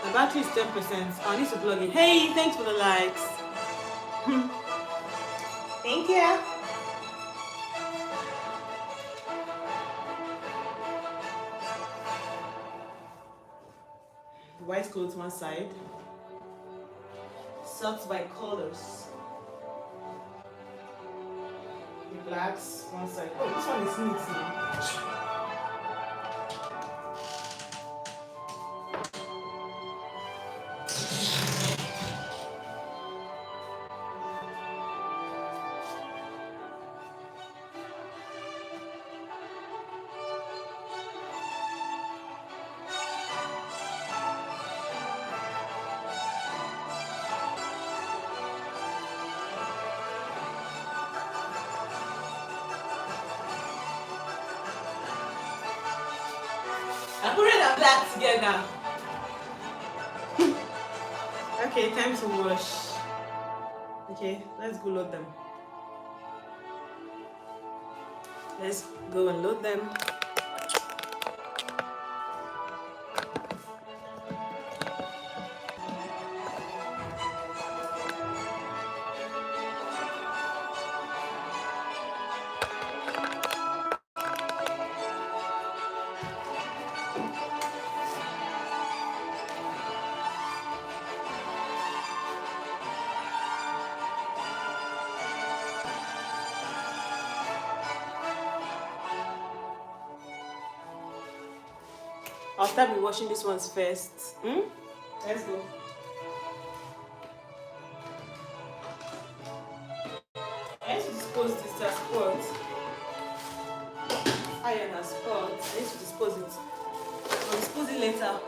The battery is 10%. I need to plug in. Hey, thanks for the likes. Thank you. White clothes one side. Socks by colors. The blacks one side. Oh, this one is neat now. I put red and black together. Okay, time to wash. Okay, let's go load them. Let's go and load them. I'll start with washing these ones first. Let's go. I need to dispose this as pot. Iron as pot. I need to dispose it. I'll dispose it later.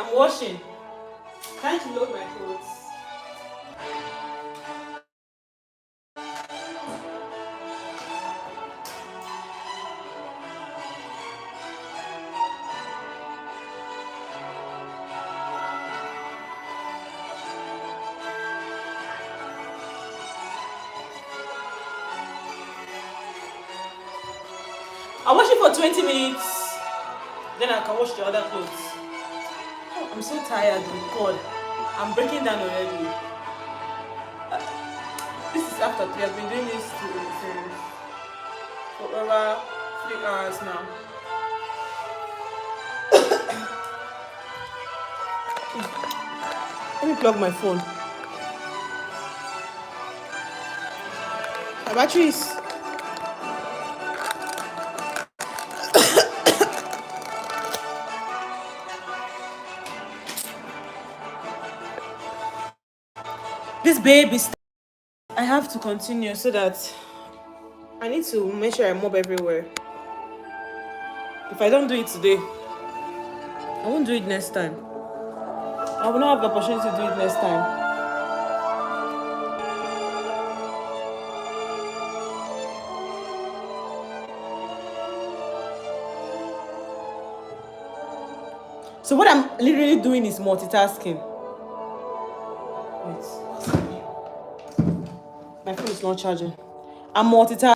I'm washing. Trying to load my clothes. I'll wash it for 20 minutes. Then I can wash the other clothes. Oh, I'm so tired. Oh God, I'm breaking down already. This is after 3. I've been doing this for over 3 hours now. Let me plug my phone. My battery is. This baby. I have to continue so that I need to make sure I mop everywhere. If I don't do it today, I won't do it next time. I will not have the opportunity to do it next time. So what I'm literally doing is multitasking. Wait. My phone is not charging. I'm multitasking.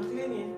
I'm cleaning.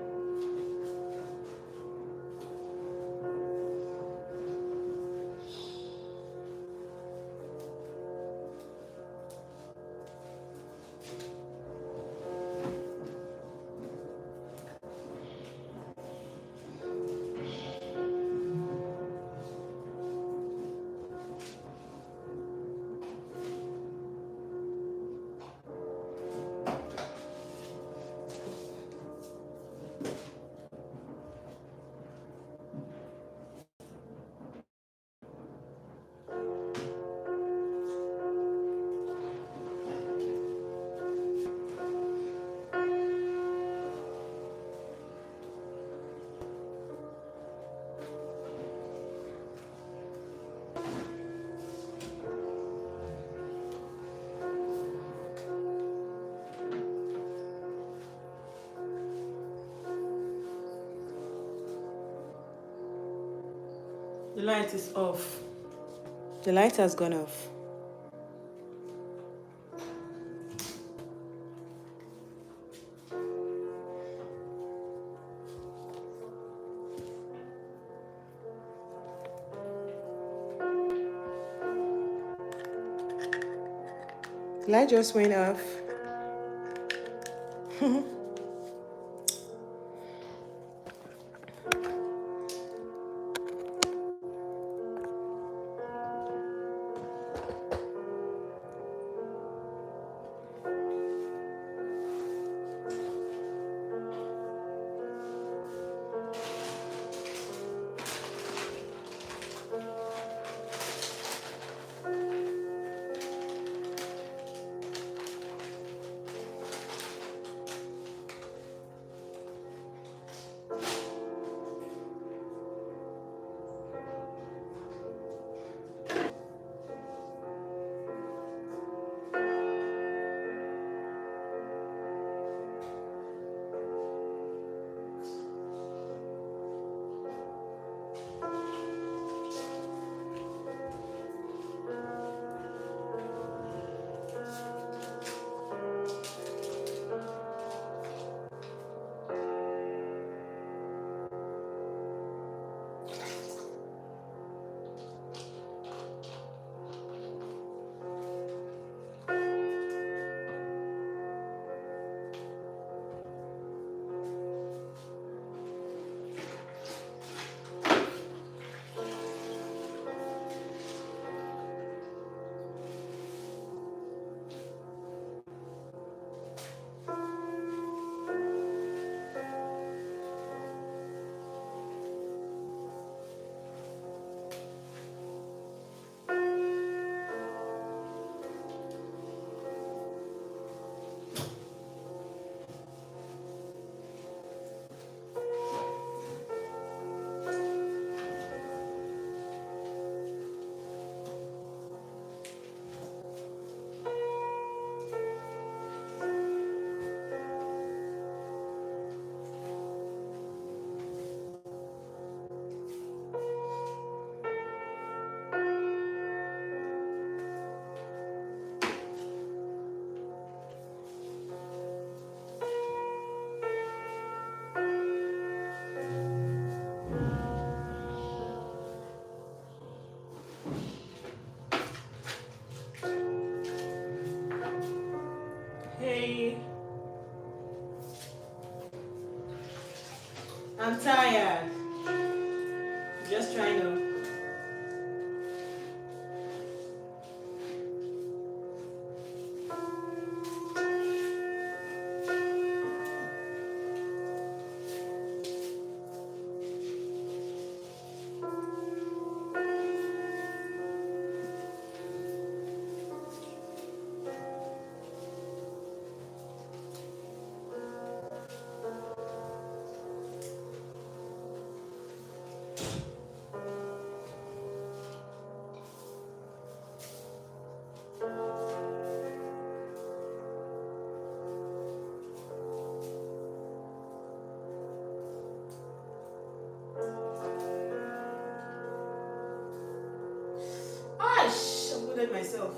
The light is off. The light has gone off. The light just went off. Hey, I'm tired. Just trying to. Gosh, I muted myself.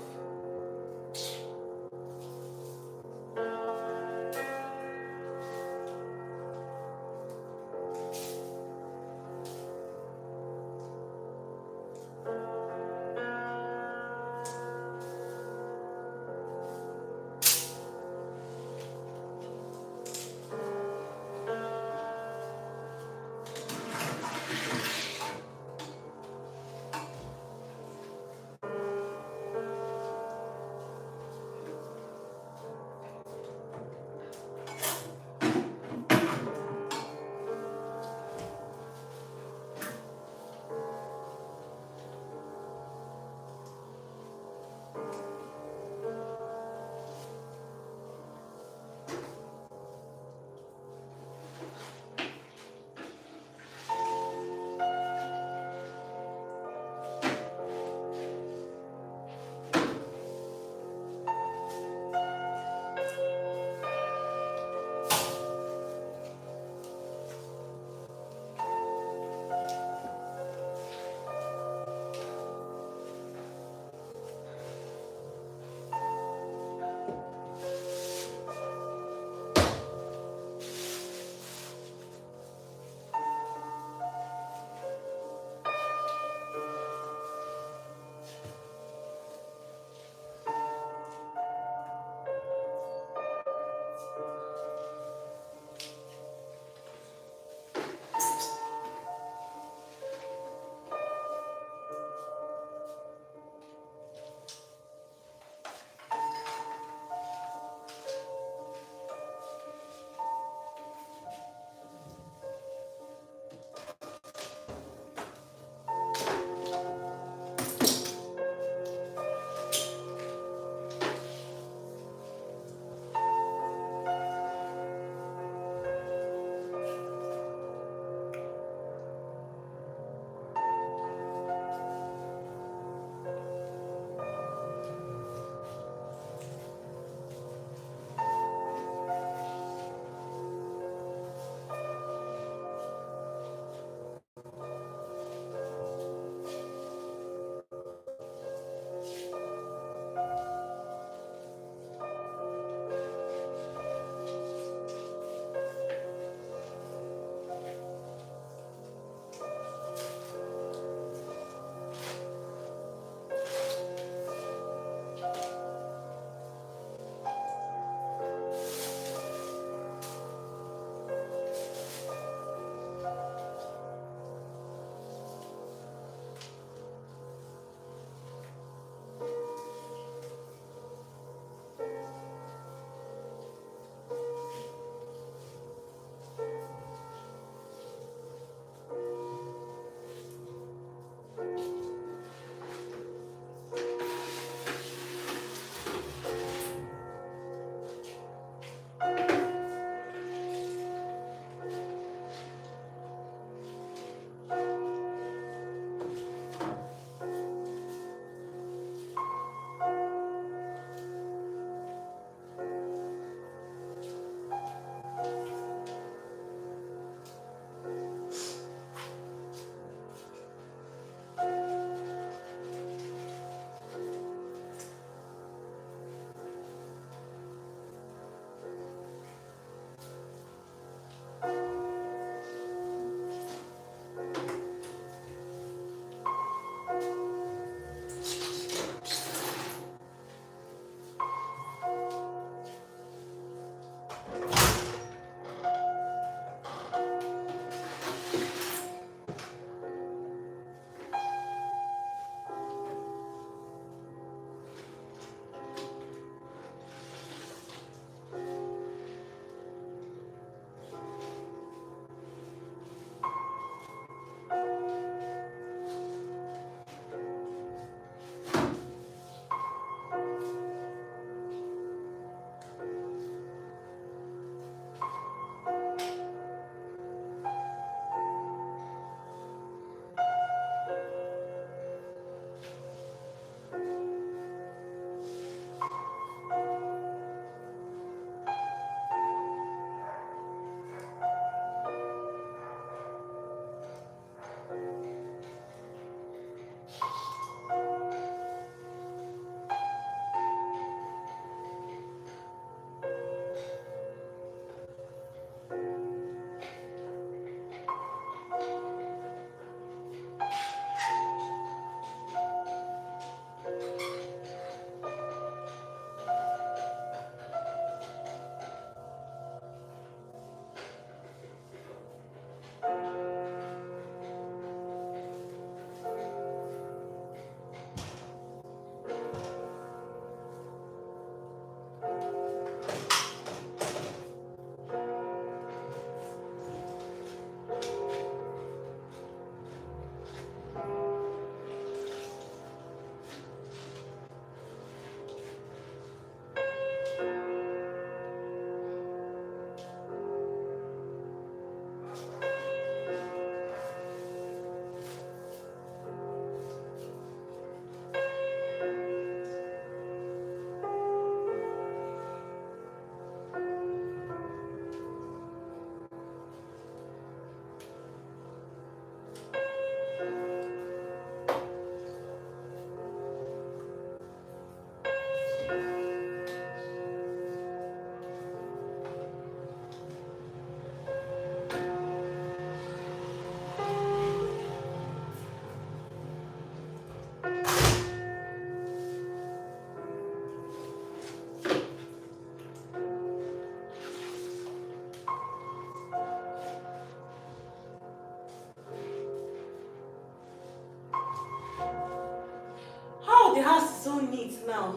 house is so neat now.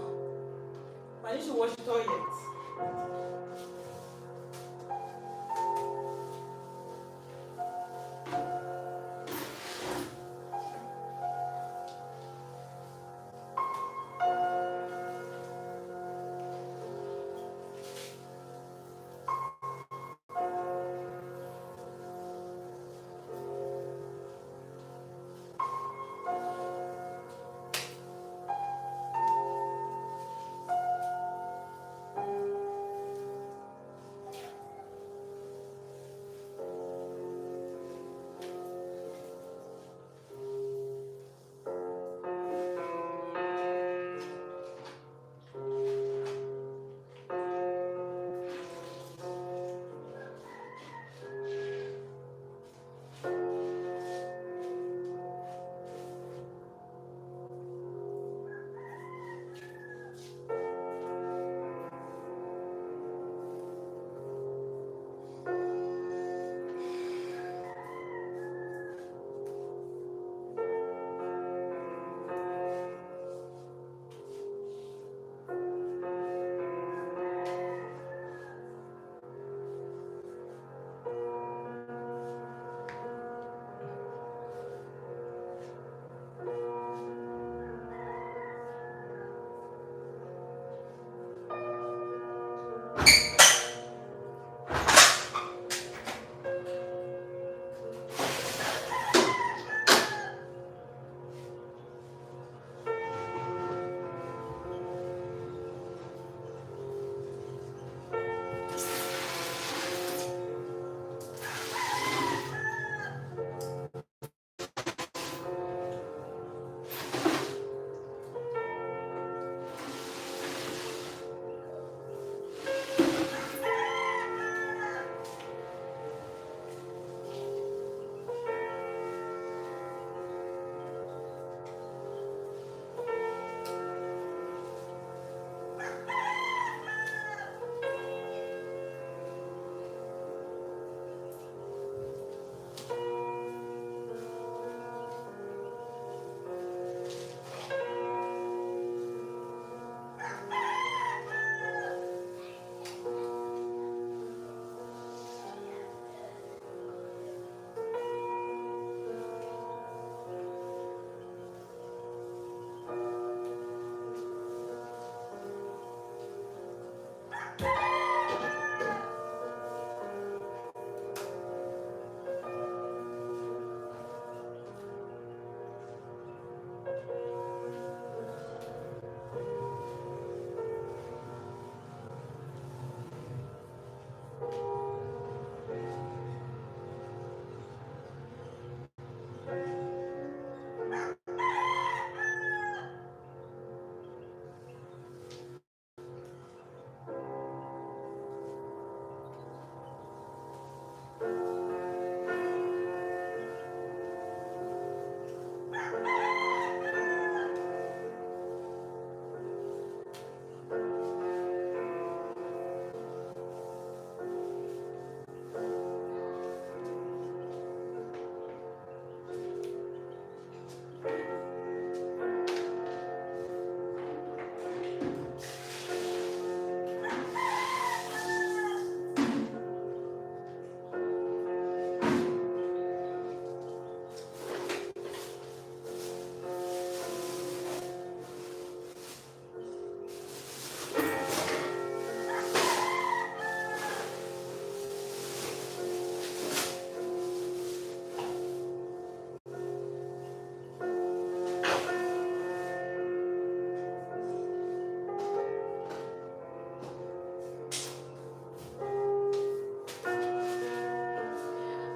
I need to wash the toilet.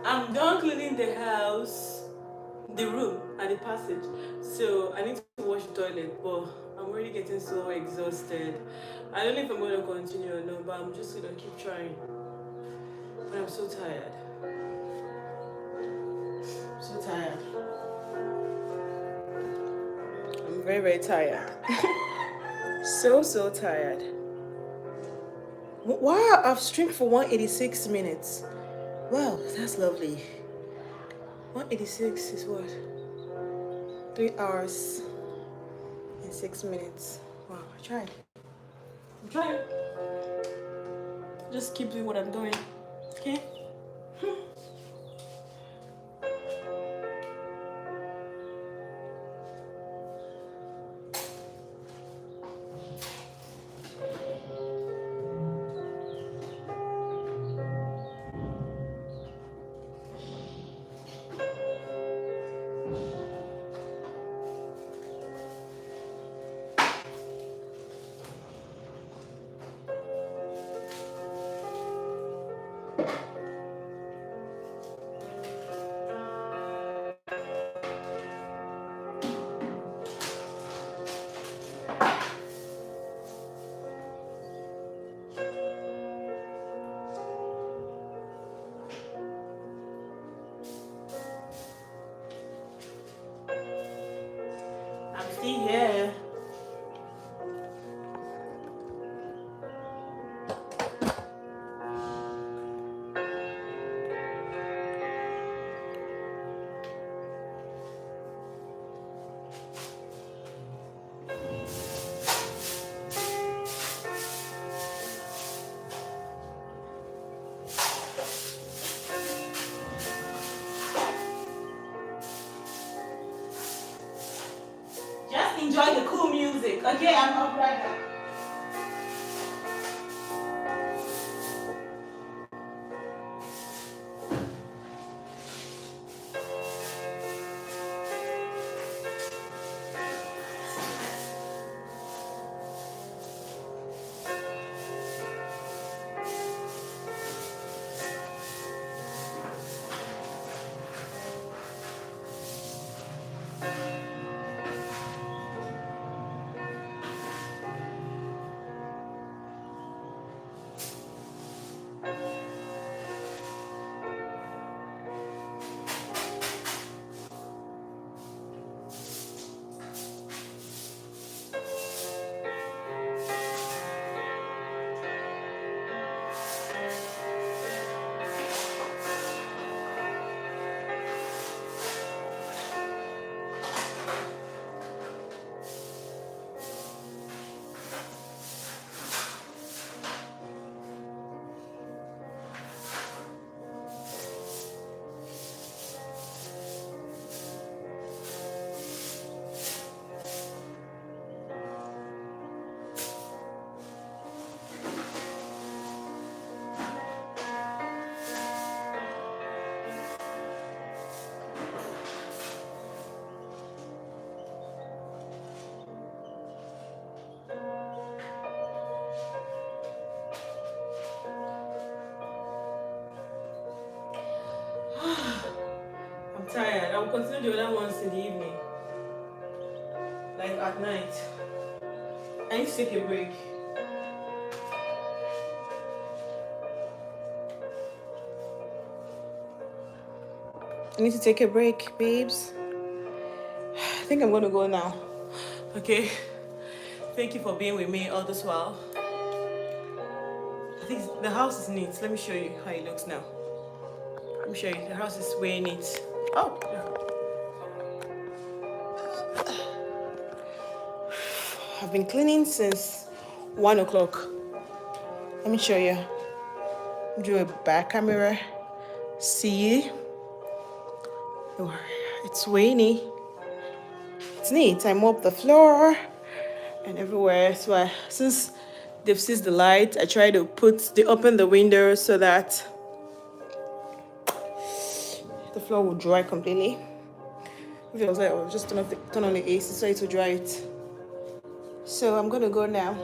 I'm done cleaning the house, the room, and the passage. So I need to wash the toilet, but I'm already getting so exhausted. I don't know if I'm going to continue or not, but I'm just going to keep trying. But I'm so tired. So tired. I'm very, very tired. So tired. Wow, I've streamed for 186 minutes. Wow, that's lovely. 186 is what? 3 hours in 6 minutes. Wow, I tried. I'm trying. Just keep doing what I'm doing. Okay? I'm still here. Just enjoy the cool music. Okay, I'm up right back. I'm tired. I'll continue the other ones in the evening. Like at night. I need to take a break. I need to take a break, babes. I think I'm gonna go now. Okay. Thank you for being with me all this while. I think the house is neat. Let me show you how it looks now. Let me show you. The house is way neat. Oh, I've been cleaning since 1 o'clock. Let me show you. Do a back camera. See? It's rainy. It's neat. I mop the floor and everywhere. So since they've seized the light, I try to open the window so that the floor will dry completely. If it was like, I'll just turn on the AC so it will dry it. So I'm gonna go now.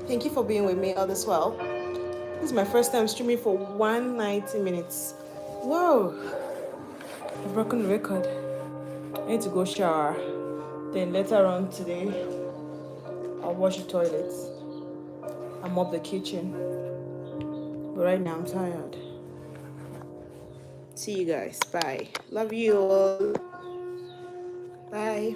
Thank you for being with me all this while. This is my first time streaming for 190 minutes. Whoa! I've broken the record. I need to go shower. Then later on today, I'll wash the toilets. I'll mop the kitchen. But right now I'm tired. See you guys. Bye. Love you all. Bye.